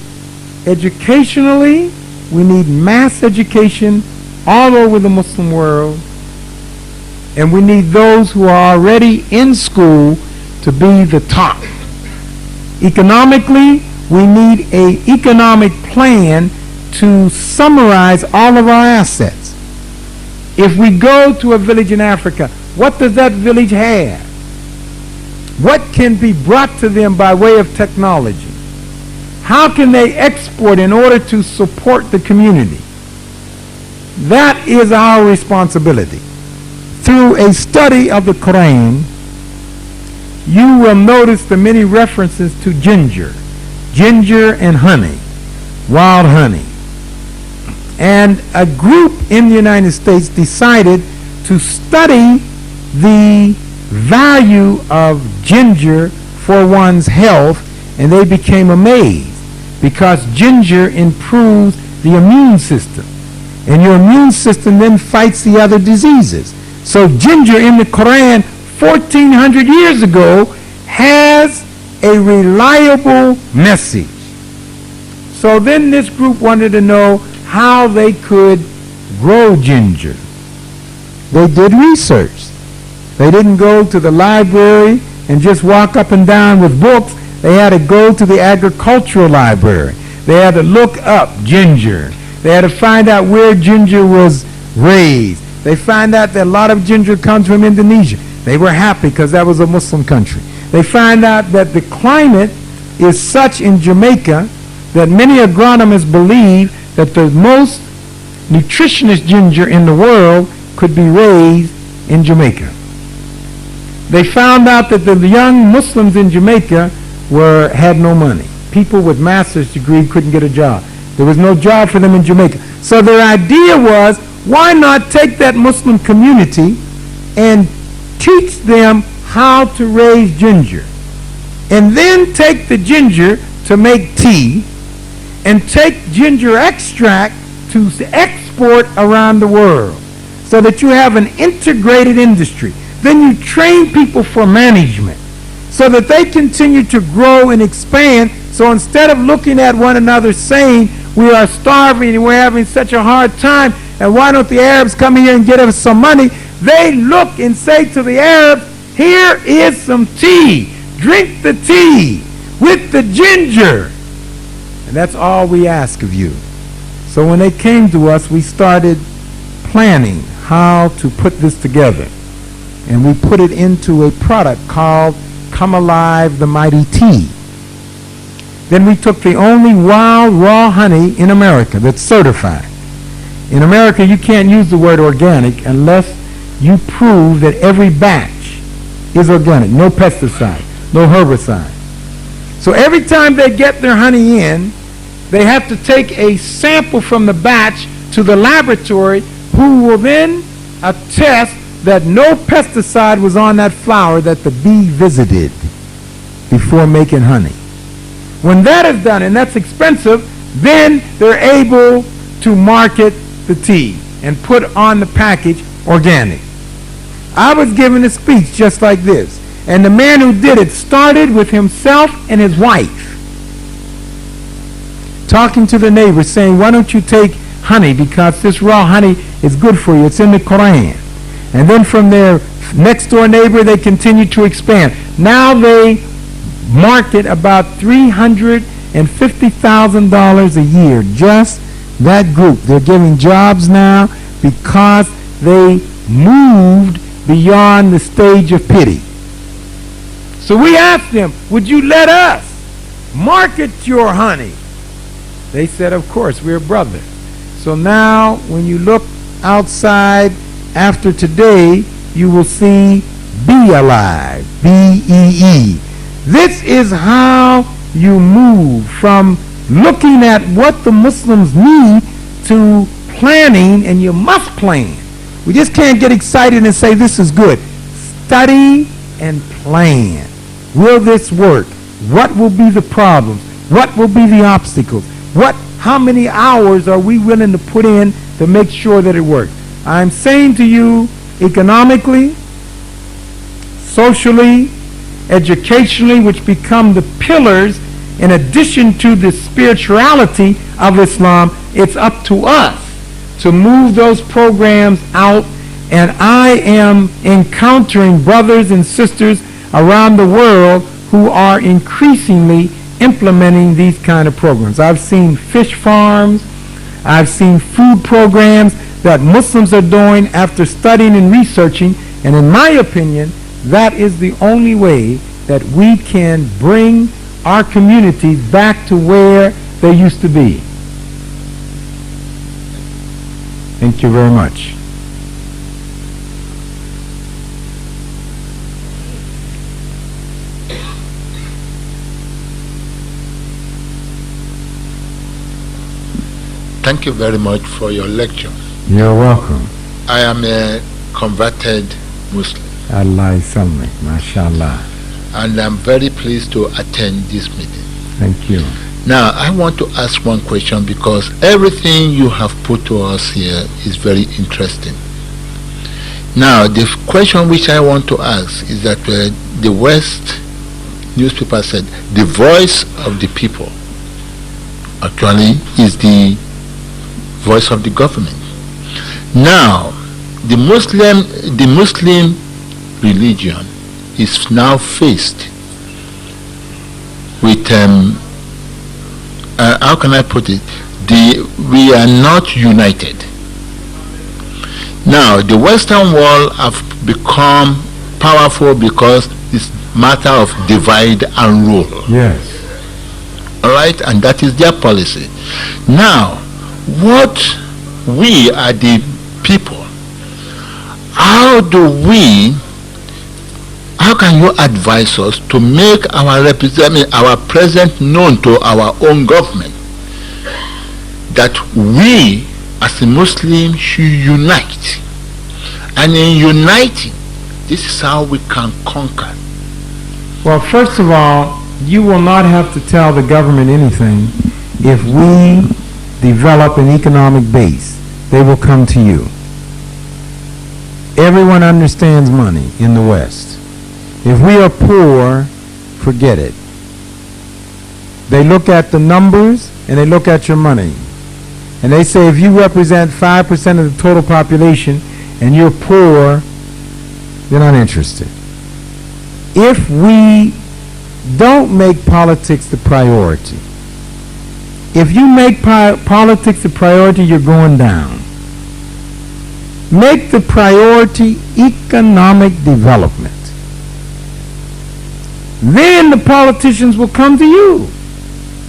educationally, we need mass education all over the Muslim world, and we need those who are already in school to be the top. Economically, we need an economic plan to summarize all of our assets. If we go to a village in Africa, what does that village have? What can be brought to them by way of technology? How can they export in order to support the community? That is our responsibility. Through a study of the Quran, you will notice the many references to ginger and honey, wild honey. And a group in the United States decided to study the value of ginger for one's health, and they became amazed because ginger improves the immune system, and your immune system then fights the other diseases. So ginger in the Quran 1400 years ago has a reliable message. So then this group wanted to know how they could grow ginger. They did research. They didn't go to the library and just walk up and down with books. They had to go to the agricultural library. They had to look up ginger. They had to find out where ginger was raised. They find out that a lot of ginger comes from Indonesia. They were happy because that was a Muslim country. They find out that the climate is such in Jamaica that many agronomists believe that the most nutritious ginger in the world could be raised in Jamaica. They found out that the young Muslims in Jamaica had no money. People with master's degree couldn't get a job. There was no job for them in Jamaica. So their idea was, why not take that Muslim community and teach them how to raise ginger, and then take the ginger to make tea, and take ginger extract to export around the world, so that you have an integrated industry. Then you train people for management so that they continue to grow and expand. So instead of looking at one another saying, we are starving and we're having such a hard time, and why don't the Arabs come here and get us some money, they look and say to the Arabs, here is some tea. Drink the tea with the ginger. And that's all we ask of you. So when they came to us, we started planning how to put this together. And we put it into a product called Come Alive the Mighty Tea. Then we took the only wild raw honey in America that's certified. In America, you can't use the word organic unless you prove that every batch is organic. No pesticide, no herbicide. So every time they get their honey in, they have to take a sample from the batch to the laboratory, who will then attest that no pesticide was on that flower that the bee visited before making honey. When that is done, and that's expensive, then they're able to market the tea and put on the package organic. I was giving a speech just like this, and the man who did it started with himself and his wife, talking to the neighbors, saying, why don't you take honey, because this raw honey is good for you. It's in the Quran. And then from their next door neighbor, they continue to expand. Now they market about $350,000 a year, just that group. They're giving jobs now because they moved beyond the stage of pity. So we asked them, would you let us market your honey? They said, of course, we're brothers. So now when you look outside after today, you will see Be Alive, B-E-E. This is how you move from looking at what the Muslims need to planning, and you must plan. We just can't get excited and say this is good. Study and plan. Will this work? What will be the problems? What will be the obstacles? How many hours are we willing to put in to make sure that it works? I'm saying to you, economically, socially, educationally, which become the pillars in addition to the spirituality of Islam, it's up to us to move those programs out. And I am encountering brothers and sisters around the world who are increasingly implementing these kind of programs. I've seen fish farms, I've seen food programs that Muslims are doing after studying and researching, and in my opinion, that is the only way that we can bring our communities back to where they used to be. Thank you very much. Thank you very much for your lecture. You're welcome. I am a converted Muslim. Allah Islamic, mashallah. And I'm very pleased to attend this meeting. Thank you. Now, I want to ask one question because everything you have put to us here is very interesting. Now, the question which I want to ask is that the West newspaper said the voice of the people actually is the voice of the government. Now, the Muslim religion is now faced with how can I put it? We are not united. Now, the Western world have become powerful because it's matter of divide and rule. Yes. All right, and that is their policy. Now, what we are the people, how can you advise us to make our presence known to our own government that we as a Muslim should unite, and in uniting, this is how we can conquer? Well, first of all, you will not have to tell the government anything. If we develop an economic base, they will come to you. Everyone understands money in the West. If we are poor, forget it. They look at the numbers and they look at your money. And they say if you represent 5% of the total population and you're poor, you're not interested. If we don't make politics the priority, if you make politics the priority, you're going down. Make the priority economic development. Then the politicians will come to you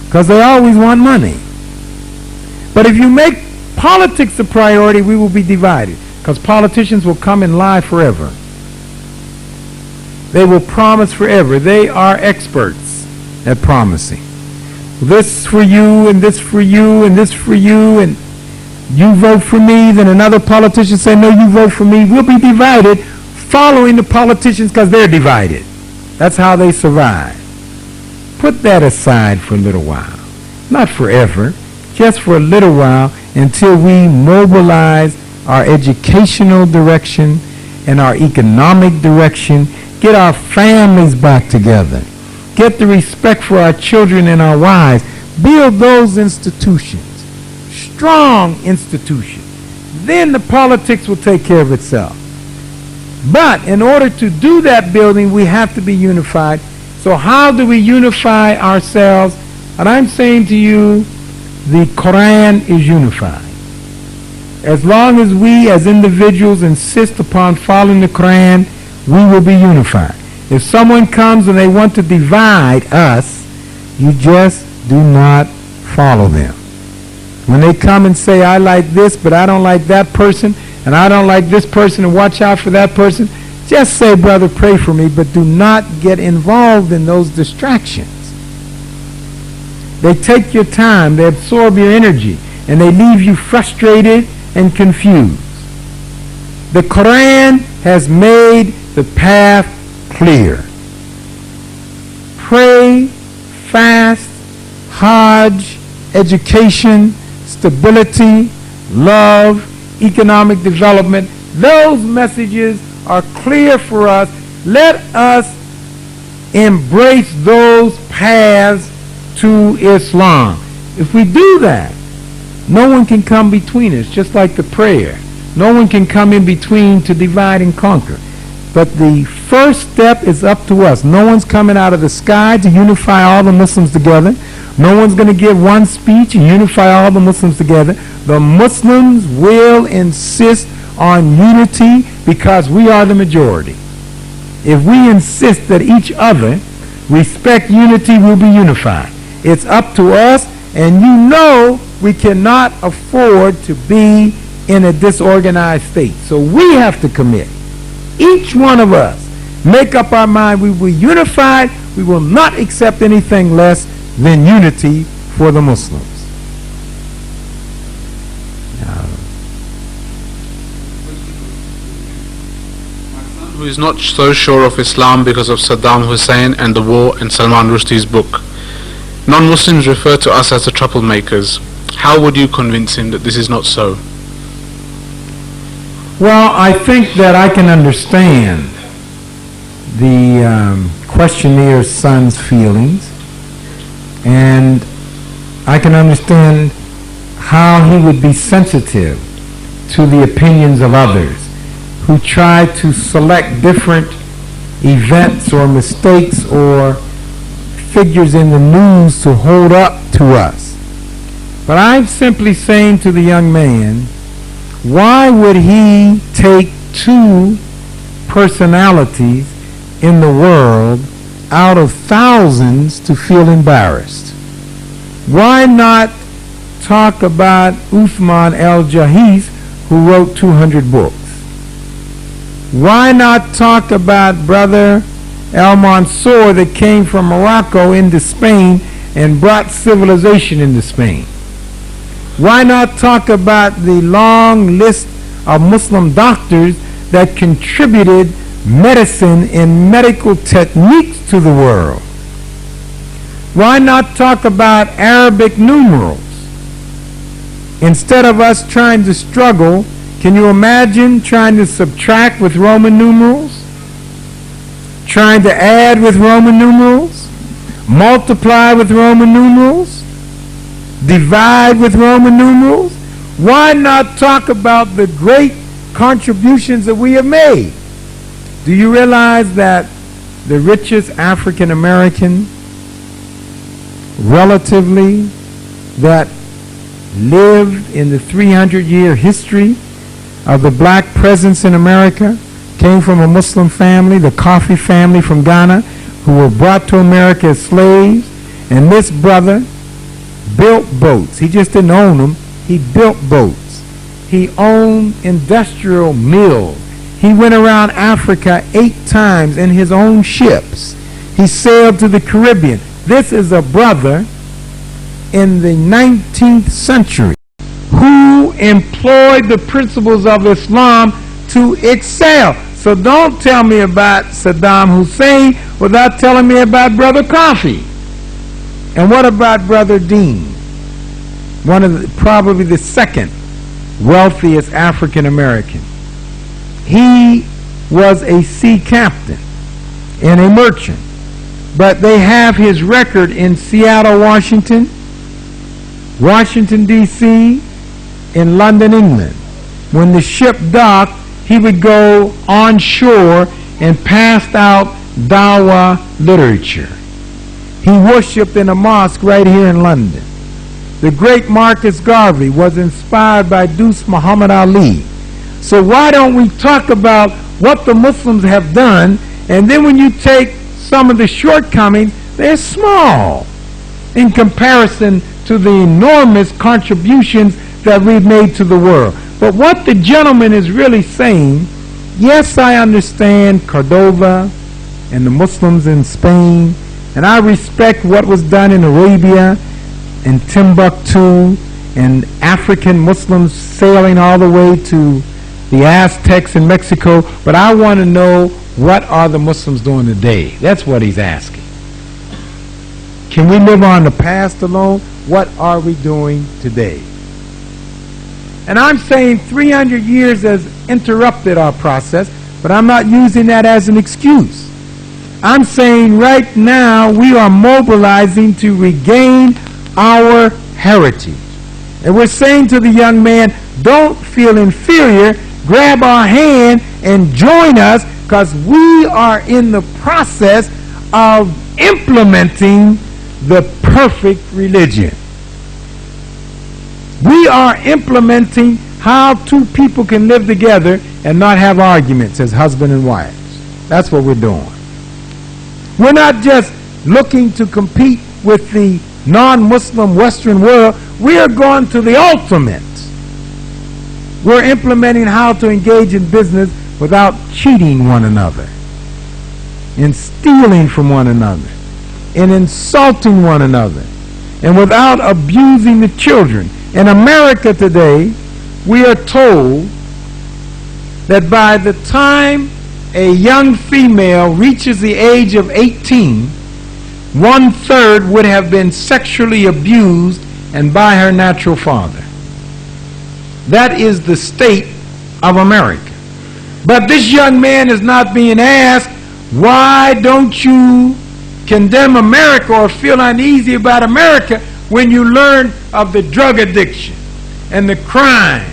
because they always want money. But if you make politics the priority, we will be divided because politicians will come and lie forever. They will promise forever. They are experts at promising. This for you, and this for you, and this for you, and you vote for me, then another politician say, no, you vote for me. We'll be divided following the politicians because they're divided. That's how they survive. Put that aside for a little while. Not forever, just for a little while until we mobilize our educational direction and our economic direction, get our families back together, get the respect for our children and our wives, build those institutions, strong institutions. Then the politics will take care of itself. But in order to do that building, we have to be unified. So how do we unify ourselves? And I'm saying to you, the Quran is unified. As long as we as individuals insist upon following the Quran, we will be unified. If someone comes and they want to divide us, you just do not follow them. When they come and say, I like this, but I don't like that person, and I don't like this person, and watch out for that person, just say, brother, pray for me, but do not get involved in those distractions. They take your time, they absorb your energy, and they leave you frustrated and confused. The Quran has made the path clear. Pray, fast, Hajj, education, stability, love, economic development. Those messages are clear for us. Let us embrace those paths to Islam. If we do that, no one can come between us, just like the prayer. No one can come in between to divide and conquer. But the first step is up to us. No one's coming out of the sky to unify all the Muslims together. No one's going to give one speech and unify all the Muslims together. The Muslims will insist on unity because we are the majority. If we insist that each other respect unity, we'll be unified. It's up to us, and you know we cannot afford to be in a disorganized state. So we have to commit. Each one of us make up our mind we will be unified. We will not accept anything less than unity for the Muslims. Who is not so sure of Islam because of Saddam Hussein and the war and Salman Rushdie's book. Non-Muslims refer to us as the troublemakers. How would you convince him that this is not so? Well, I think that I can understand the questioner's son's feelings, and I can understand how he would be sensitive to the opinions of others who try to select different events or mistakes or figures in the news to hold up to us. But I'm simply saying to the young man, why would he take two personalities in the world out of thousands to feel embarrassed? Why not talk about Uthman al-Jahiz, who wrote 200 books? Why not talk about Brother Al-Mansur that came from Morocco into Spain and brought civilization into Spain? Why not talk about the long list of Muslim doctors that contributed medicine and medical techniques to the world? Why not talk about Arabic numerals? Instead of us trying to struggle, can you imagine trying to subtract with Roman numerals? Trying to add with Roman numerals? Multiply with Roman numerals? Divide with Roman numerals? Why not talk about the great contributions that we have made? Do you realize that the richest African American relatively that lived in the 300-year history of the black presence in America came from a Muslim family, the Coffee family from Ghana, who were brought to America as slaves? And this brother built boats. He just didn't own them. He built boats. He owned industrial mills. He went around Africa 8 times in his own ships. He sailed to the Caribbean. This is a brother in the 19th century who employed the principles of Islam to excel. So don't tell me about Saddam Hussein without telling me about Brother Coffee. And what about Brother Dean? One of the, probably the second wealthiest African American. He was a sea captain and a merchant. But they have his record in Seattle, Washington, Washington, D.C., in London, England. When the ship docked, he would go on shore and passed out Dawa literature. He worshipped in a mosque right here in London. The great Marcus Garvey was inspired by Deuce Muhammad Ali. So why don't we talk about what the Muslims have done, and then when you take some of the shortcomings, they're small in comparison to the enormous contributions that we've made to the world. But what the gentleman is really saying, yes, I understand Cordova and the Muslims in Spain, and I respect what was done in Arabia and Timbuktu and African Muslims sailing all the way to the Aztecs in Mexico, but I want to know, what are the Muslims doing today? That's what he's asking. Can we live on the past alone? What are we doing today? And I'm saying 300 years has interrupted our process, but I'm not using that as an excuse. I'm saying right now we are mobilizing to regain our heritage. And we're saying to the young man, don't feel inferior, grab our hand and join us, because we are in the process of implementing the perfect religion. We are implementing how two people can live together and not have arguments as husband and wives. That's what we're doing. We're not just looking to compete with the non-Muslim Western world. We are going to the ultimate. We're implementing how to engage in business without cheating one another, and stealing from one another, and insulting one another, and without abusing the children. In America today, we are told that by the time a young female reaches the age of 18, 1/3 would have been sexually abused and by her natural father. That is the state of America. But this young man is not being asked, why don't you condemn America or feel uneasy about America when you learn of the drug addiction and the crime?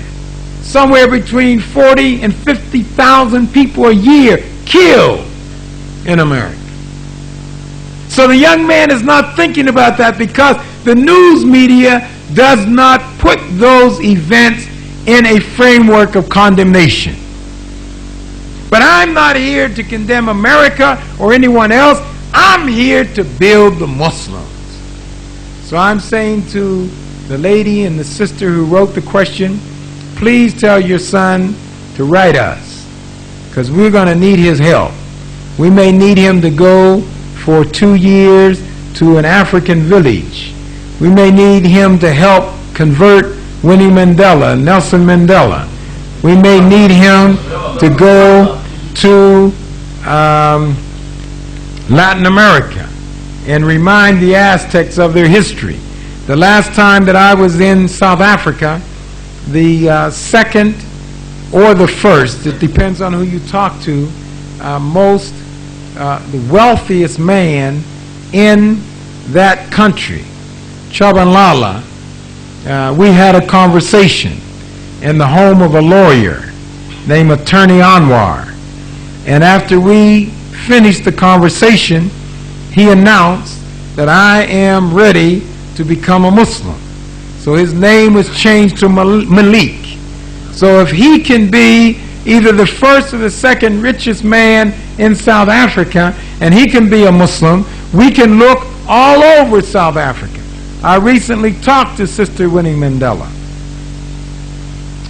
Somewhere between 40 and 50,000 people a year killed in America. So the young man is not thinking about that because the news media does not put those events in a framework of condemnation. But I'm not here to condemn America or anyone else. I'm here to build the Muslims. So I'm saying to the lady and the sister who wrote the question, please tell your son to write us, because we're going to need his help. We may need him to go for 2 years to an African village. We may need him to help convert Winnie Mandela, Nelson Mandela. We may need him to go to Latin America and remind the Aztecs of their history. The last time that I was in South Africa, the second or the first, it depends on who you talk to, the wealthiest man in that country, Chabanlala, we had a conversation in the home of a lawyer named Attorney Anwar. And after we finished the conversation, he announced that I am ready to become a Muslim. So his name was changed to Malik. So if he can be either the first or the second richest man in South Africa, and he can be a Muslim, we can look all over South Africa. I recently talked to Sister Winnie Mandela,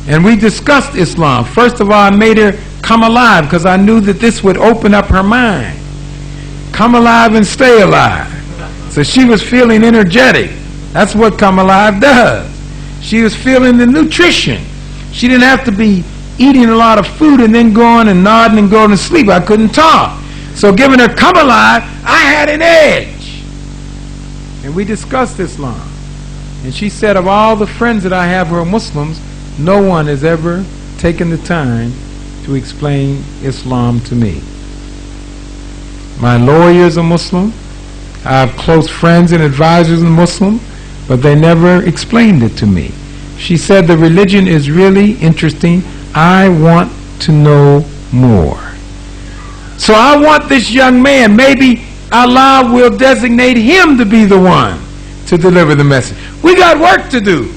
and we discussed Islam. First of all, I made her come alive because I knew that this would open up her mind. Come alive and stay alive. So she was feeling energetic. That's what Come Alive does. She was feeling the nutrition. She didn't have to be eating a lot of food and then going and nodding and going to sleep. I couldn't talk. So giving her Come Alive, I had an edge. And we discussed Islam. And she said, of all the friends that I have who are Muslims, no one has ever taken the time to explain Islam to me. My lawyer is a Muslim. I have close friends and advisors in Muslim, but they never explained it to me. She said, the religion is really interesting. I want to know more. So I want this young man, maybe Allah will designate him to be the one to deliver the message. We got work to do.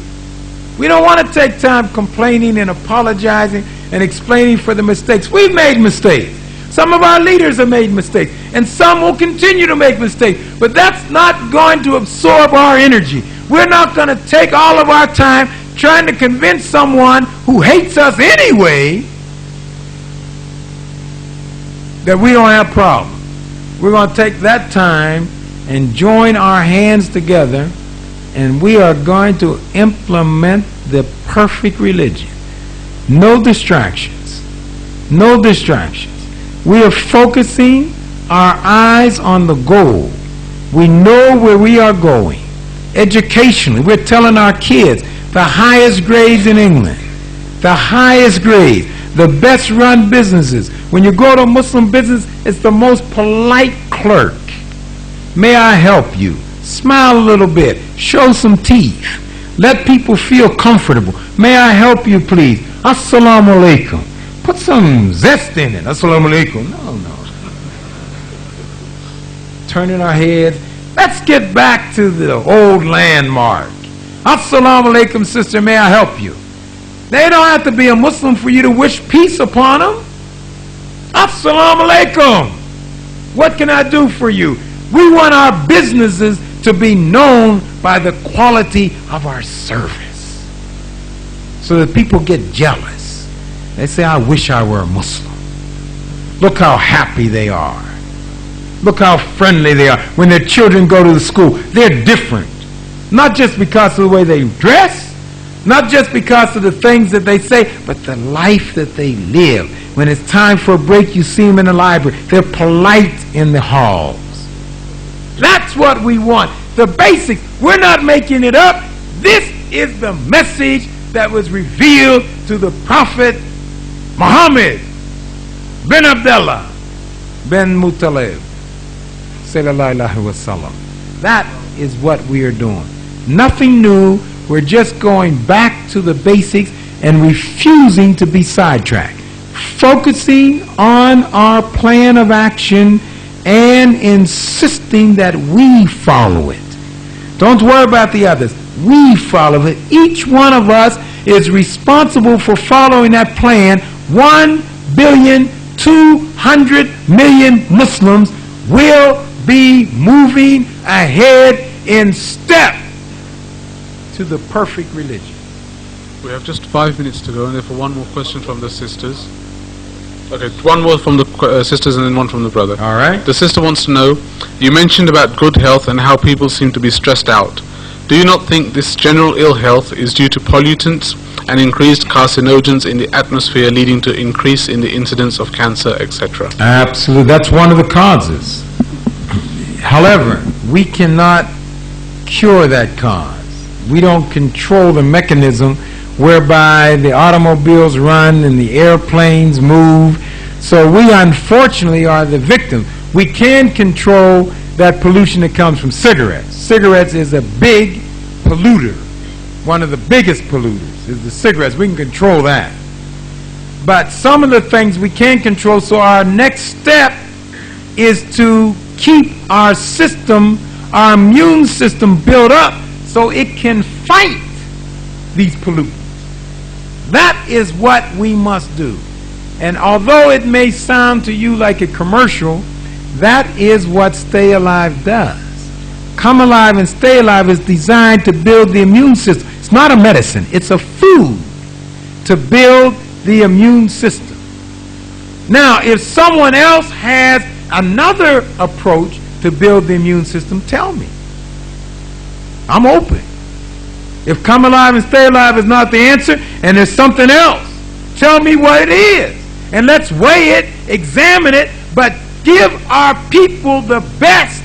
We don't want to take time complaining and apologizing and explaining for the mistakes. We've made mistakes. Some of our leaders have made mistakes, and some will continue to make mistakes. But that's not going to absorb our energy. We're not going to take all of our time trying to convince someone who hates us anyway that we don't have problems. We're going to take that time and join our hands together, and we are going to implement the perfect religion. No distractions. No distractions. We are focusing our eyes on the goal. We know where we are going. Educationally, we're telling our kids the highest grades in England, the highest grades, the best run businesses. When you go to a Muslim business, it's the most polite clerk. May I help you? Smile a little bit. Show some teeth. Let people feel comfortable. May I help you, please? Assalamu alaikum. Put some zest in it. Assalamu alaikum. No. Turning our heads. Let's get back to the old landmark. Assalamu alaikum, sister. May I help you? They don't have to be a Muslim for you to wish peace upon them. Assalamu alaikum. What can I do for you? We want our businesses to be known by the quality of our service, so that people get jealous. They say, I wish I were a Muslim. Look how happy they are. Look how friendly they are. When their children go to the school, they're different. Not just because of the way they dress, not just because of the things that they say, but the life that they live. When it's time for a break, you see them in the library. They're polite in the halls. That's what we want. The basics. We're not making it up. This is the message that was revealed to the Prophet Muhammad bin Abdullah bin Muttalib sallallahu alaihi wasallam. That is what we are doing. Nothing new. We're just going back to the basics and refusing to be sidetracked. Focusing on our plan of action and insisting that we follow it. Don't worry about the others. We follow it. Each one of us is responsible for following that plan. 1,200,000,000 Muslims will be moving ahead in step to the perfect religion. We have just 5 minutes to go, and therefore one more question from the sisters. Okay, one more from the sisters and then one from the brother. All right. The sister wants to know, you mentioned about good health and how people seem to be stressed out. Do you not think this general ill health is due to pollutants and increased carcinogens in the atmosphere, leading to increase in the incidence of cancer, etc.? Absolutely. That's one of the causes. However, we cannot cure that cause. We don't control the mechanism whereby the automobiles run and the airplanes move. So we unfortunately are the victim. We can control that pollution that comes from cigarettes. Cigarettes is a big polluter. One of the biggest polluters is the cigarettes. We can control that. But some of the things we can't control, so our next step is to keep our system, our immune system built up so it can fight these pollutants. That is what we must do. And although it may sound to you like a commercial, that is what Stay Alive does. Come Alive and Stay Alive is designed to build the immune system. It's not a medicine, it's a food to build the immune system. Now, if someone else has another approach to build the immune system, tell me. I'm open. If Come Alive and Stay Alive is not the answer and there's something else, tell me what it is. And let's weigh it, examine it, but give our people the best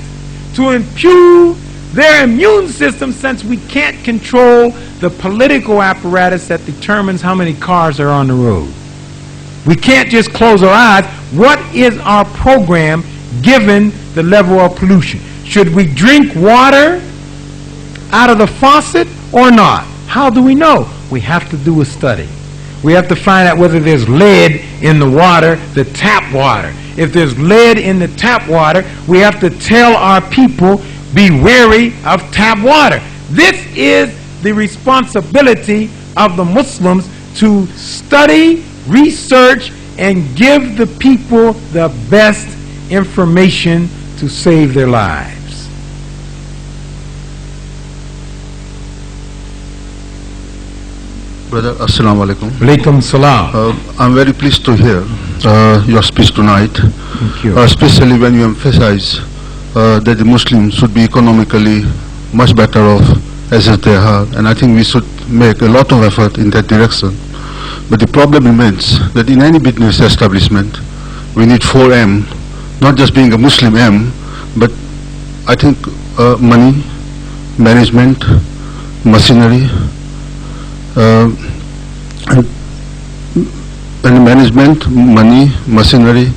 to improve their immune system, since we can't control the political apparatus that determines how many cars are on the road. We can't just close our eyes. What is our program given the level of pollution? Should we drink water out of the faucet or not? How do we know? We have to do a study. We have to find out whether there's lead in the water, the tap water. If there's lead in the tap water, we have to tell our people be wary of tap water. This is the responsibility of the Muslims, to study, research, and give the people the best information to save their lives. Brother, Assalamu alaikum. Alaikum salam. I'm very pleased to hear your speech tonight. Thank you. Especially when you emphasize that the Muslims should be economically much better off as they are, and I think we should make a lot of effort in that direction. But the problem remains that in any business establishment, we need 4M, not just being a Muslim M, but I think money, management, machinery, and management, money, machinery,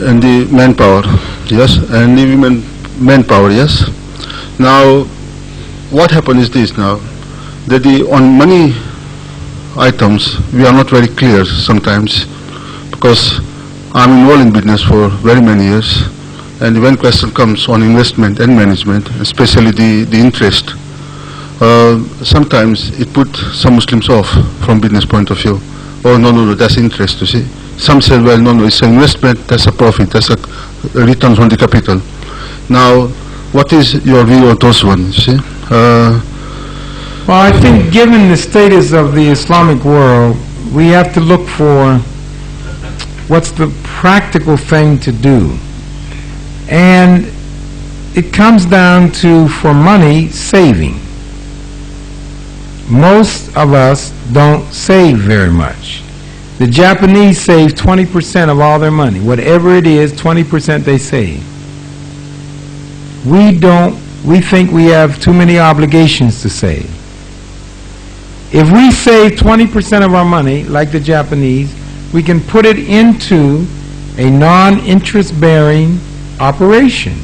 and the manpower, yes, and the manpower, yes. Now, what happened is this now, that on money items, we are not very clear sometimes, because I'm involved in business for very many years, and when question comes on investment and management, especially the interest, sometimes it put some Muslims off from business point of view. Oh, no, that's interest, you see. Some say, well, no, it's an investment, that's a profit, that's a return on the capital. Now, what is your view on those ones, you see? Well, I think given the status of the Islamic world, we have to look for what's the practical thing to do. And it comes down to, for money, saving. Most of us don't save very much. The Japanese save 20% of all their money. Whatever it is, 20% they save. We don't. We think we have too many obligations to save. If we save 20% of our money, like the Japanese, we can put it into a non-interest bearing operation.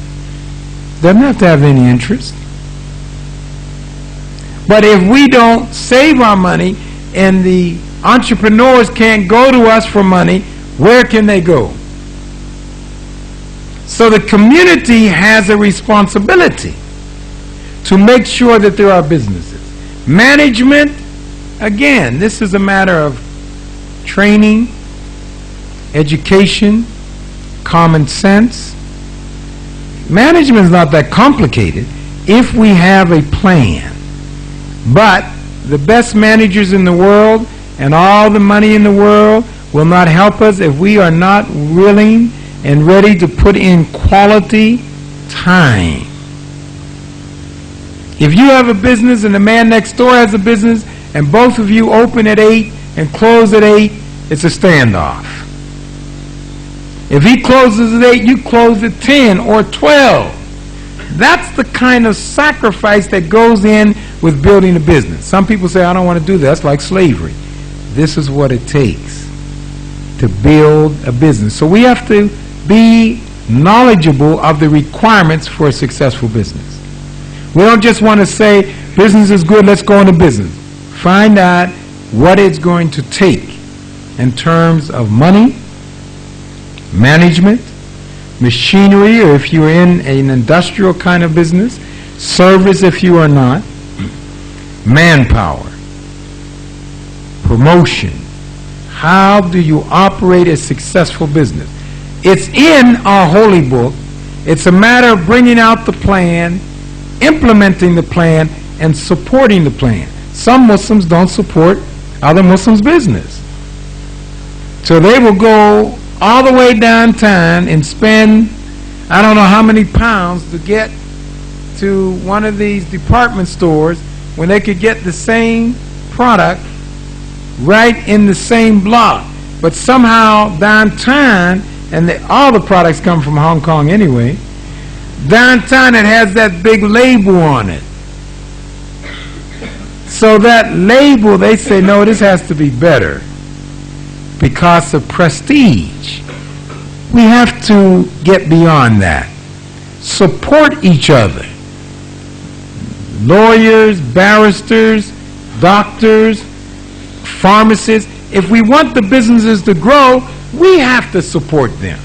Doesn't have to have any interest. But if we don't save our money and the entrepreneurs can't go to us for money, where can they go? So the community has a responsibility to make sure that there are businesses. Management, again, this is a matter of training, education, common sense. Management is not that complicated if we have a plan. But the best managers in the world and all the money in the world will not help us if we are not willing and ready to put in quality time. If you have a business and the man next door has a business and both of you open at 8 and close at 8, it's a standoff. If he closes at 8, you close at 10 or 12. That's the kind of sacrifice that goes in with building a business. Some people say, I don't want to do that. That's like slavery. This is what it takes to build a business. So we have to be knowledgeable of the requirements for a successful business. We don't just want to say, business is good, let's go into business. Find out what it's going to take in terms of money, management, machinery, or if you're in an industrial kind of business, service if you are not, manpower, promotion. How do you operate a successful business? It's in our holy book. It's a matter of bringing out the plan, implementing the plan, and supporting the plan. Some Muslims don't support other Muslims' business. So they will go all the way downtown and spend I don't know how many pounds to get to one of these department stores when they could get the same product right in the same block. But somehow downtown, and all the products come from Hong Kong anyway, downtown it has that big label on it. So that label, they say, no, this has to be better because of prestige. We have to get beyond that. Support each other. Lawyers, barristers, doctors, pharmacists. If we want the businesses to grow, we have to support them.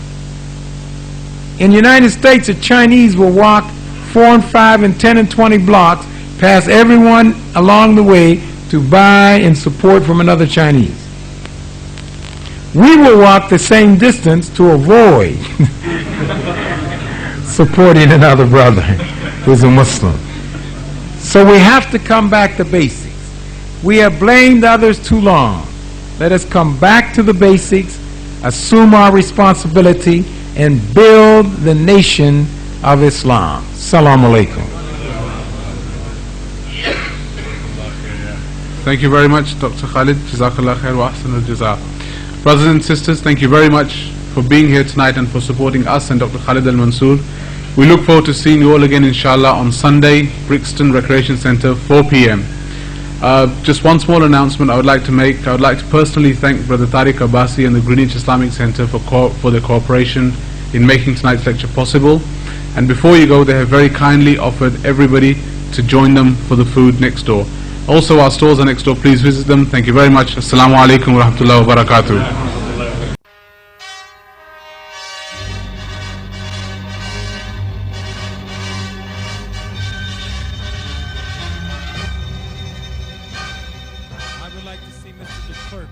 In the United States, a Chinese will walk 4 and 5 and 10 and 20 blocks past everyone along the way to buy and support from another Chinese. We will walk the same distance to avoid supporting another brother who's a Muslim. So we have to come back to basics. We have blamed others too long. Let us come back to the basics, assume our responsibility, and build the nation of Islam. Assalamu alaikum. Thank you very much, Dr. Khalid. Jazakallah khair wa ahsan al-jazaa. Brothers and sisters, thank you very much for being here tonight and for supporting us and Dr. Khalid al-Mansoor. We look forward to seeing you all again, inshallah, on Sunday, Brixton Recreation Centre, 4 p.m. Just one small announcement I would like to make. I would like to personally thank Brother Tariq Abbasi and the Greenwich Islamic Centre for their cooperation in making tonight's lecture possible. And before you go, they have very kindly offered everybody to join them for the food next door. Also, our stores are next door. Please visit them. Thank you very much. Assalamu alaikum wa rahmatullahi wa barakatuh.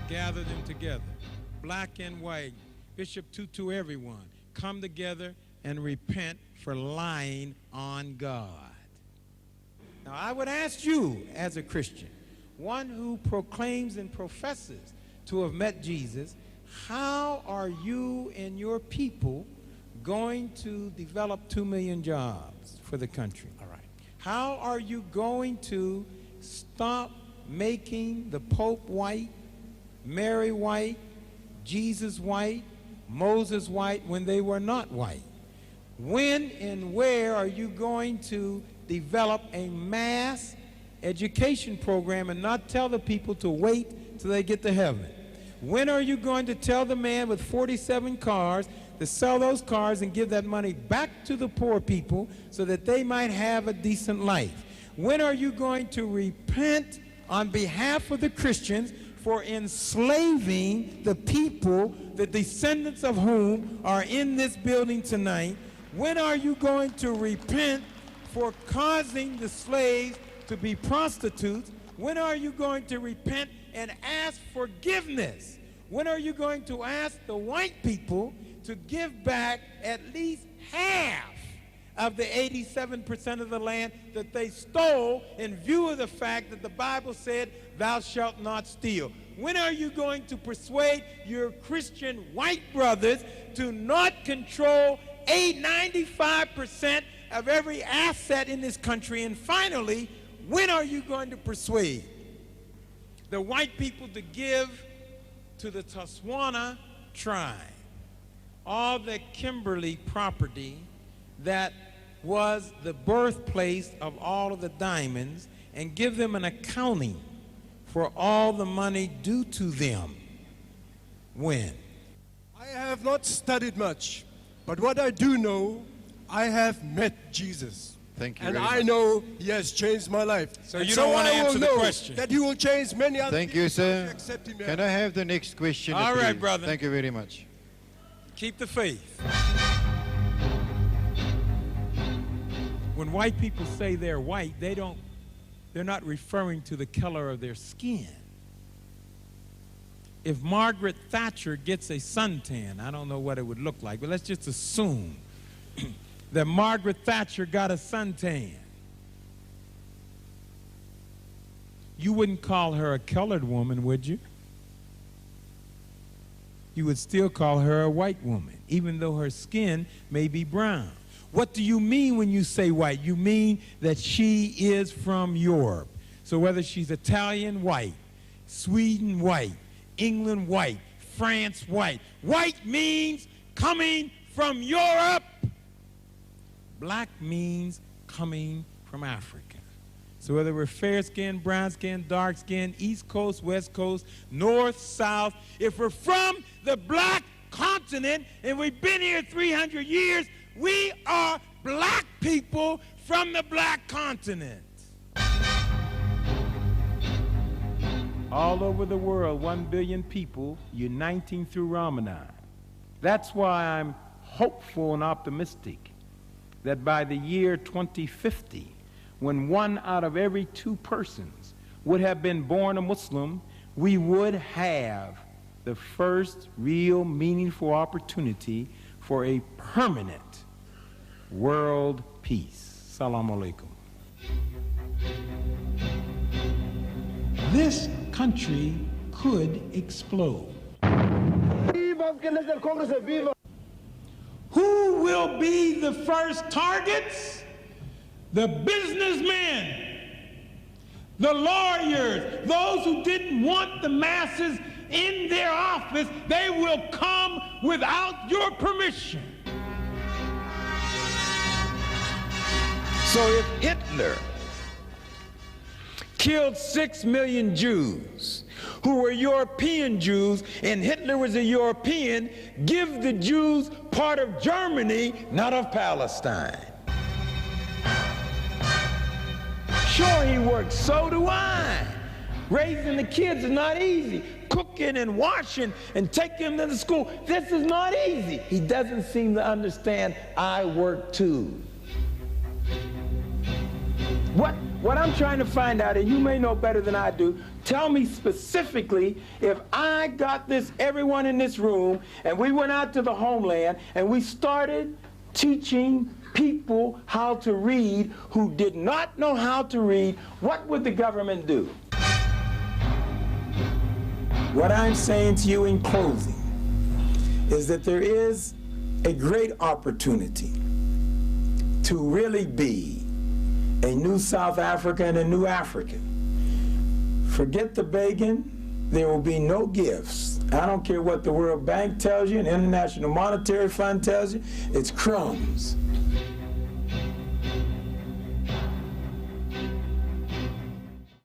Gather them together, black and white, Bishop Tutu, everyone, come together and repent for lying on God. Now, I would ask you, as a Christian, one who proclaims and professes to have met Jesus, how are you and your people going to develop 2 million jobs for the country? All right. How are you going to stop making the Pope white, Mary white, Jesus white, Moses white when they were not white? When and where are you going to develop a mass education program and not tell the people to wait till they get to heaven? When are you going to tell the man with 47 cars to sell those cars and give that money back to the poor people so that they might have a decent life? When are you going to repent on behalf of the Christians for enslaving the people, the descendants of whom are in this building tonight? When are you going to repent for causing the slaves to be prostitutes? When are you going to repent and ask forgiveness? When are you going to ask the white people to give back at least half of the 87% of the land that they stole in view of the fact that the Bible said, thou shalt not steal? When are you going to persuade your Christian white brothers to not control 95% of every asset in this country? And finally, when are you going to persuade the white people to give to the Tswana tribe all the Kimberley property that was the birthplace of all of the diamonds, and give them an accounting for all the money due to them? When? I have not studied much, but what I do know, I have met Jesus. Thank you. And very I much. know he has changed my life. So you don't want to answer the question? That he will change many other Thank people you, sir. to accept him. Can I have the next question? All right, please? brother. Thank you very much. Keep the faith. When white people say they're white, they're not referring to the color of their skin. If Margaret Thatcher gets a suntan, I don't know what it would look like, but let's just assume that Margaret Thatcher got a suntan. You wouldn't call her a colored woman, would you? You would still call her a white woman, even though her skin may be brown. What do you mean when you say white? You mean that she is from Europe. So whether she's Italian, white, Sweden, white, England, white, France, white. White means coming from Europe. Black means coming from Africa. So whether we're fair skin, brown skin, dark skin, East Coast, West Coast, North, South, if we're from the black continent and we've been here 300 years, we are black people from the black continent. All over the world, 1 billion people uniting through Ramadan. That's why I'm hopeful and optimistic that by the year 2050, when 1 out of every 2 persons would have been born a Muslim, we would have the first real meaningful opportunity for a permanent world peace. Assalamu alaikum. This country could explode. Who will be the first targets? The businessmen, the lawyers, those who didn't want the masses in their office. They will come without your permission. So if Hitler killed 6 million Jews who were European Jews, and Hitler was a European, give the Jews part of Germany, not of Palestine. Sure, he worked, so do I. Raising the kids is not easy. Cooking and washing and taking them to school, this is not easy. He doesn't seem to understand I work too. What I'm trying to find out, and you may know better than I do, tell me specifically, if I got this, everyone in this room, and we went out to the homeland and we started teaching people how to read who did not know how to read, what would the government do? What I'm saying to you in closing is that there is a great opportunity to really be a new South Africa and a new Africa. Forget the begging. There will be no gifts. I don't care what the World Bank tells you and the International Monetary Fund tells you. It's crumbs.